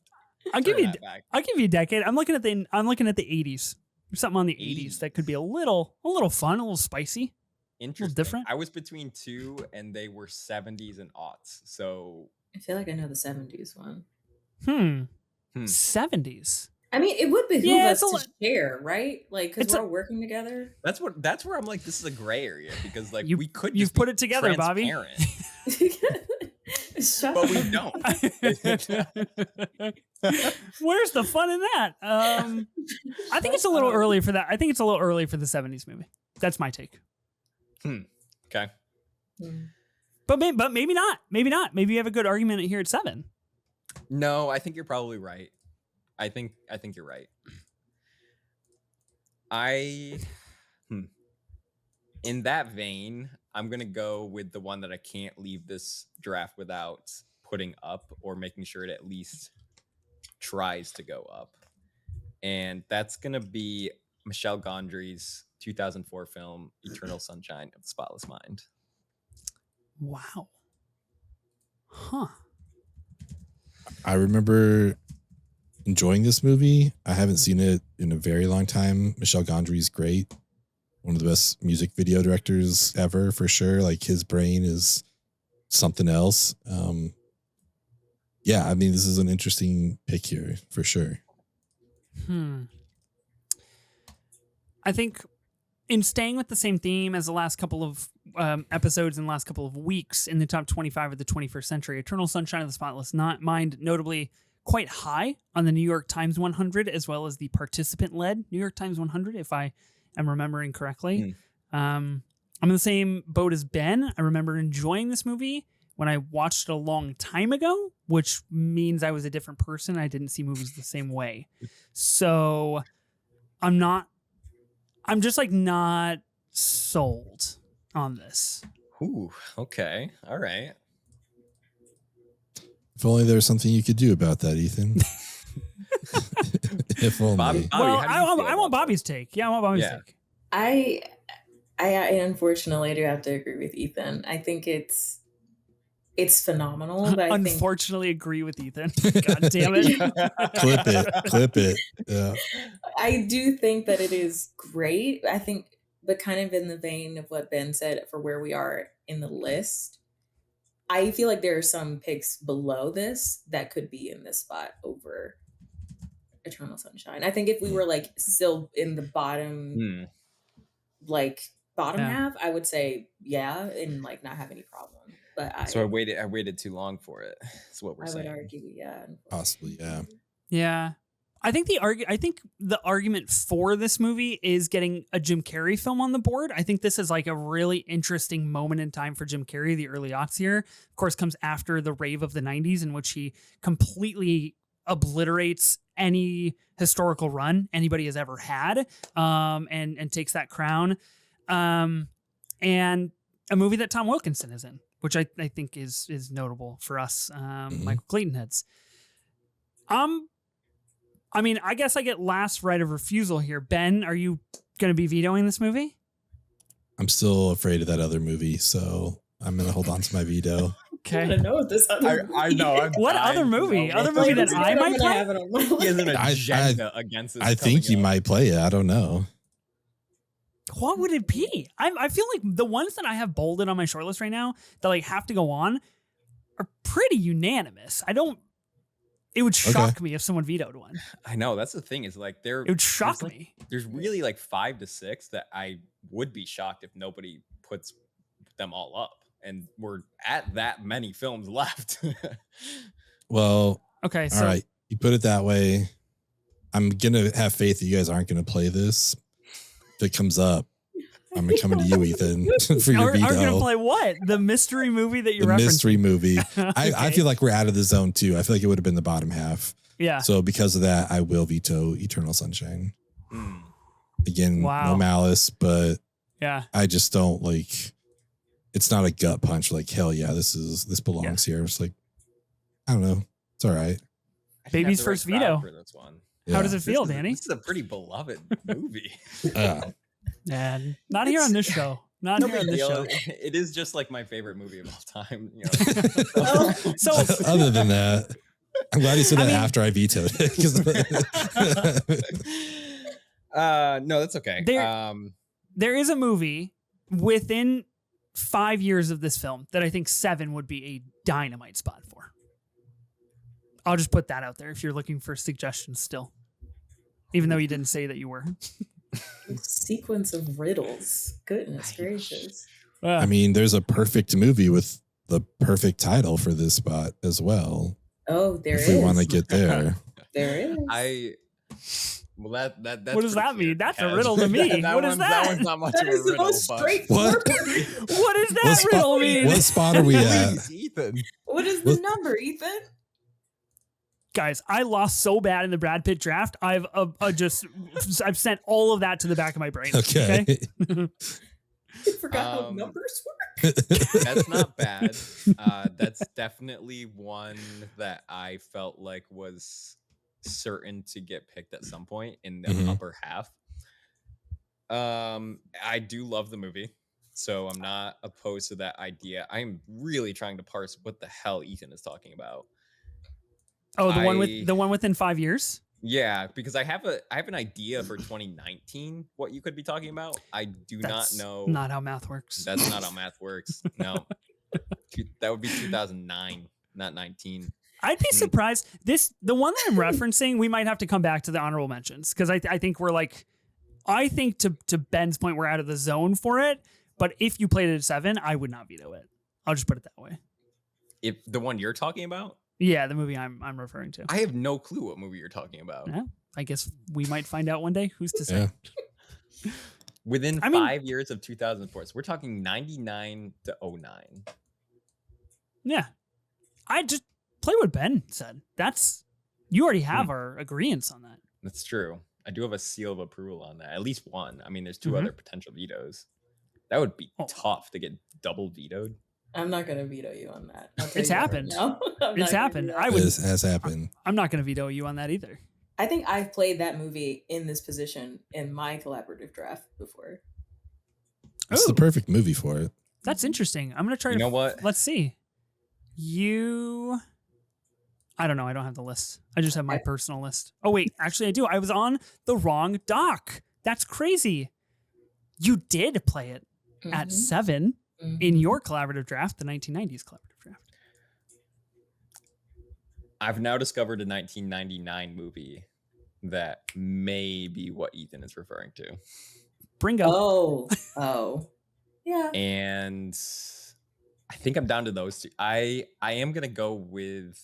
I'll give you a decade. I'm looking at the 80s. There's something on the 80s that could be a little fun, a little spicy. Interesting. Different. I was between 2 and they were 70s and aughts. So I feel like I know the 70s one. 70s. I mean, it would behoove us to share, right? Like, because we're all working together. That's where I'm like, this is a gray area because like we could. You've put it together, Bobby. But we don't. Where's the fun in that? I think it's a little early for that. I think it's a little early for the 70s movie. That's my take. Okay. But maybe not. Maybe not. Maybe you have a good argument here at 7. No, I think you're probably right. I think you're right. In that vein, I'm going to go with the one that I can't leave this draft without putting up or making sure it at least tries to go up. And that's going to be Michel Gondry's 2004 film, Eternal Sunshine of the Spotless Mind. Wow. Huh. I remember enjoying this movie. I haven't seen it in a very long time. Michel Gondry's great. One of the best music video directors ever, for sure. Like, his brain is something else. Yeah, I mean, this is an interesting pick here, for sure. I think in staying with the same theme as the last couple of episodes and last couple of weeks in the top 25 of the 21st century, Eternal Sunshine of the Spotless Mind, notably quite high on the New York Times 100, as well as the participant-led New York Times 100, if I am remembering correctly. I'm in the same boat as Ben. I remember enjoying this movie when I watched it a long time ago, which means I was a different person. I didn't see movies the same way. So I'm just like not sold on this. Ooh, okay. All right. If only there was something you could do about that, Ethan. If only. Bobby, Well, how do you I want Bobby's take. Yeah, I want Bobby's take. I unfortunately do have to agree with Ethan. I think it's phenomenal. But Unfortunately, agree with Ethan. God damn it. Clip it. Yeah. I do think that it is great. I think, but kind of in the vein of what Ben said for where we are in the list, I feel like there are some picks below this that could be in this spot over Eternal Sunshine. I think if we were like still in the bottom, half, I would say yeah, and like not have any problem. But I waited too long for it. That's what we're saying. I would argue, yeah. Possibly, yeah. Yeah. I think the argument for this movie is getting a Jim Carrey film on the board. I think this is like a really interesting moment in time for Jim Carrey, the early aughts here. Of course, comes after the rave of the 90s, in which he completely obliterates any historical run anybody has ever had, and takes that crown. And a movie that Tom Wilkinson is in, which I think is notable for us, Michael Clayton heads. I mean, I guess I get last right of refusal here. Ben, are you going to be vetoing this movie? I'm still afraid of that other movie, so I'm going to hold on to my veto. Okay. I don't know this other movie. I know. What other movie? Other movie that I might play? He has an agenda against this. I think you might play it. I don't know. What would it be? I feel like the ones that I have bolded on my shortlist right now that like have to go on are pretty unanimous. It would shock me if someone vetoed one. I know, that's the thing, is like it would shock me. There's really like 5 to 6 that I would be shocked if nobody puts them all up, and we're at that many films left. Well, okay, so all right, you put it that way. I'm gonna have faith that you guys aren't gonna play this. If it comes up, I'm coming to you, Ethan, for your veto. Are going to play what? The mystery movie that you're referencing? The mystery movie. Okay. I feel like we're out of the zone too. I feel like it would have been the bottom half. Yeah. So because of that, I will veto Eternal Sunshine. Again, no malice, but yeah, I just don't like. It's not a gut punch. Like, hell yeah, this belongs here. It's like, I don't know. It's all right. Baby's first veto. For this one. Yeah. How does it feel, Danny? This is a pretty beloved movie. And not here on this show. Not here on this show. It is just like my favorite movie of all time. You know? So other than that, I'm glad you said that after I vetoed it. No, that's okay. There is a movie within 5 years of this film that I think 7 would be a dynamite spot for. I'll just put that out there if you're looking for suggestions still. Even though you didn't say that you were. Sequence of riddles. Goodness gracious. I mean, there's a perfect movie with the perfect title for this spot as well. Oh, there is. If we want to get there. There is. That's what does that mean? That's a riddle to me. What is that? That one's not much of a riddle. What does that riddle mean? What spot are we at? Ethan. What is the number, Ethan? Guys, I lost so bad in the Brad Pitt draft. I've sent all of that to the back of my brain. Okay. I forgot how numbers work. That's not bad. That's definitely one that I felt like was certain to get picked at some point in the upper half. I do love the movie, so I'm not opposed to that idea. I'm really trying to parse what the hell Ethan is talking about. Oh, the one within 5 years? Yeah, because I have an idea for 2019 what you could be talking about. I do not know. Not how math works. That's not how math works. No. That would be 2009, not 19. I'd be surprised. The one that I'm referencing, we might have to come back to the honorable mentions because I think we're like, I think to Ben's point, we're out of the zone for it. But if you played it at 7, I would not veto it. I'll just put it that way. If the one you're talking about? Yeah, the movie I'm referring to. I have no clue what movie you're talking about. Yeah, I guess we might find out one day. Who's to say? Yeah. Within 5 years of 2004. So we're talking 99 to 09. Yeah. I just play what Ben said. You already have our agreements on that. That's true. I do have a seal of approval on that. At least one. I mean, there's 2 other potential vetoes. That would be tough to get double vetoed. I'm not going to veto you on that. It's happened. It's happened. This has happened. I'm not going to veto you on that either. I think I've played that movie in this position in my collaborative draft before. It's the perfect movie for it. That's interesting. I'm going to try You know what? Let's see. I don't know. I don't have the list. I just have my personal list. Oh, wait. Actually, I do. I was on the wrong doc. That's crazy. You did play it at 7 in your collaborative draft, the 1990s collaborative draft. I've now discovered a 1999 movie that may be what Ethan is referring to. Bringo. Oh. Yeah. And I think I'm down to those 2. I am going to go with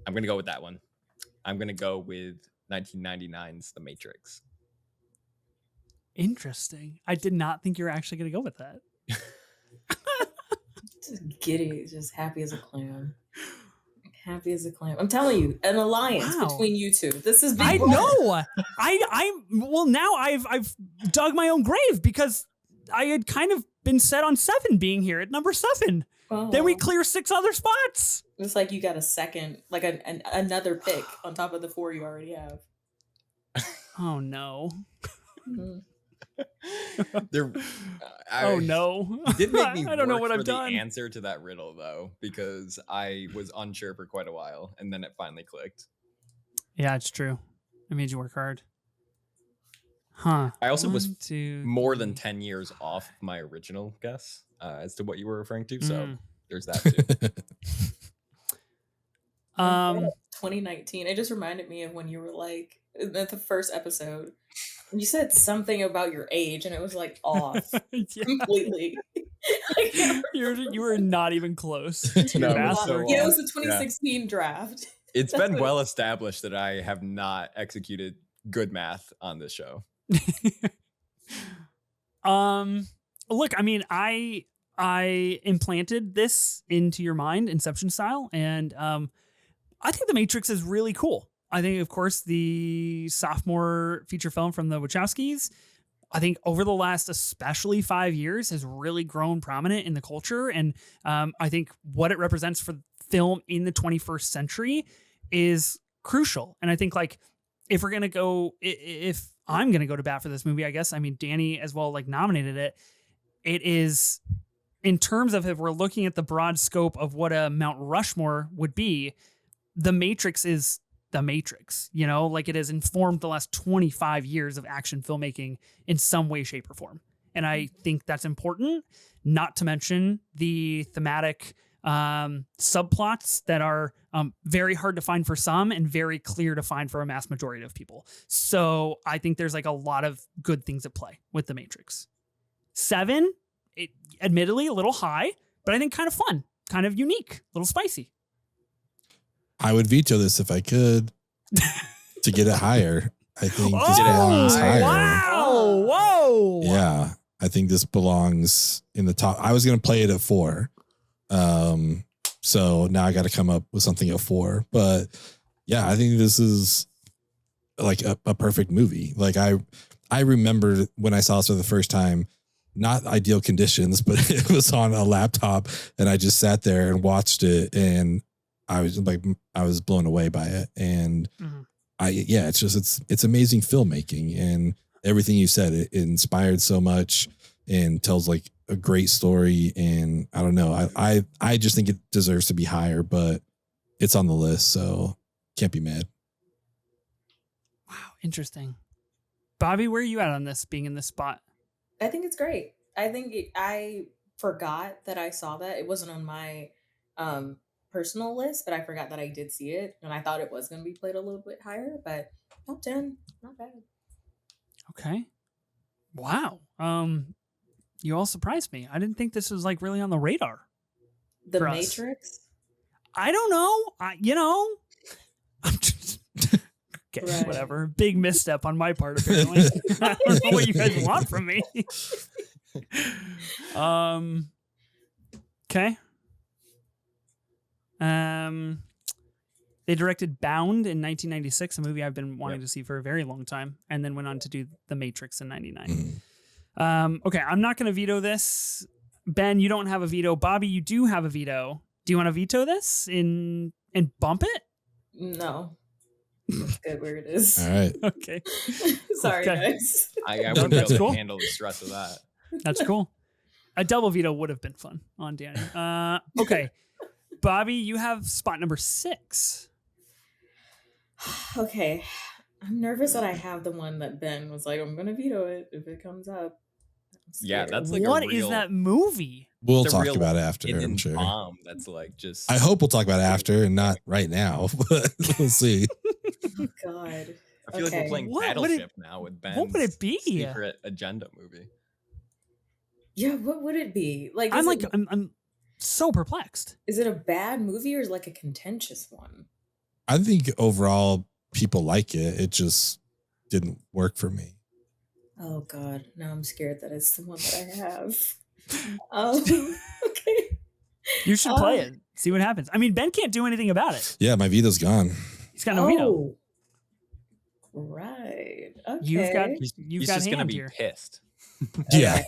that one. I'm going to go with 1999's The Matrix. Interesting. I did not think you were actually going to go with that. Just giddy, just happy as a clam. Happy as a clam. I'm telling you, an alliance between you two. This is big. I know. Well, now I've dug my own grave because I had kind of been set on 7 being here at number 7. Oh. Then we clear 6 other spots. It's like you got a second, like another pick on top of the 4 you already have. Oh no. Oh no. It did make me I don't know what I've done. The answer to that riddle though, because I was unsure for quite a while and then it finally clicked. Yeah, it's true. It made you work hard. Huh. I also was more than 10 years off my original guess as to what you were referring to. So there's that too. 2019. It just reminded me of when you were like at the first episode. You said something about your age, and it was like off completely. You were not even close. It was the 2016 draft. It's been well established that I have not executed good math on this show. Look, I mean, I implanted this into your mind, Inception style, and I think The Matrix is really cool. I think, of course, the sophomore feature film from the Wachowskis, I think over the last especially 5 years has really grown prominent in the culture. And I think what it represents for film in the 21st century is crucial. And I think like if I'm going to go to bat for this movie, I guess, I mean, Danny as well, like nominated it. It is in terms of if we're looking at the broad scope of what a Mount Rushmore would be, The Matrix is The Matrix, like it has informed the last 25 years of action filmmaking in some way, shape, or form. And I think that's important, not to mention the thematic subplots that are very hard to find for some and very clear to find for a mass majority of people. So I think there's like a lot of good things at play with The Matrix. 7, admittedly a little high, but I think kind of fun, kind of unique, a little spicy. I would veto this if I could to get it higher. I think this belongs higher. Wow. Whoa. Yeah. I think this belongs in the top. I was going to play it at 4. So now I got to come up with something at 4. But yeah, I think this is like a perfect movie. Like I remember when I saw this for the first time, not ideal conditions, but it was on a laptop and I just sat there and watched it and I was blown away by it. And Mm-hmm. it's amazing filmmaking, and everything you said, it inspired so much and tells like a great story. And I don't know, I just think it deserves to be higher, but it's on the list, so can't be mad. Wow, interesting. Bobby, where are you at on this being in this spot? I think it's great. I forgot that I saw that. It wasn't on my personal list, but I forgot that I did see it, and I thought it was going to be played a little bit higher, but top 10, not bad. Okay. Wow. You all surprised me. I didn't think this was like really on the radar. The Matrix? I don't know. I'm just okay, right. Whatever. Big misstep on my part, apparently. I don't know what you guys want from me. Okay. They directed Bound in 1996, a movie I've been wanting to see for a very long time, and then went on to do The Matrix in 99. Okay, I'm not going to veto this. Ben, you don't have a veto. Bobby, you do have a veto. Do you want to veto this and bump it? No. It's good where it is. All right. Okay. Sorry, guys. I wouldn't be able to handle the stress of that. That's cool. A double veto would have been fun on Danny. Okay. Bobby, you have spot number 6. Okay. I'm nervous that I have the one that Ben was like, I'm going to veto it if it comes up. Yeah, that's like what is that movie? We'll talk about it after, I'm sure. Bomb that's like just. I hope we'll talk about it after and not right now, but we'll see. Oh, God. I feel like we're playing Battleship now with Ben's what would it be? secret agenda movie. Yeah, what would it be? Like, I'm so perplexed. Is it a bad movie or is it like a contentious one? I think overall people like it. It just didn't work for me. Oh God, now I'm scared that it's the one that I have. Okay. You should play it. See what happens. I mean, Ben can't do anything about it. Yeah, my veto's gone. He's got no veto. Right. Okay. You've got just gonna be here. pissed. Yeah.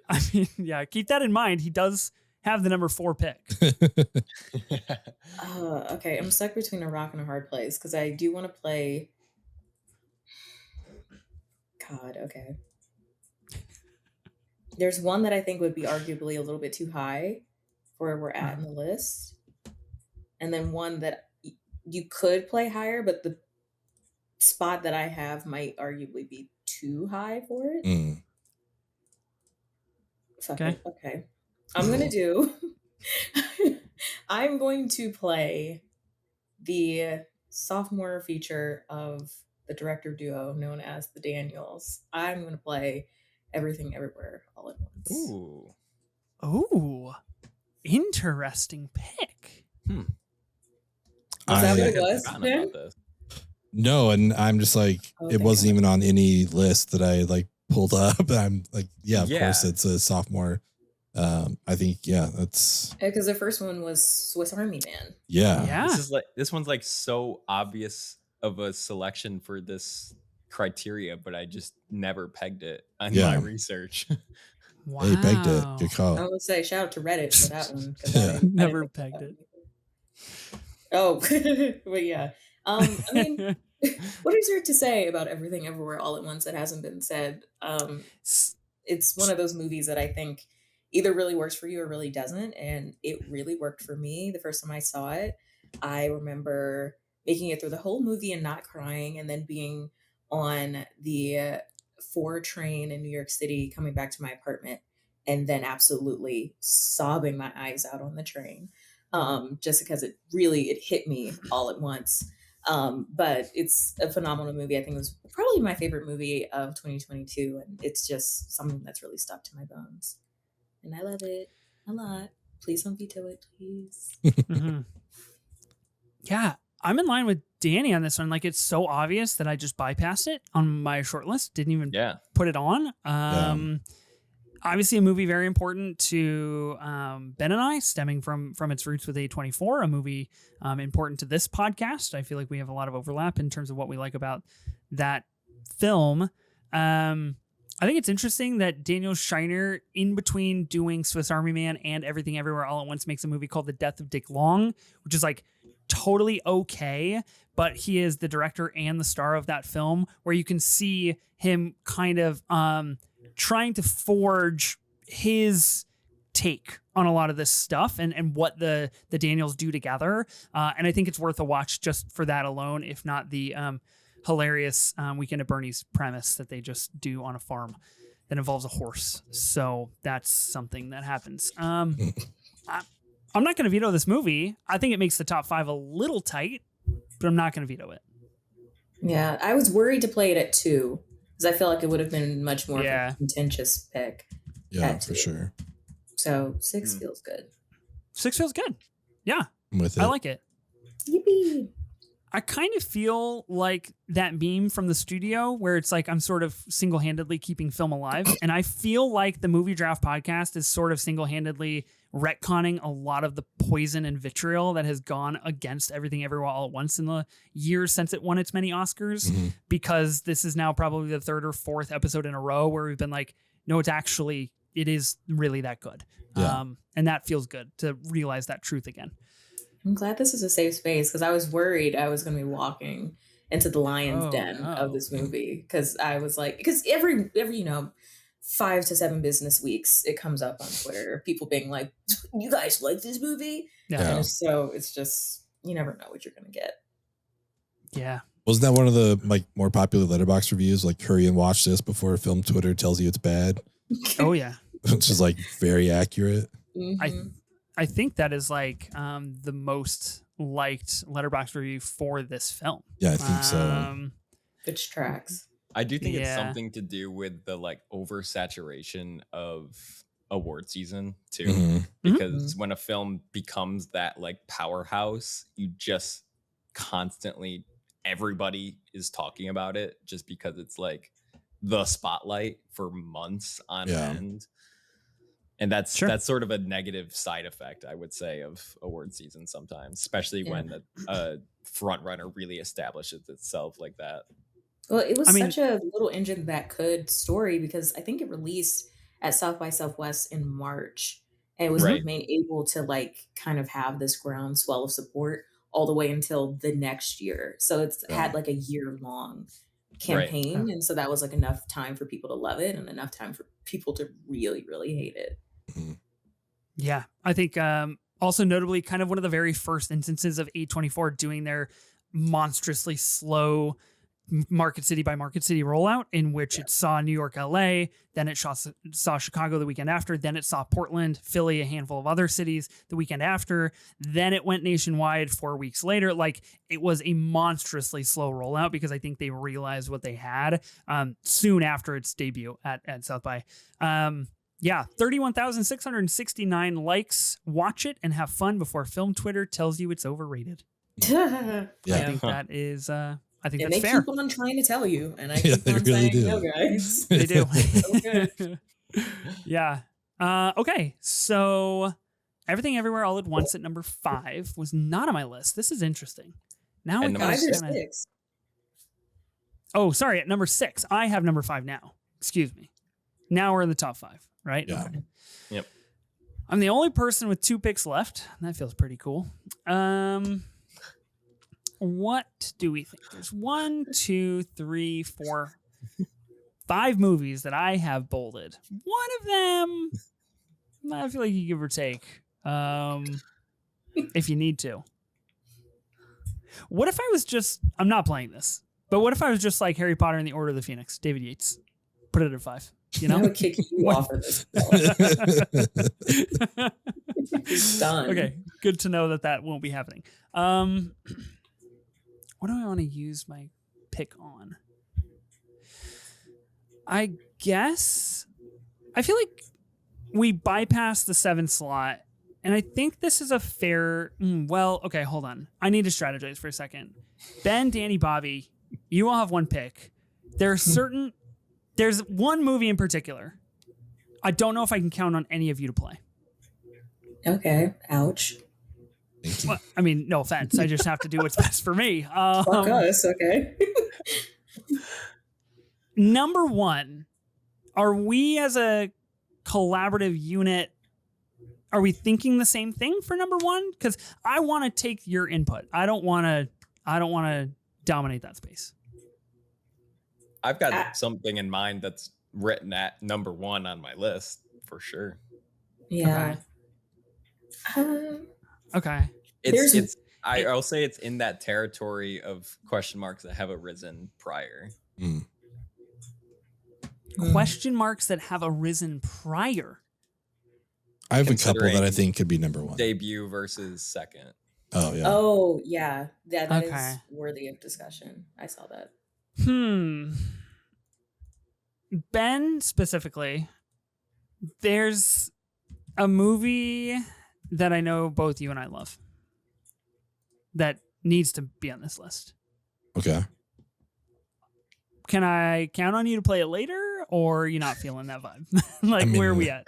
I mean, yeah, keep that in mind. He does have the number 4 pick. Okay, I'm stuck between a rock and a hard place because I do want to play. God, okay. There's one that I think would be arguably a little bit too high for where we're at in the list. And then one that you could play higher, but the spot that I have might arguably be too high for it. Okay. I'm going to play the sophomore feature of the director duo known as the Daniels. I'm going to play Everything Everywhere All at Once. Ooh. Interesting pick. Is that what it was? No, and I'm just like, it wasn't even on any list that I like pulled up. I'm like, of course it's a sophomore. I think, that's because the first one was Swiss Army Man. Yeah. This one's like so obvious of a selection for this criteria, but I just never pegged it on my research. Wow. Hey, pegged it. Good call. I would say shout out to Reddit for that one. I never pegged it. Oh, but yeah. I mean, what is there to say about Everything Everywhere All at Once that hasn't been said? It's one of those movies that I think either really works for you or really doesn't. And it really worked for me. The first time I saw it, I remember making it through the whole movie and not crying, and then being on the 4 train in New York City, coming back to my apartment, and then absolutely sobbing my eyes out on the train. Just because it hit me all at once. But it's a phenomenal movie. I think it was probably my favorite movie of 2022. And it's just something that's really stuck to my bones. And I love it a lot. Please don't veto it, please. Mm-hmm. Yeah, I'm in line with Danny on this one. Like, it's so obvious that I just bypassed it on my short list. Didn't even put it on. Obviously, a movie very important to Ben and I, stemming from its roots with A24, a movie important to this podcast. I feel like we have a lot of overlap in terms of what we like about that film. I think it's interesting that Daniel Scheinert, in between doing Swiss Army Man and Everything Everywhere All at Once, makes a movie called The Death of Dick Long, which is like totally okay, but he is the director and the star of that film, where you can see him kind of trying to forge his take on a lot of this stuff and what the Daniels do together. And I think it's worth a watch just for that alone, if not the hilarious Weekend at Bernie's premise that they just do on a farm that involves a horse. So that's something that happens. I'm not going to veto this movie. I think it makes the top 5 a little tight, but I'm not going to veto it. Yeah, I was worried to play it at 2 because I feel like it would have been much more of a contentious pick. Yeah, for sure. So 6 feels good. 6 feels good. Yeah, I'm with it. I like it. Yippee! I kind of feel like that meme from the studio where it's like I'm sort of single-handedly keeping film alive. And I feel like the Movie Draft podcast is sort of single-handedly retconning a lot of the poison and vitriol that has gone against Everything Everywhere All at Once in the years since it won its many Oscars, because this is now probably the 3rd or 4th episode in a row where we've been like, no, it is really that good. Yeah. And that feels good to realize that truth again. I'm glad this is a safe space because I was worried I was going to be walking into the lion's den of this movie, because I was like, because every 5 to 7 business weeks it comes up on Twitter, people being like, you guys like this movie? Yeah. And so it's just, you never know what you're going to get. Yeah. Wasn't that one of the like more popular Letterboxd reviews? Like, hurry and watch this before film Twitter tells you it's bad. Oh yeah. Which is like very accurate. I think that is like the most liked Letterboxd review for this film. Yeah, I think so. Which tracks. I do think it's something to do with the like oversaturation of award season too, because when a film becomes that like powerhouse, you just constantly, everybody is talking about it just because it's like the spotlight for months on end. And that's sort of a negative side effect, I would say, of award season sometimes, especially when a front runner really establishes itself like that. Well, it was such a little engine that could story, because I think it released at South by Southwest in March, and it was able to like kind of have this groundswell of support all the way until the next year. So it's had like a year-long campaign, and so that was like enough time for people to love it and enough time for people to really, really hate it. Yeah, I think also notably kind of one of the very first instances of A24 doing their monstrously slow market city by market city rollout, in which it saw New York, LA, then it saw Chicago the weekend after, then it saw Portland, Philly, a handful of other cities the weekend after, then it went nationwide 4 weeks later. Like, it was a monstrously slow rollout because I think they realized what they had soon after its debut at South by. 31,669 likes. Watch it and have fun before film Twitter tells you it's overrated. I think that is I think that's fair. They keep on trying to tell you, and I keep on saying, no, guys. They do. Yeah. Okay. So Everything Everywhere All at Once at number 5 was not on my list. This is interesting. Now we got 6. Oh, sorry. At number 6, I have number 5 now. Excuse me. Now we're in the top 5, right? Yeah. Okay. Yep. I'm the only person with 2 picks left. That feels pretty cool. What do we think? There's 1, 2, 3, 4, 5 movies that I have bolded. One of them, I feel like you give or take, if you need to. What if I was just, I'm not playing this, but what if I was just like Harry Potter and the Order of the Phoenix, David Yates? Put it at 5. You know? I would kick you off of this. Done. Okay, good to know that won't be happening. What do I want to use my pick on? I guess I feel like we bypassed the 7 slot, and I think this is a fair. Okay, hold on. I need to strategize for a second. Ben, Danny, Bobby, you all have 1 pick. There's one movie in particular. I don't know if I can count on any of you to play. Okay. Ouch. Well, I mean, no offense. I just have to do what's best for me. Fuck us. Okay. Number 1, are we as a collaborative unit, Are we thinking the same thing for number one? Because I want to take your input. I don't want to dominate that space. I've got something in mind that's written at number one on my list for sure. Yeah. Okay. I'll say it's in that territory of question marks that have arisen prior. Question marks that have arisen prior. I have a couple that I think could be number one. Debut versus second. Oh, yeah. Oh, yeah. That is worthy of discussion. I saw that. Ben, specifically, there's a movie that I know both you and I love that needs to be on this list. Okay. Can I count on you to play it later, or are you not feeling that vibe? Where are we at?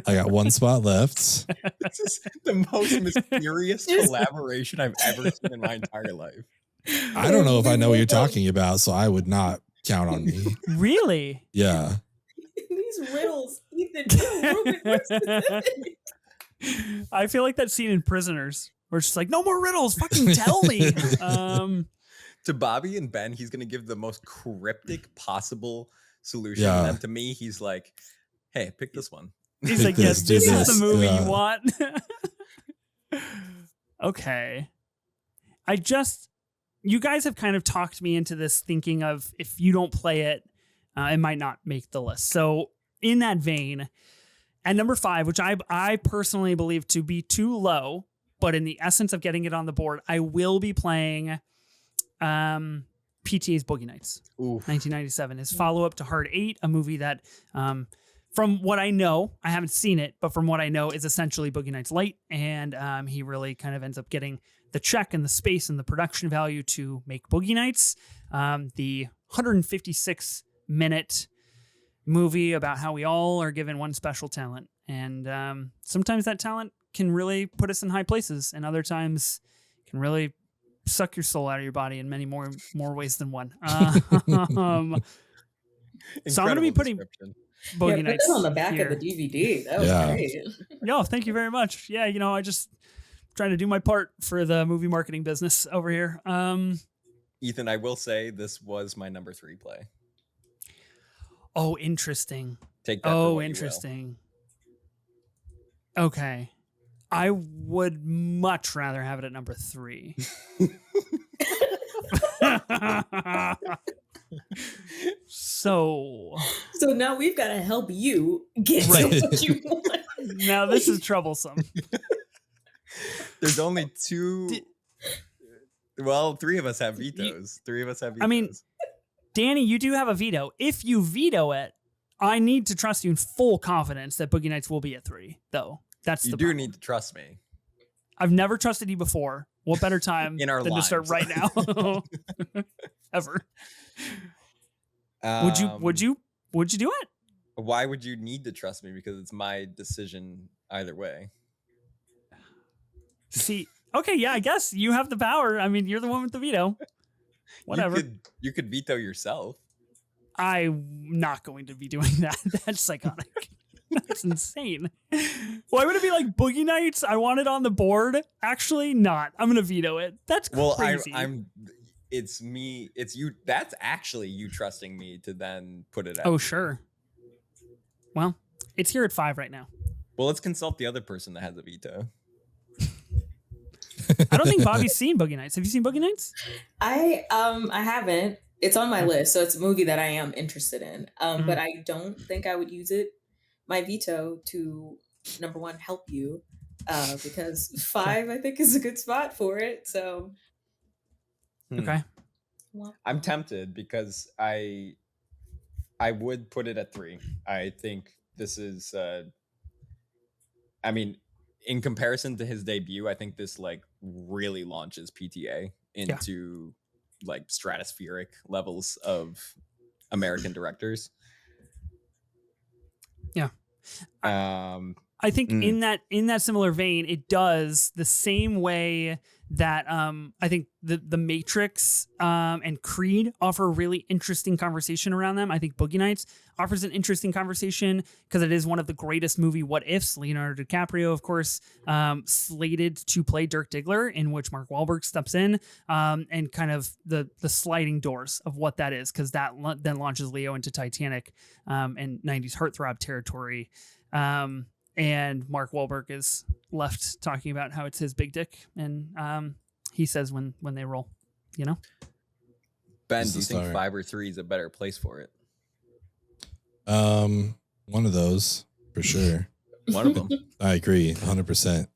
I got one spot left. This is the most mysterious collaboration I've ever seen in my entire life. I don't know if I know what you're talking about, so I would not count on me. Really? Yeah. These riddles, Ethan. I feel like that scene in Prisoners, where it's just like, no more riddles, fucking tell me. To Bobby and Ben, he's going to give the most cryptic possible solution. Yeah. And to me, he's like, hey, pick this one. He's like, yes, this is the movie you want. Okay. You guys have kind of talked me into this thinking of if you don't play it, it might not make the list. So in that vein, at number 5, which I personally believe to be too low, but in the essence of getting it on the board, I will be playing PTA's Boogie Nights. Oof. 1997, his follow-up to Hard 8, a movie that, from what I know, I haven't seen it, but from what I know is essentially Boogie Nights Light, and he really kind of ends up getting the check and the space and the production value to make Boogie Nights, the 156-minute movie about how we all are given one special talent, and sometimes that talent can really put us in high places, and other times can really suck your soul out of your body in many more ways than one. So I'm going to be putting Boogie Nights put it on the back here. of the DVD. That was great. No, thank you very much. Yeah, I just trying to do my part for the movie marketing business over here. Ethan, I will say this was my number 3 play. Oh, interesting. Take that. Oh, interesting. Okay. I would much rather have it at number 3. So now we've got to help you get to what you want. Now this is troublesome. There's only 2. Well, 3 of us have vetoes. 3 of us have vetoes. I mean, Danny, you do have a veto. If you veto it, I need to trust you in full confidence that Boogie Nights will be at 3, though. That's you the do problem. need to trust me. I've never trusted you before. What better time in our than lives. to start right now? Ever. Would you do it? Why would you need to trust me? Because it's my decision either way. See, okay, yeah, I guess you have the power. I mean, you're the one with the veto. Whatever. You could veto yourself. I'm not going to be doing that. That's psychotic. That's insane. Why would it be like Boogie Nights? I want it on the board. Actually, not. I'm gonna veto it. That's crazy. It's me. It's you. That's actually you trusting me to then put it out. Oh, sure. Well, it's here at 5 right now. Well, let's consult the other person that has a veto. I don't think Bobby's seen Boogie Nights. Have you seen Boogie Nights? I haven't. It's on my list, so it's a movie that I am interested in. But I don't think I would use my veto to, number 1, help you, because 5 I think is a good spot for it. So okay, I'm tempted because I would put it at 3. I think this is. I mean, in comparison to his debut, I think this really launches PTA into stratospheric levels of American directors. Yeah. I think in that similar vein, it does the same way that I think the Matrix and Creed offer a really interesting conversation around them. I think Boogie Nights offers an interesting conversation because it is one of the greatest movie what ifs. Leonardo DiCaprio, of course, slated to play Dirk Diggler, in which Mark Wahlberg steps in, and kind of the sliding doors of what that is, because that then launches Leo into Titanic and 90s heartthrob territory. And Mark Wahlberg is left talking about how it's his big dick, and he says when they roll, you know. Ben, do you think 5 or 3 is a better place for it? One of those for sure. One of them. I agree, 100%.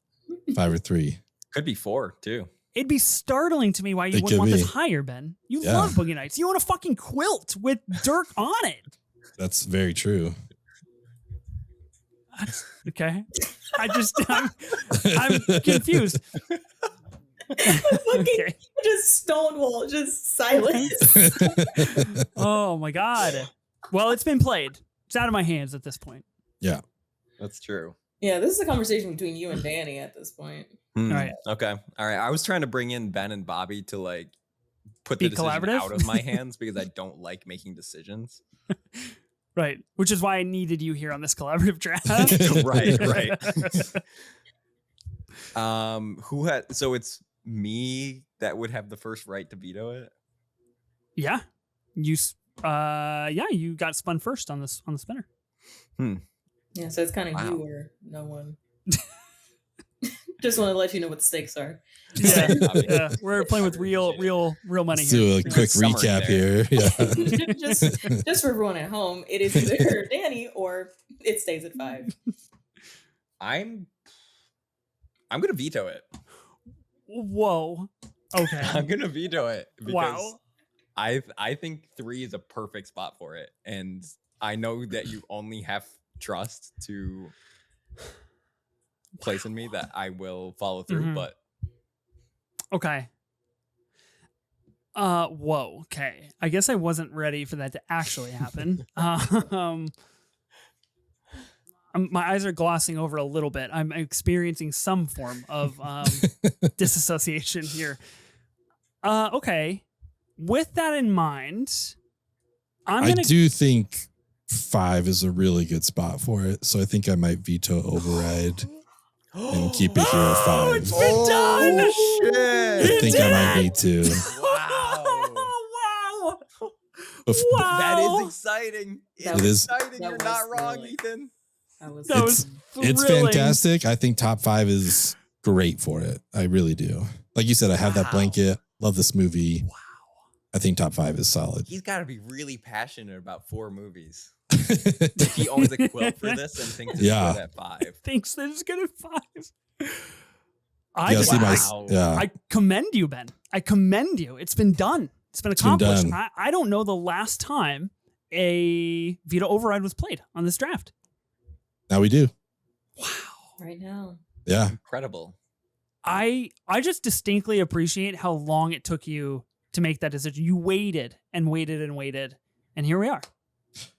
5 or 3. Could be 4 too. It'd be startling to me why you wouldn't want this higher, Ben. You love Boogie Nights. You want a fucking quilt with Dirk on it. That's very true. Okay. I'm confused. Okay. Just stonewall, just silence. Oh my God. Well, it's been played. It's out of my hands at this point. Yeah. That's true. Yeah, this is a conversation between you and Danny at this point. All right. Okay. All right. I was trying to bring in Ben and Bobby to like put the decision collaborative out of my hands because I don't like making decisions. Right. Which is why I needed you here on this collaborative draft. Right. Who had, so it's me that would have the first right to veto it? Yeah. You got spun first on the spinner. Yeah, so it's kind of you or no one. Just want to let you know what the stakes are. Yeah. We're playing with real money. Let's do a quick recap here. Yeah. just for everyone at home, it is either Danny or it stays at 5. I'm gonna veto it. Whoa. Okay. I'm gonna veto it because wow. I think 3 is a perfect spot for it, and I know that you only have trust to place in me that I will follow through, but okay. Whoa. Okay. I guess I wasn't ready for that to actually happen. My eyes are glossing over a little bit. I'm experiencing some form of disassociation here. Okay. With that in mind, I do think 5 is a really good spot for it. So I think I might veto override and keep it here at 5. Oh, it's been done! Shit. I think I might need to. Wow. Wow. That is exciting. It is exciting. You're not wrong, Ethan. That was it's fantastic. I think top 5 is great for it. I really do. Like you said, I have that blanket. Love this movie. Wow. I think top 5 is solid. He's got to be really passionate about 4 movies. If he owns a quilt for this and thinks it's good at 5. Thinks that it's good at 5. I commend you, Ben. I commend you. It's been done. It's been accomplished. I don't know the last time a veto override was played on this draft. Now we do. Wow. Right now. Yeah. Incredible. I just distinctly appreciate how long it took you to make that decision. You waited and waited and waited, and here we are.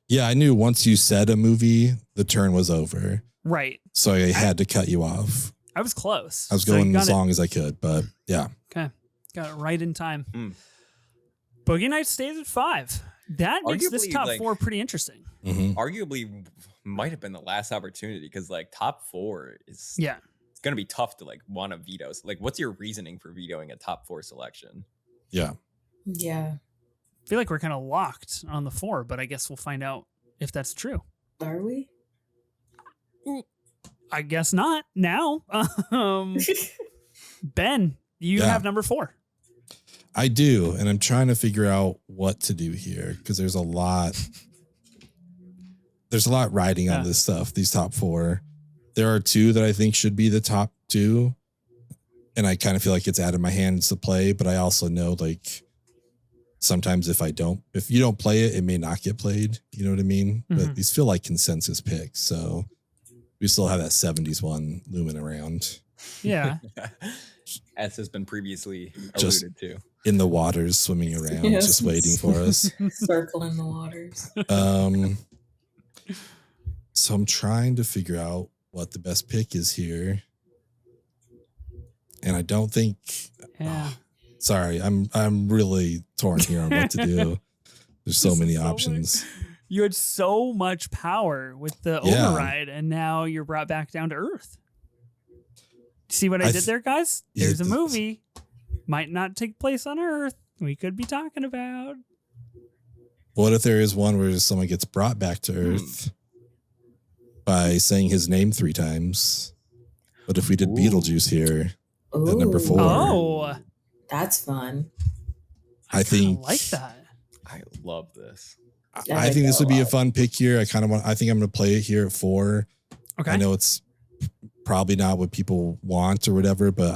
Yeah, I knew once you said a movie, the turn was over. Right. So I had to cut you off. I was close. I was going as long as I could, but yeah. Okay. Got it right in time. Boogie Nights stays at 5. That makes this top 4 pretty interesting. Arguably might have been the last opportunity because like top 4 is it's going to be tough to like want to veto. So, like, what's your reasoning for vetoing a top 4 selection? Yeah. I feel like we're kind of locked on the 4, but I guess we'll find out if that's true. Are we? I guess not now. Ben, you have number 4. I do, and I'm trying to figure out what to do here because there's a lot riding on this stuff, these top 4. There are 2 that I think should be the top 2, and I kind of feel like it's out of my hands to play, but I also know like sometimes if you don't play it, it may not get played. You know what I mean? But these feel like consensus picks, so we still have that 70s one looming around. Yeah. As has been previously alluded to. In the waters, swimming around, just waiting for us. Circling the waters. So I'm trying to figure out what the best pick is here. and I don't think. Yeah. Sorry, I'm really torn here on what to do. There's so many options. You had so much power with the override, and now you're brought back down to earth. See what I did there, guys? There's a movie. Might not take place on Earth. We could be talking about. What if there is one where someone gets brought back to Earth by saying his name 3 times? What if we did Beetlejuice here at number 4? Oh, that's fun. I think like that. I love this. I think this would be a fun pick here. I think I'm going to play it here at 4. Okay. I know it's probably not what people want or whatever, but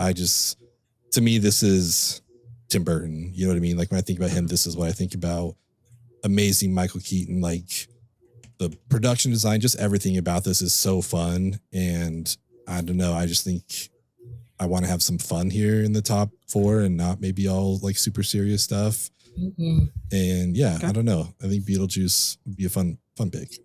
to me, this is Tim Burton. You know what I mean? Like when I think about him, this is what I think about. Amazing Michael Keaton. Like the production design, just everything about this is so fun. And I don't know. I just think I want to have some fun here in the top 4 and not maybe all like super serious stuff. Mm-hmm. And yeah, I don't know. I think Beetlejuice would be a fun pick.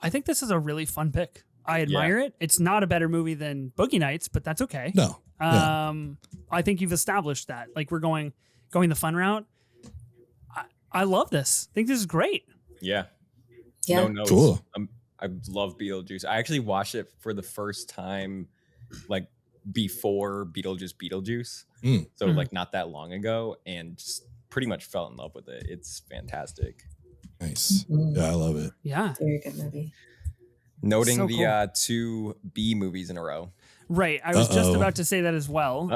I think this is a really fun pick. I admire it. It's not a better movie than Boogie Nights, but that's okay. No. I think you've established that. Like we're going the fun route. I love this. I think this is great. Yeah. Yeah. No, cool. I love Beetlejuice. I actually watched it for the first time, like before Beetlejuice. So like not that long ago, and just pretty much fell in love with it. It's fantastic. Nice. Yeah, I love it. Yeah. Very good movie. Noting So the 2 B movies in a row. Right. I was just about to say that as well.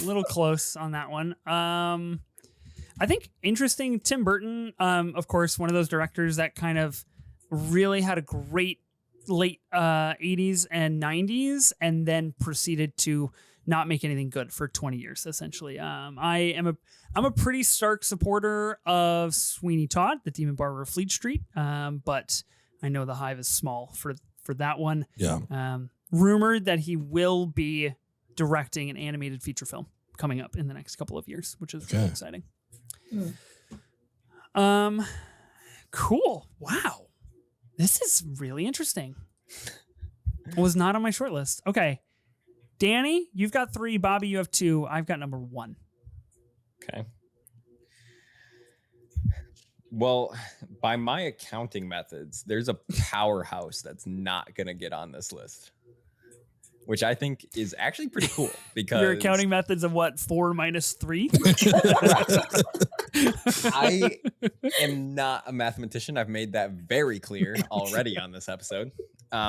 Little close on that one. I think interesting. Tim Burton, of course, one of those directors that kind of really had a great late 80s and 90s, and then proceeded to not make anything good for 20 years, essentially. I'm a pretty stark supporter of Sweeney Todd, The Demon Barber of Fleet Street, but I know the hive is small for that one. Yeah. Rumored that he will be directing an animated feature film coming up in the next couple of years, which is really exciting. Cool. Wow. This is really interesting. Was not on my short list. Okay. Danny, you've got 3. Bobby, you have 2. I've got number 1. Okay. Well, by my accounting methods, there's a powerhouse that's not going to get on this list, which I think is actually pretty cool because your accounting methods of what? 4 minus 3? I am not a mathematician. I've made that very clear already on this episode.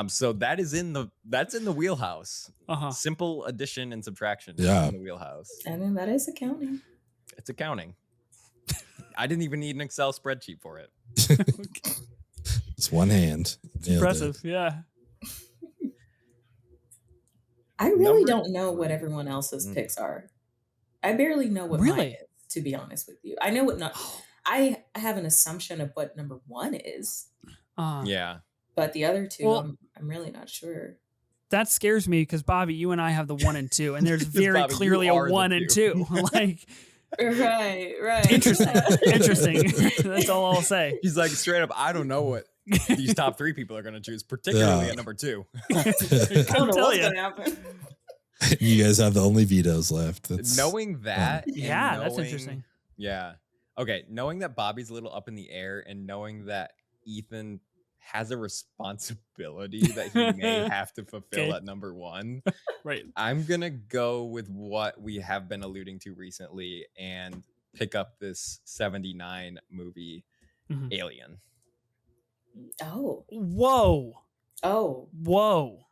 So that's in the wheelhouse. Simple addition and subtraction. Yeah. In the wheelhouse. I mean, that is accounting. It's accounting. I didn't even need an Excel spreadsheet for it. It's one hand. It's impressive. Yeah. I really don't know what everyone else's picks are. I barely know what mine is, to be honest with you. I know what I have an assumption of what number 1 is. Yeah. But the other 2, I'm really not sure. That scares me because Bobby, you and I have the 1 and 2, and there's very Bobby, clearly a 1 and 2. Like, right. Interesting. That's all I'll say. He's like, straight up, I don't know what these top 3 people are going to choose, particularly at number 2. I don't know what's going to happen. You guys have the only vetoes left. Knowing that. That's interesting. Yeah. Okay. Knowing that Bobby's a little up in the air and knowing that Ethan has a responsibility that he may have to fulfill at number 1. Right. I'm going to go with what we have been alluding to recently and pick up this 79 movie, Alien. Oh. Whoa. Oh. Whoa.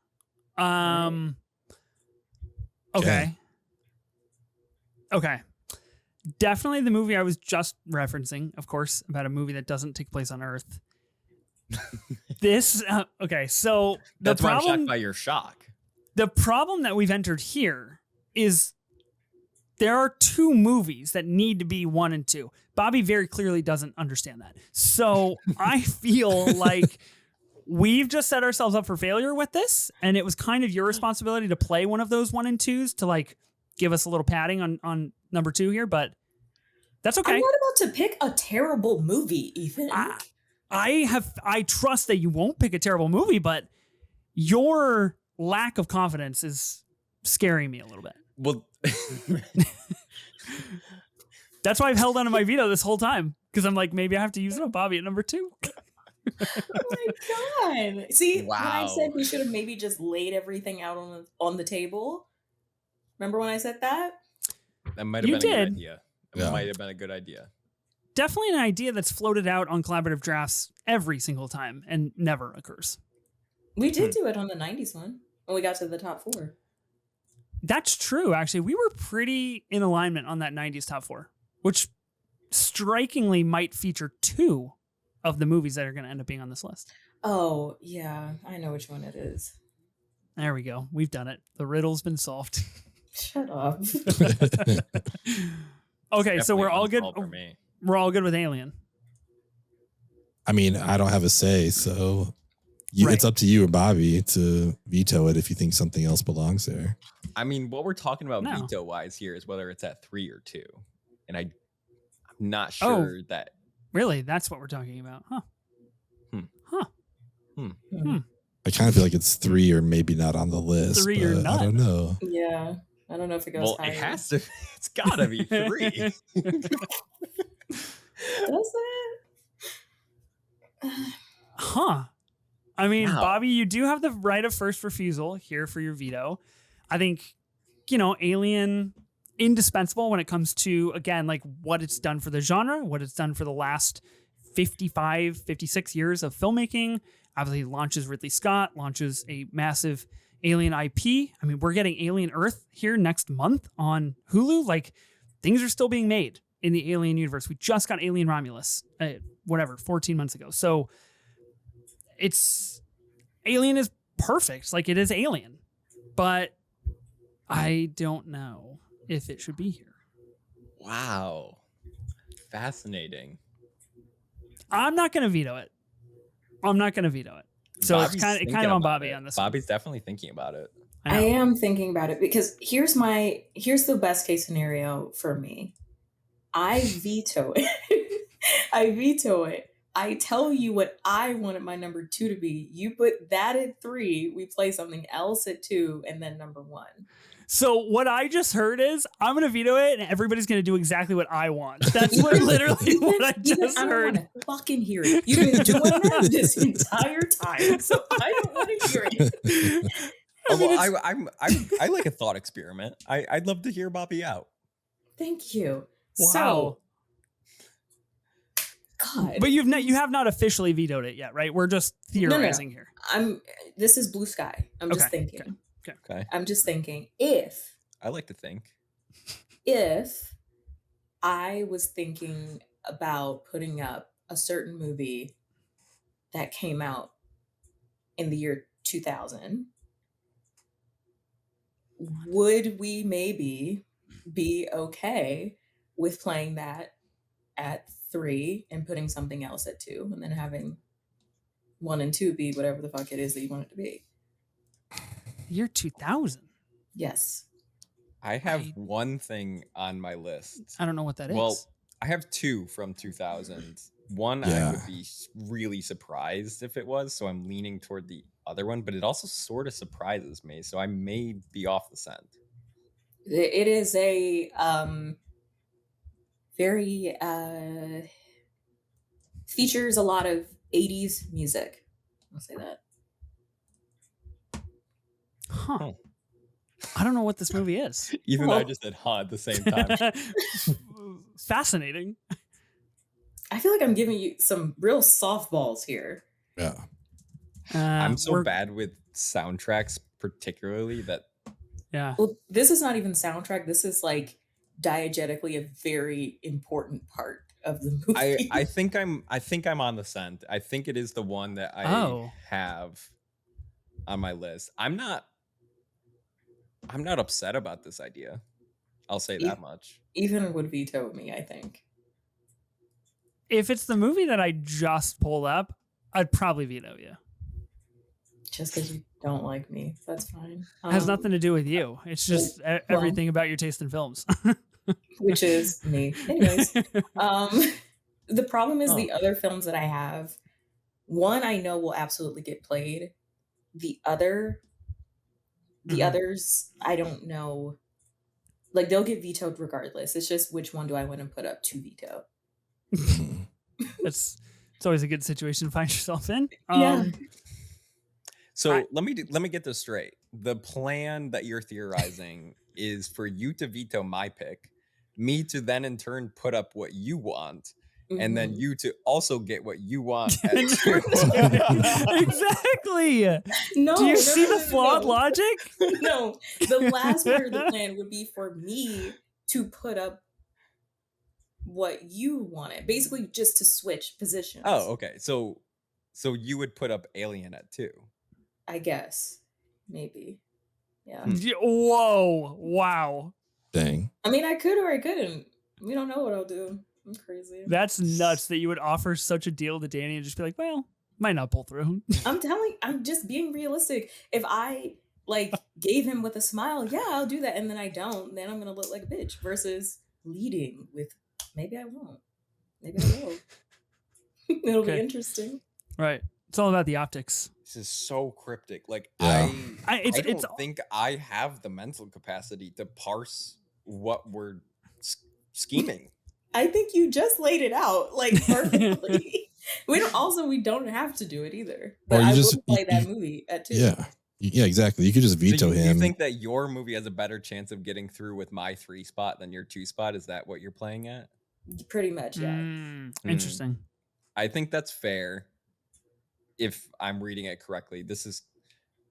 Okay. Definitely the movie I was just referencing, of course, about a movie that doesn't take place on Earth. This, okay, so that's why I'm shocked by your shock. The problem that we've entered here is there are 2 movies that need to be 1 and 2. Bobby very clearly doesn't understand that. So I feel like we've just set ourselves up for failure with this, and it was kind of your responsibility to play one of those 1 and 2s to like give us a little padding on number 2 here, but that's okay. I'm not about to pick a terrible movie, Ethan. I trust that you won't pick a terrible movie, but Your lack of confidence is scaring me a little bit. Well, That's why I've held on to my veto this whole time, because I'm like, maybe I have to use it on Bobby at number 2. Oh my God. See, when I Wow. said we should have maybe just laid everything out on the table. Remember when I said that? that might have You been a did. good idea. It Yeah. might have been a good idea. Definitely an idea that's floated out on collaborative drafts every single time and never occurs. We did do it on the 90s one when we got to the top 4. That's true, actually. We were pretty in alignment on that 90s top 4, which strikingly might feature 2 of the movies that are going to end up being on this list. Oh, yeah. I know which one it is. There we go. We've done it. The riddle's been solved. Shut up. Okay, so we're Definitely all good. unsolved for me. We're all good with Alien. I mean, I don't have a say, so Right. it's up to you and Bobby to veto it if you think something else belongs there. I mean, what we're talking about No. veto wise here is whether it's at 3 or 2. And I'm not Oh. sure that Really? That's what we're talking about. Huh. I kind of feel like it's 3 or maybe not on the list. 3 or but I don't none. know. Yeah. I don't know if it goes well, higher. it has to. It's gotta be 3. Does it? Huh. I mean, Wow. Bobby, you do have the right of first refusal here for your veto. I think, Alien, indispensable when it comes to, again, like what it's done for the genre, what it's done for the last 55, 56 years of filmmaking. Obviously launches Ridley Scott, launches a massive Alien IP. I mean, we're getting Alien Earth here next month on Hulu. Like, things are still being made in the Alien universe. We just got Alien Romulus, 14 months ago. So Alien is perfect. Like, it is Alien, but I don't know if it should be here. Wow. Fascinating. I'm not going to veto it. So Bobby's it's kind thinking of on about Bobby it. on this one. Bobby's definitely thinking about it. I I know. am thinking about it because here's the best case scenario for me. I veto it. I veto it. I tell you what I wanted my number 2 to be. You put that at 3. We play something else at 2, and then number 1. So what I just heard is I'm going to veto it and everybody's going to do exactly what I want. That's literally what I just I don't heard. want to fucking hear it. You've been doing that this entire time, so I don't want to hear it. I like a thought experiment. I'd love to hear Bobby out. Thank you. Wow. So, God. But you have not officially vetoed it yet, right? We're just theorizing here. This is blue sky. I'm just Okay, thinking. Okay. I'm just thinking if I like to think. I was thinking about putting up a certain movie that came out in the year 2000, would we maybe be okay with playing that at 3 and putting something else at 2 and then having 1 and 2 be whatever the fuck it is that you want it to be? Year 2000. Yes. I have one thing on my list. I don't know what that is. Well, I have 2 from 2000. One, I Yeah. would be really surprised if it was, so I'm leaning toward the other one, but it also sort of surprises me, so I may be off the scent. It is a very features a lot of 80s music. I'll say that. Huh. I don't know what this movie is. Even though I Well- just said huh at the same time. Fascinating. I feel like I'm giving you some real softballs here. Yeah. I'm so we're- bad with soundtracks, particularly that Yeah. Well, this is not even soundtrack. This is like diegetically a very important part of the movie. I think I'm on the scent. I think it is the one that I have on my list. I'm not upset about this idea. I'll say that much. Even would veto me, I think. If it's the movie that I just pulled up, I'd probably veto you. Just because you don't like me, that's fine. It has nothing to do with you. It's just everything about your taste in films. Which is me. Anyways, the problem is the other films that I have. One I know will absolutely get played, the others, I don't know. Like, they'll get vetoed regardless. It's just which one do I want to put up to veto? It's always a good situation to find yourself in. Yeah. So let me get this straight. The plan that you're theorizing is for you to veto my pick, me to then in turn put up what you want, and then you to also get what you want. Exactly. No. Do you see the flawed logic? No. The last part of the plan would be for me to put up what you wanted. Basically, just to switch positions. Oh, okay. So you would put up Alien at 2. I guess. Maybe. Yeah. Whoa. Wow. Dang. I mean, I could or I couldn't. We don't know what I'll do. I'm crazy. That's nuts that you would offer such a deal to Danny and just be like, well, might not pull through. I'm just being realistic. If I like gave him with a smile, yeah, I'll do that. And then I don't, then I'm going to look like a bitch versus leading with maybe I won't. Maybe I will. It'll be interesting. Right. It's all about the optics. This is so cryptic. Like, Yeah. I don't think I have the mental capacity to parse what we're scheming. I think you just laid it out like perfectly. we don't have to do it either. But Or you I just will play that movie at 2. Yeah. Yeah, exactly. You could just veto So him. You think that your movie has a better chance of getting through with my 3 spot than your 2 spot? Is that what you're playing at? Pretty much, yeah. Interesting. I think that's fair. If I'm reading it correctly, this is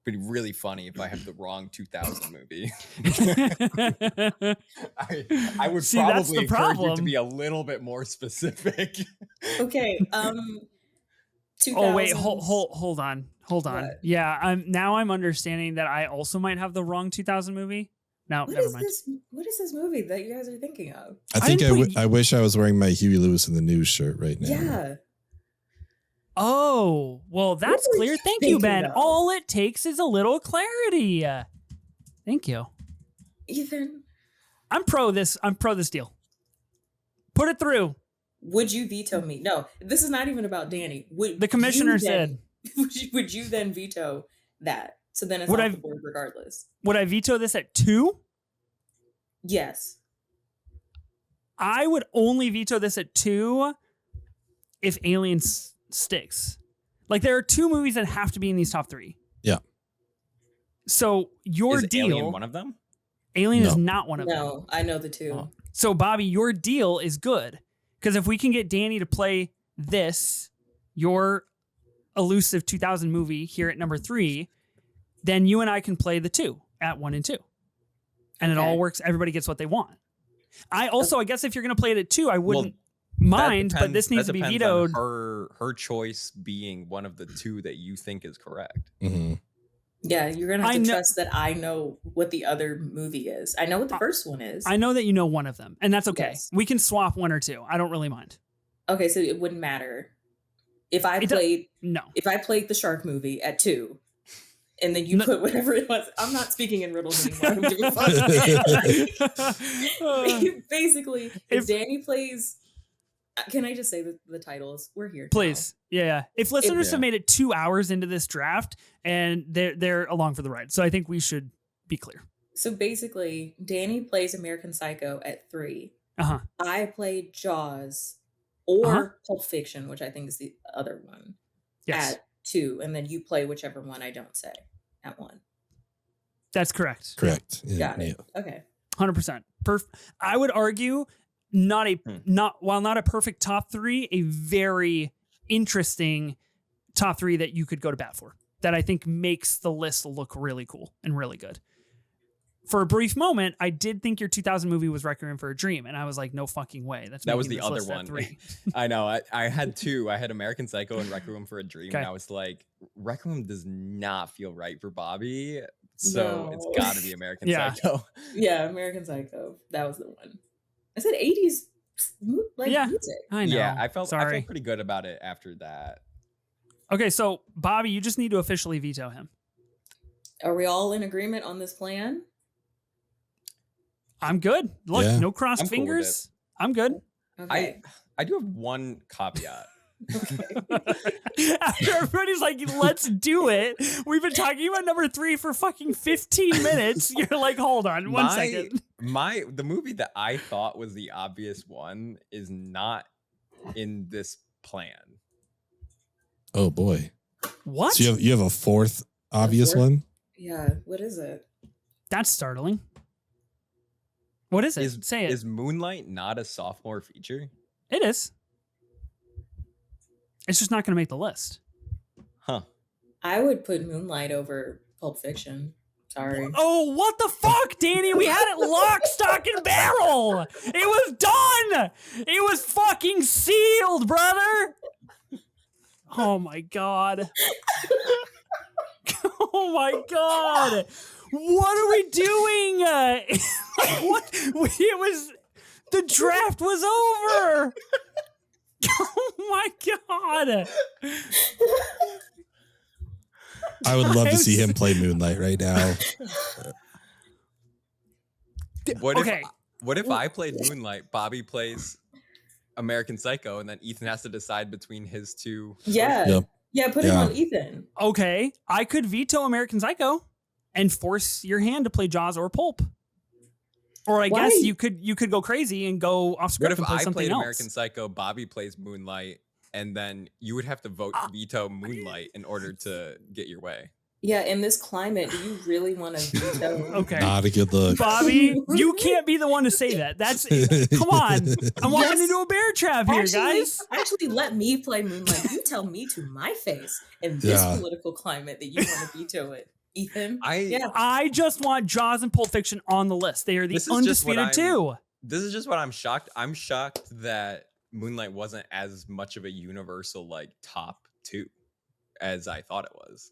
be really funny if I have the wrong 2000 movie. I would probably encourage you to be a little bit more specific. Okay. 2000s. Oh wait, hold on. What? Yeah, I'm understanding that I also might have the wrong 2000 movie. No, never mind. What is this movie that you guys are thinking of? I think I wish I was wearing my Huey Lewis in the News shirt right now. Yeah. Oh, well, that's clear. Thank you, Ben. All it takes is a little clarity. Thank you. Ethan. I'm pro this deal. Put it through. Would you veto me? No, this is not even about Danny. The commissioner said. Would you then veto that? So then it's off the board regardless. Would I veto this at 2? Yes. I would only veto this at 2 if Alien sticks. Like, there are 2 movies that have to be in these top 3. Yeah. So your deal. Is Alien one of them? Alien is not one of them. No, I know the 2. Oh. So Bobby, your deal is good. Because if we can get Danny to play your elusive 2000 movie here at number 3, then you and I can play the 2 at 1 and 2. And it all works. Everybody gets what they want. I guess if you're going to play it at 2, I wouldn't mind, but this needs to be vetoed. Her choice being one of the 2 that you think is correct. Mm-hmm. Yeah, you're going to have to trust that I know what the other movie is. I know what the first one is. I know that you know one of them, and that's okay. Yes. We can swap 1 or 2. I don't really mind. Okay, so it wouldn't matter. If I played the shark movie at 2, and then you put whatever it was. I'm not speaking in riddles anymore. I'm doing basically, if Danny plays, can I just say the titles? We're here. Please. Now. Yeah. If listeners have made it 2 hours into this draft and they're along for the ride. So I think we should be clear. So basically, Danny plays American Psycho at 3. I played Jaws or Pulp Fiction, which I think is the other one, at 2. And then you play whichever one I don't say at 1. That's correct. Correct. Yeah. Got it. Okay. 100%. I would argue not a perfect top 3, a very interesting top 3 that you could go to bat for. That I think makes the list look really cool and really good. For a brief moment, I did think your 2000 movie was Requiem for a Dream, and I was like, no fucking way. That was the other one. I know. I had 2. I had American Psycho and Requiem for a Dream, and I was like, Requiem does not feel right for Bobby, so it's got to be American Psycho. Yeah, American Psycho. That was the one. I said 80s music. I know. Yeah, I felt pretty good about it after that. Okay, so Bobby, you just need to officially veto him. Are we all in agreement on this plan? I'm good. Look, no crossed fingers. Cool I'm good. Okay. I do have one caveat. After everybody's like, let's do it. We've been talking about number 3 for fucking 15 minutes. You're like, hold on one second. The movie that I thought was the obvious one is not in this plan. Oh boy. What? So you have a fourth obvious one? Yeah. What is it? That's startling. What is it? Say it. Is Moonlight not a sophomore feature? It is. It's just not going to make the list. Huh. I would put Moonlight over Pulp Fiction. Sorry. Oh, what the fuck, Danny? We had it lock, stock, and barrel. It was done. It was fucking sealed, brother. Oh my God. Oh my God. What are we doing? What? It was, the draft was over. Oh my God. I would love to see him play Moonlight right now. What if I played Moonlight, Bobby plays American Psycho, and then Ethan has to decide between his two? Yeah. Yep. Yeah, put it on Ethan. Okay, I could veto American Psycho and force your hand to play Jaws or Pulp. Or I guess you could go crazy and go off script and play something else. What if I played American Psycho, Bobby plays Moonlight, and then you would have to veto Moonlight in order to get your way? Yeah, in this climate, do you really want to veto? Okay. Not a good look. Bobby, you can't be the one to say that. That's come on. I'm walking into a bear trap here, guys. Actually, let me play Moonlight. You tell me to my face in this political climate that you want to veto it. Ethan? I just want Jaws and Pulp Fiction on the list. They are the undisputed two. This is just what I'm shocked. I'm shocked that Moonlight wasn't as much of a universal like top 2 as I thought it was.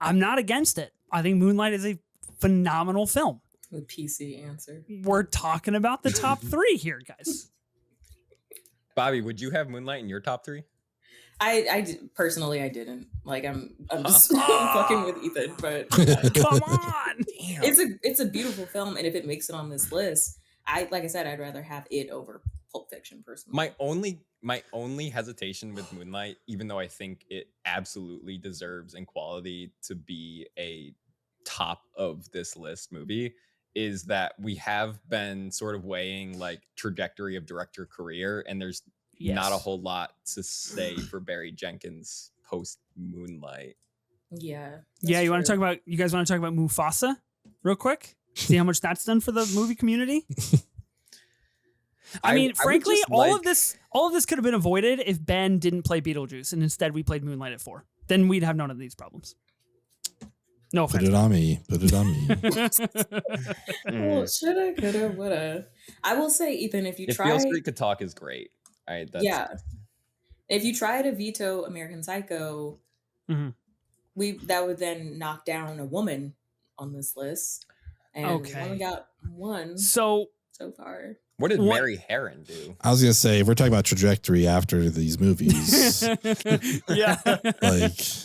I'm not against it. I think Moonlight is a phenomenal film. The PC answer. We're talking about the top 3 here, guys. Bobby, would you have Moonlight in your top 3? Personally, I didn't. Like, I'm just fucking with Ethan, but come on. Damn. It's a beautiful film, and if it makes it on this list, like I said, I'd rather have it over Pulp Fiction personally. My only hesitation with Moonlight, even though I think it absolutely deserves in quality to be a top of this list movie, is that we have been sort of weighing like trajectory of director career, and there's not a whole lot to say for Barry Jenkins post Moonlight. Yeah. Yeah, you guys want to talk about Mufasa real quick? See how much that's done for the movie community? I mean, frankly, all of this could have been avoided if Ben didn't play Beetlejuice and instead we played Moonlight at 4. Then we'd have none of these problems. No offense. Put it on me. Well, shoulda, coulda, woulda. I will say, Ethan, if you try, Beale Street Could Talk is great. All right, if you try to veto American Psycho, that would then knock down a woman on this list, and we only got one so far. What did Mary Herron do? I was gonna say, we're talking about trajectory after these movies. But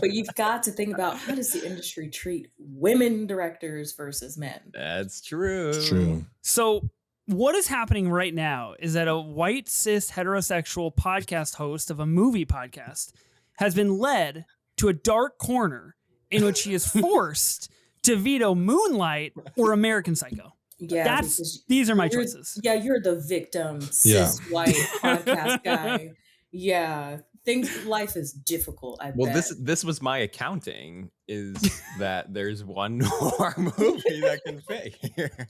you've got to think about, how does the industry treat women directors versus men? That's true. It's true. So what is happening right now is that a white cis heterosexual podcast host of a movie podcast has been led to a dark corner in which he is forced to veto Moonlight or American Psycho. Yeah, these are my choices. Yeah, you're the victim, cis white podcast guy. Yeah, life is difficult. Well, this was my accounting, is that there's one more movie that can fit here.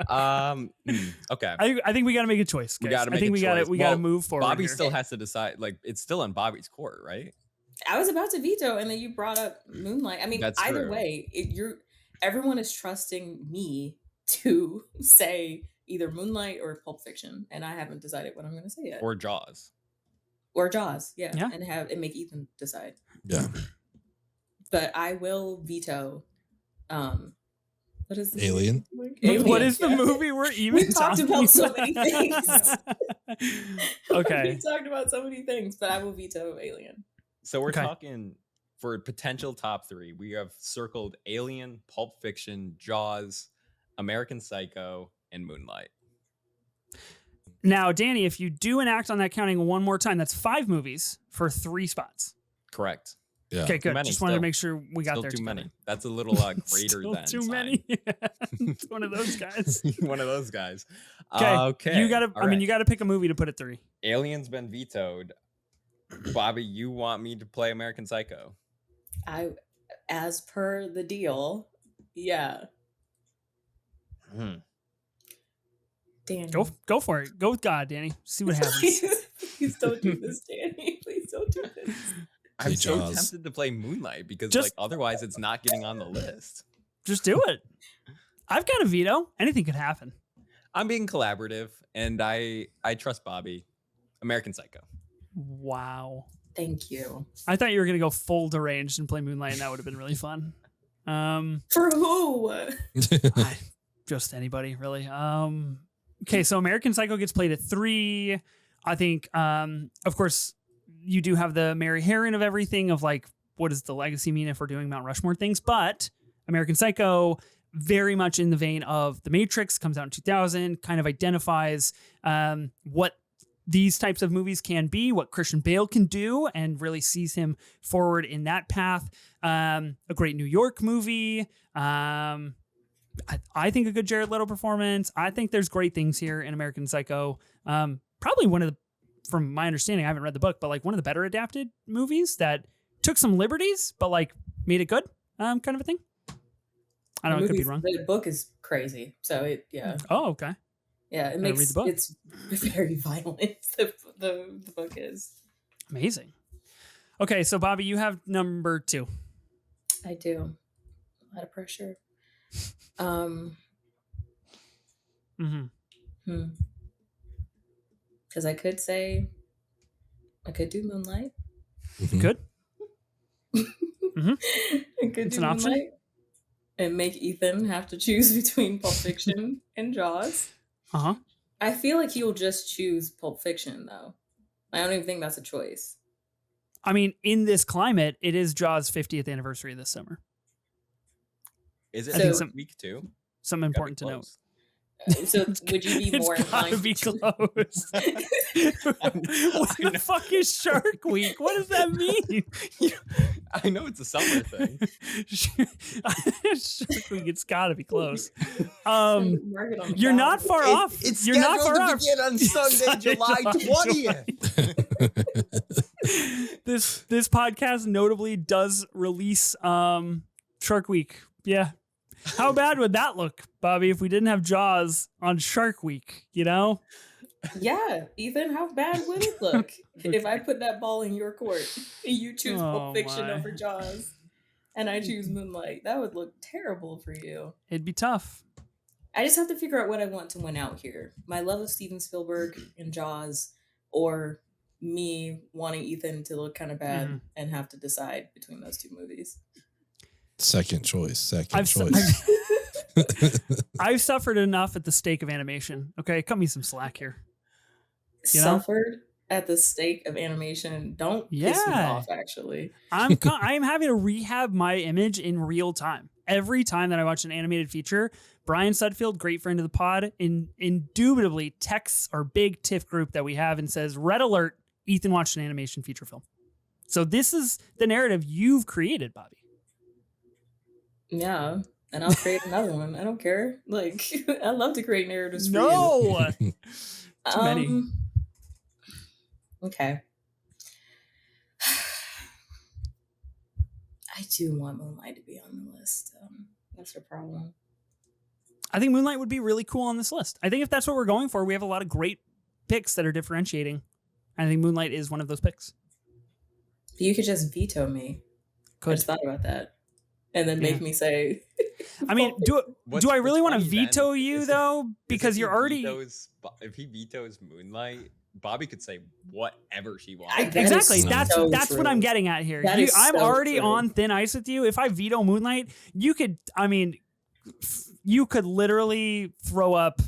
Okay. I think we got to make a choice, guys. We got to move forward. Bobby still has to decide. Like, it's still in Bobby's court, right? I was about to veto, and then you brought up Moonlight. I mean, That's either true. way, everyone is trusting me to say either Moonlight or Pulp Fiction, and I haven't decided what I'm going to say yet. Or Jaws, yeah, and make Ethan decide. Yeah, but I will veto. What is the Alien? Alien? What is the movie we're even We've talked about so many things. Okay, we've talked about so many things, but I will veto Alien. So we're talking for potential top 3. We have circled Alien, Pulp Fiction, Jaws, American Psycho, and Moonlight. Now, Danny, if you do enact on that counting one more time, that's 5 movies for 3 spots. Correct. Yeah. Okay, good. Many, Just wanted to still. make sure we got Still there too together. many. That's a little greater Still than too sign. many. It's one of those guys. One of those guys. Okay. You gotta. All right. You gotta pick a movie to put at 3. Alien's been vetoed. Bobby, you want me to play American Psycho? As per the deal, yeah. Danny. Go for it. Go with God, Danny. See what happens. Please don't do this, Danny. Please don't do this. I'm so Jaws. tempted to play Moonlight because Just- otherwise it's not getting on the list. Just do it. I've got a veto. Anything could happen. I'm being collaborative and I trust Bobby. American Psycho. Wow. Thank you. I thought you were gonna go full deranged and play Moonlight, and that would have been really fun. For who? Just anybody, really. Okay, so American Psycho gets played at 3. I think, of course, you do have the Mary Herron of everything of like, what does the legacy mean if we're doing Mount Rushmore things? But American Psycho, very much in the vein of The Matrix, comes out in 2000, kind of identifies what these types of movies can be, what Christian Bale can do, and really sees him forward in that path. A great New York movie. I think a good Jared Leto performance. I think there's great things here in American Psycho. Probably one of the, from my understanding, I haven't read the book, but like one of the better adapted movies that took some liberties, but like made it good, kind of a thing. I don't know, I could be wrong. The book is crazy. So yeah. Oh, okay. Yeah, it makes read the book. It's very violent. The book is Amazing. Okay, so Bobby, you have number 2. I do. A lot of pressure. Because I could say I could do Moonlight. Good. I could It's do an option. Moonlight and make Ethan have to choose between Pulp Fiction and Jaws. Uh-huh. I feel like he'll just choose Pulp Fiction, though. I don't even think that's a choice. I mean, in this climate, it is Jaws' 50th anniversary this summer. Is it I think next week too? Something important to note. Close. So would you be more It's gotta inclined be to close. What the fuck is Shark Week? What does that mean? I know it's a summer thing. Shark Week, it's gotta be close. mark it on the You're not far calendar? off. It's You're not far off. begin on Sunday, July 20th. This podcast notably does release Shark Week. Yeah. How bad would that look, Bobby, if we didn't have Jaws on Shark Week, you know? Yeah, Ethan, how bad would it look if I put that ball in your court and you choose Pulp Fiction my. over Jaws and I choose Moonlight? That would look terrible for you. It'd be tough. I just have to figure out what I want to win out here. My love of Steven Spielberg and Jaws, or me wanting Ethan to look kind of bad and have to decide between those 2 movies. Second choice. I've suffered enough at the stake of animation. Okay, cut me some slack here. You know? Suffered at the stake of animation. Don't piss me off, actually. I am having to rehab my image in real time. Every time that I watch an animated feature, Brian Sudfield, great friend of the pod, indubitably texts our big TIFF group that we have and says, "Red alert, Ethan watched an animation feature film." So this is the narrative you've created, Bobby. Yeah, and I'll create another one. I don't care. Like, I love to create narratives for No! you. Too many. Okay. I do want Moonlight to be on the list. That's a problem. I think Moonlight would be really cool on this list. I think if that's what we're going for, we have a lot of great picks that are differentiating. I think Moonlight is one of those picks. You could just veto me. I just thought about that. And then make me say... I mean, do I really want to veto you, though? Because you're already... If he vetoes Moonlight, Bobby could say whatever she wants. Exactly. That's what I'm getting at here. I'm already on thin ice with you. If I veto Moonlight, you could literally throw up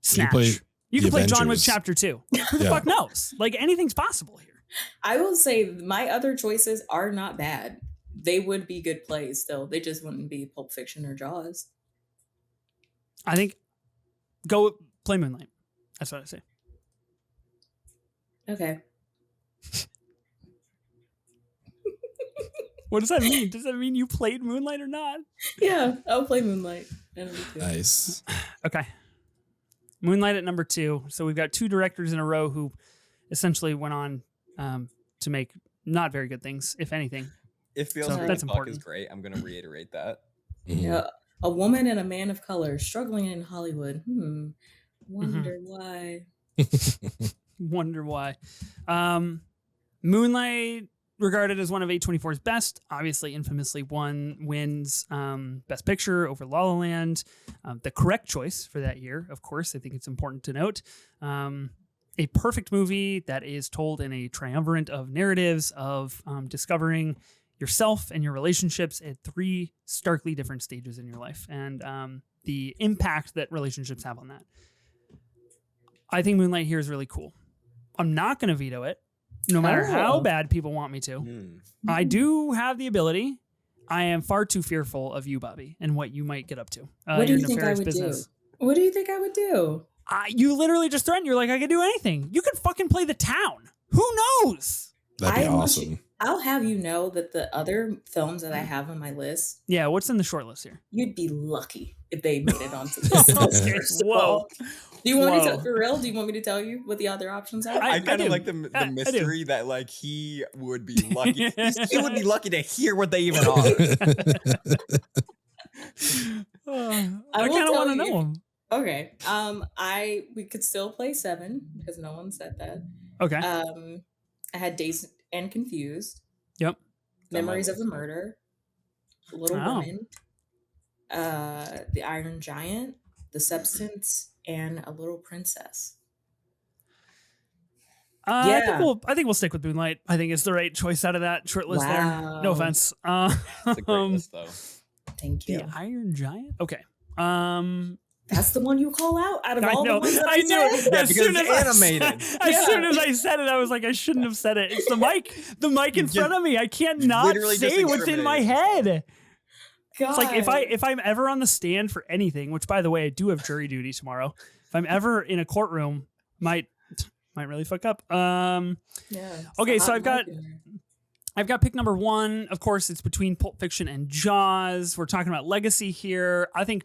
Snatch. You could play John Wick Chapter 2. Who the fuck knows? Like, anything's possible here. I will say my other choices are not bad. They would be good plays still. They just wouldn't be Pulp Fiction or Jaws. I think go play Moonlight. That's what I say. Okay. What does that mean? Does that mean you played Moonlight or not? Yeah, I'll play Moonlight. Nice. Okay. Moonlight at number 2. So we've got 2 directors in a row who essentially went on to make not very good things, if anything. It feels So like that's the fuck important. is great. I'm going to reiterate that. Yeah, a woman and a man of color struggling in Hollywood. Wonder why. Wonder why. Moonlight, regarded as one of A24's best, obviously infamously wins Best Picture over La La Land. The correct choice for that year, of course. I think it's important to note. A perfect movie that is told in a triumvirate of narratives of discovering yourself and your relationships at 3 starkly different stages in your life, and the impact that relationships have on that. I think Moonlight here is really cool. I'm not going to veto it, no matter how bad people want me to. I do have the ability. I am far too fearful of you, Bobby, and what you might get up to. What do you think I would do? What do you think I would do? You literally just threatened. You're like, I could do anything. You could fucking play the town. Who knows? That'd be awesome. I'll have you know that the other films that I have on my list. Yeah, what's in the short list here? You'd be lucky if they made it onto this list. Whoa. Do you want me to, for real? Do you want me to tell you what the other options are? I kind of like the mystery that like he would be lucky. He would be lucky to hear what they even are. I kind of want to know them. Okay. We could still play 7 because no one said that. Okay. I had Dazed and Confused. Yep. Memories of a Murder. Little Women. The Iron Giant. The Substance, and A Little Princess. I think we'll stick with Moonlight. I think it's the right choice out of that short list there. No offense. It's a great list, though. Thank you. The Iron Giant? Okay. That's the one you call out of all the ones that I said? Yeah, because it's animated. As soon as I said it, I was like, I shouldn't have said it. It's the mic in front of me. I can't not say what's in my head. God. It's like if I'm ever on the stand for anything, which by the way, I do have jury duty tomorrow. If I'm ever in a courtroom, might really fuck up. Okay, so I've got pick number 1. Of course, it's between Pulp Fiction and Jaws. We're talking about legacy here. I think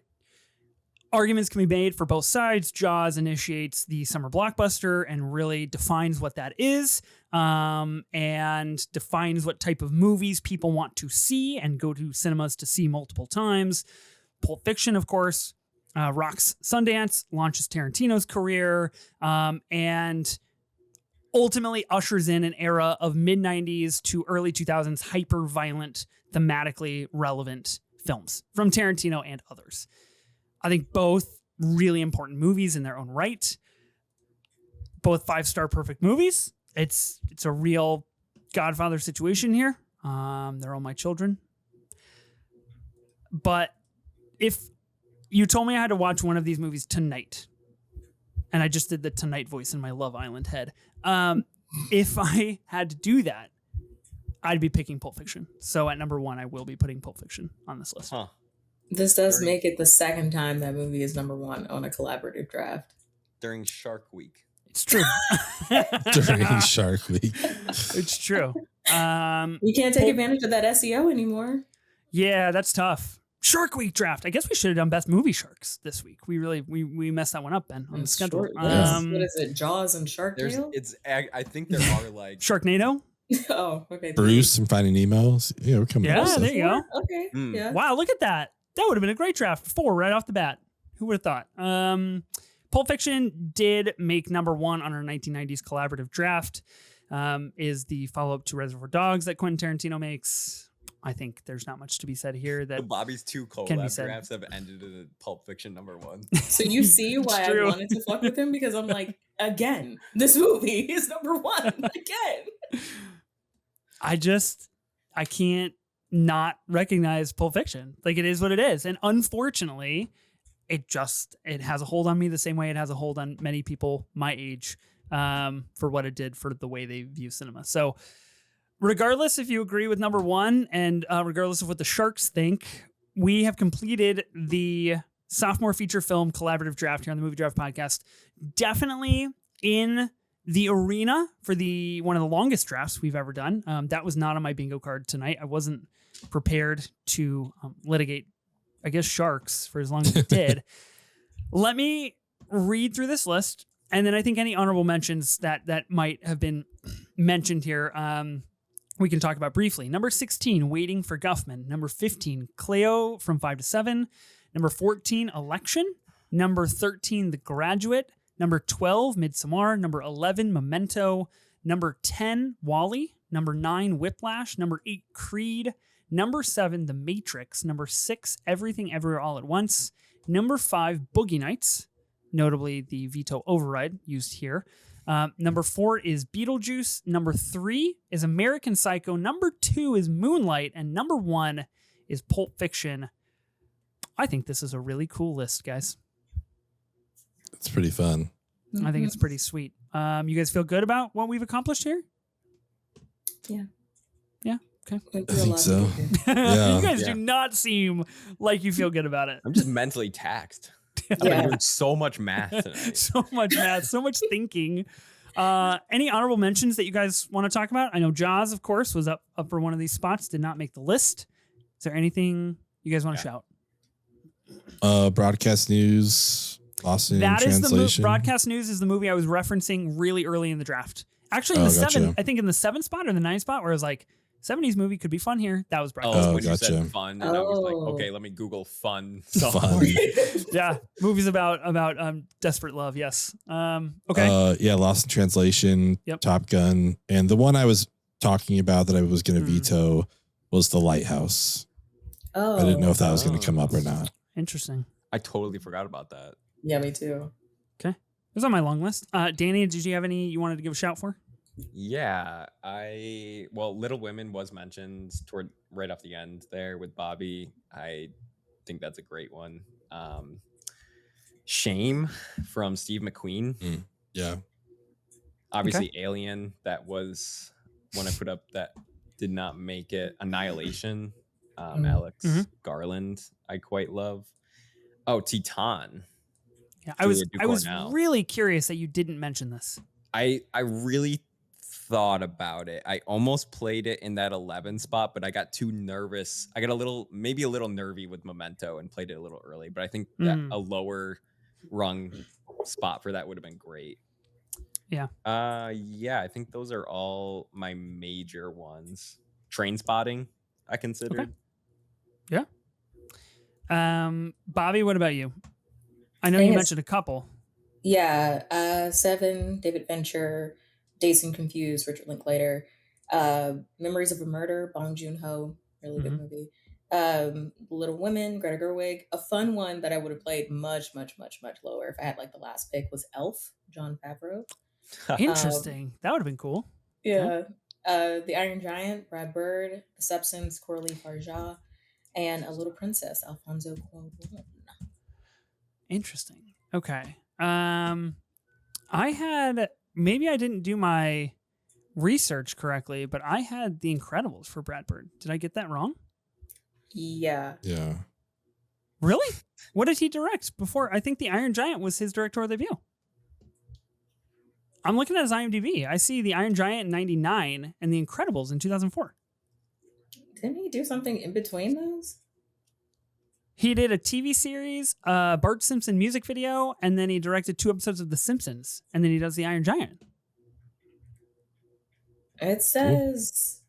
arguments can be made for both sides. Jaws initiates the summer blockbuster and really defines what that is, and defines what type of movies people want to see and go to cinemas to see multiple times. Pulp Fiction, of course, rocks Sundance, launches Tarantino's career, and ultimately ushers in an era of mid-90s to early 2000s hyper-violent, thematically relevant films from Tarantino and others. I think both really important movies in their own right. Both 5-star perfect movies. It's a real Godfather situation here. They're all my children. But if you told me I had to watch one of these movies tonight, and I just did the tonight voice in my Love Island head, if I had to do that, I'd be picking Pulp Fiction. So at number 1, I will be putting Pulp Fiction on this list. Huh. This does make it the second time that movie is number 1 on a collaborative draft. During Shark Week. It's true. During Shark Week. It's true. You can't take advantage of that SEO anymore. Yeah, that's tough. Shark Week draft. I guess we should have done best movie sharks this week. We messed that one up, Ben, on the schedule. What is it? Jaws and Shark Tale? I think there are like Sharknado. Oh, okay. Bruce and Finding Nemo. Yeah, we're coming. Yeah, there you go. Okay. Yeah. Wow, look at that. That would have been a great draft. 4 right off the bat. Who would have thought? Pulp Fiction did make number 1 on our 1990s collaborative draft. Is the follow-up to Reservoir Dogs that Quentin Tarantino makes. I think there's not much to be said here. That Bobby's 2 collab drafts have ended in Pulp Fiction number 1. So you see why I wanted to fuck with him, because I'm like, again, this movie is number 1 again. I can't not recognize Pulp Fiction. Like, it is what it is. And unfortunately, it has a hold on me the same way it has a hold on many people my age, for what it did for the way they view cinema. So regardless if you agree with number 1 and regardless of what the Sharks think, we have completed the sophomore feature film collaborative draft here on the Movie Draft Podcast. Definitely in The arena for one of the longest drafts we've ever done. That was not on my bingo card tonight. I wasn't prepared to litigate, I guess, sharks for as long as it did. Let me read through this list, and then I think any honorable mentions that might have been mentioned here, we can talk about briefly. Number 16, Waiting for Guffman. Number 15, Cleo from 5 to 7. Number 14, Election. Number 13, The Graduate. Number 12, Midsommar. Number 11, Memento. Number 10, Wall-E. Number 9, Whiplash. Number 8, Creed. Number 7, The Matrix. Number 6, Everything Everywhere All at Once. Number 5, Boogie Nights, notably the veto override used here. Number 4 is Beetlejuice. Number 3 is American Psycho. Number 2 is Moonlight. And number 1 is Pulp Fiction. I think this is a really cool list, guys. It's pretty fun. I think it's pretty sweet. You guys feel good about what we've accomplished here? Yeah. Yeah. Okay. I think so. You guys do not seem like you feel good about it. I'm just mentally taxed. I've been doing so much math tonight. So much math, so much thinking. Any honorable mentions that you guys want to talk about? I know Jaws, of course, was up for one of these spots, did not make the list. Is there anything you guys want to shout? Broadcast News, Lost in Translation. Broadcast News is the movie I was referencing really early in the draft. Actually, in the seven, I think in the 7th spot or the 9th spot, where I was like, 70s movie could be fun here. That was Broadcast. When you said fun, and I was like, okay, let me Google fun. Yeah, movies about desperate love. Yes. Okay. Lost in Translation, Top Gun, and the one I was talking about that I was going to veto was The Lighthouse. I didn't know if that was going to come up or not. Interesting. I totally forgot about that. Yeah, me too. Okay. It was on my long list. Danny, did you have any you wanted to give a shout for? Yeah, Little Women was mentioned right off the end there with Bobby. I think that's a great one. Shame from Steve McQueen. Yeah. Obviously Alien, that was one I put up that did not make it. Annihilation, Alex Garland, I quite love. Oh, Titan. Yeah, I was really curious that you didn't mention this. I really thought about it. I almost played it in that 11 spot, but I got too nervous. I got maybe a little nervy with Memento and played it a little early, but I think that a lower rung spot for that would have been great. Yeah. I think those are all my major ones. Train Spotting, I considered. Okay. Yeah. Bobby, what about you? I know you mentioned a couple. Yeah. 7, David Fincher, Dazed and Confused, Richard Linklater, Memories of a Murder, Bong Joon-ho, really good movie. Little Women, Greta Gerwig. A fun one that I would have played much, much, much, much lower if I had like the last pick was Elf, Jon Favreau. Interesting. That would have been cool. Yeah. The Iron Giant, Brad Bird. The Substance, Coralie Farjah. And A Little Princess, Alfonso Cuarón. Interesting. Okay. Maybe I didn't do my research correctly, but I had The Incredibles for Brad Bird. Did I get that wrong? Yeah. Yeah. Really? What did he direct before? I think The Iron Giant was his directorial debut. I'm looking at his IMDb. I see The Iron Giant in 99 and The Incredibles in 2004. Didn't he do something in between those? He did a TV series, Bart Simpson music video, and then he directed 2 episodes of The Simpsons, and then he does The Iron Giant. It says...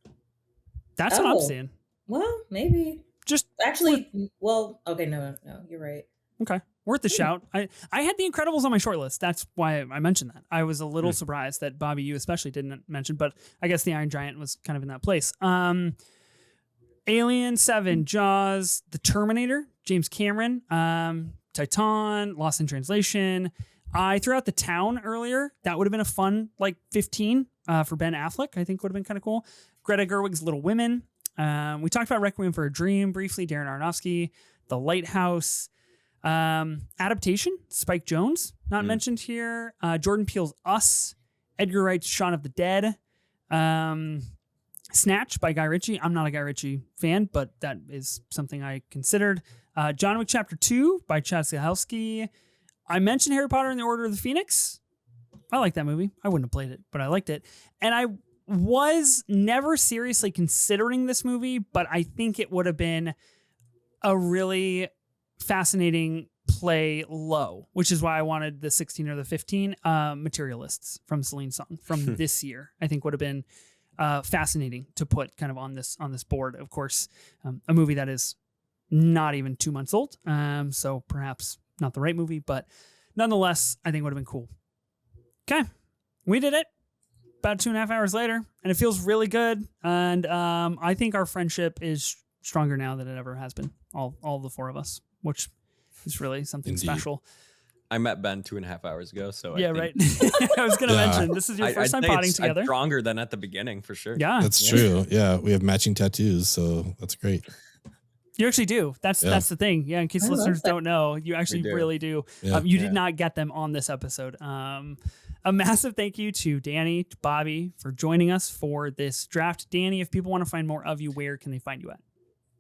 That's what I'm seeing. Well, maybe. Just actually, okay, no, you're right. Okay, worth a shout. I had The Incredibles on my short list. That's why I mentioned that. I was a little surprised that Bobby, you especially didn't mention, but I guess The Iron Giant was kind of in that place. Alien, 7, Jaws, The Terminator, James Cameron, Titan, Lost in Translation. I threw out The Town earlier. That would have been a fun, 15 for Ben Affleck. I think would have been kind of cool. Greta Gerwig's Little Women. We talked about Requiem for a Dream briefly, Darren Aronofsky. The Lighthouse. Adaptation, Spike Jonze, not mentioned here. Jordan Peele's Us. Edgar Wright's Shaun of the Dead. Snatch by Guy Ritchie. I'm not a Guy Ritchie fan, but that is something I considered. John Wick Chapter 2 by Chad Stahelski. I mentioned Harry Potter and the Order of the Phoenix. I like that movie. I wouldn't have played it, but I liked it. And I was never seriously considering this movie, but I think it would have been a really fascinating play low, which is why I wanted the 16 or the 15 Materialists from Celine's Song from this year. I think would have been fascinating to put kind of on this board. Of course, a movie that is not even 2 months old, so perhaps not the right movie, but nonetheless, I think it would have been cool. Okay, we did it. About 2.5 hours later, and it feels really good. And I think our friendship is stronger now than it ever has been. All the four of us, which is really something Indeed. Special. I met Ben 2.5 hours ago, so yeah, I think right. I was going to mention this is your first time potting together. Stronger than at the beginning, for sure. Yeah, that's true. Yeah, we have matching tattoos, so that's great. You actually do. That's the thing. Yeah, in case listeners don't know, you actually really do. Yeah. You did not get them on this episode. A massive thank you to Danny, to Bobby for joining us for this draft. Danny, if people want to find more of you, where can they find you at?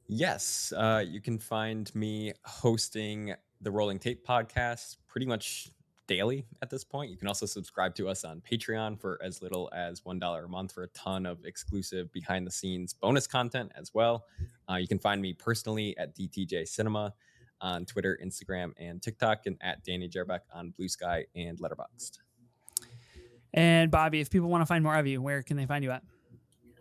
Yes, you can find me hosting the Rolling Tape podcast pretty much daily at this point. You can also subscribe to us on Patreon for as little as $1 a month for a ton of exclusive behind the scenes bonus content as well. You can find me personally at DTJ Cinema on Twitter, Instagram, and TikTok, and at Danny Jarabek on Blue Sky and Letterboxd. And Bobby, if people want to find more of you, where can they find you at?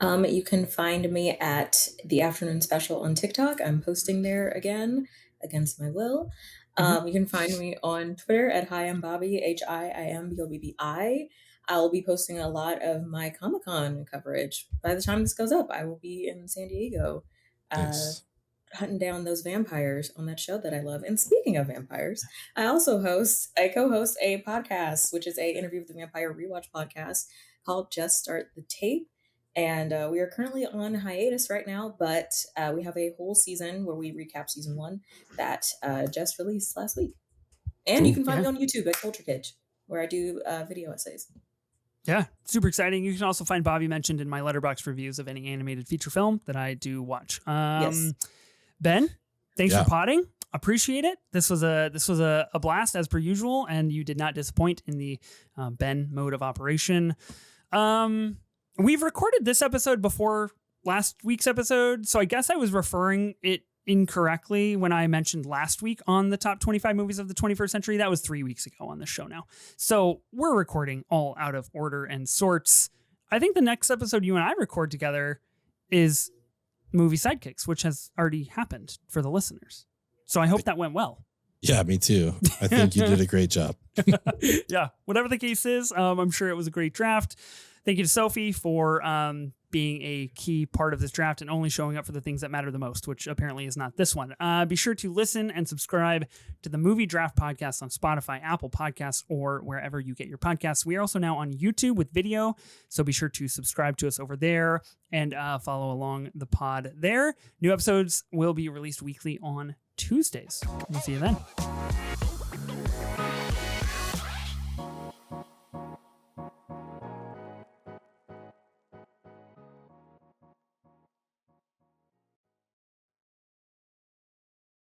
You can find me at the Afternoon Special on TikTok. I'm posting there again, against my will. You can find me on Twitter at Hi I'm Bobby, HIIMBOBBI. I'll be posting a lot of my Comic-Con coverage. By the time this goes up, I will be in San Diego, hunting down those vampires on that show that I love. And speaking of vampires, I co-host a podcast, which is a Interview with the Vampire rewatch podcast called Just Start the Tape. And we are currently on hiatus right now, but we have a whole season where we recap season 1 that just released last week. And you can find me on YouTube at Culture Kitsch, where I do video essays. Yeah, super exciting. You can also find Bobby mentioned in my Letterboxd reviews of any animated feature film that I do watch. Yes. Ben, thanks for potting. Appreciate it. This was a blast as per usual, and you did not disappoint in the Ben mode of operation. We've recorded this episode before last week's episode, so I guess I was referring it incorrectly when I mentioned last week on the top 25 movies of the 21st century. That was 3 weeks ago on the show now. So we're recording all out of order and sorts. I think the next episode you and I record together is Movie Sidekicks, which has already happened for the listeners. So I hope that went well. Yeah, me too. I think you did a great job. Yeah, whatever the case is, I'm sure it was a great draft. Thank you to Sophie for being a key part of this draft and only showing up for the things that matter the most, which apparently is not this one. Be sure to listen and subscribe to the Movie Draft Podcast on Spotify, Apple Podcasts, or wherever you get your podcasts. We are also now on YouTube with video, so be sure to subscribe to us over there and follow along the pod there. New episodes will be released weekly on Tuesdays. We'll see you then.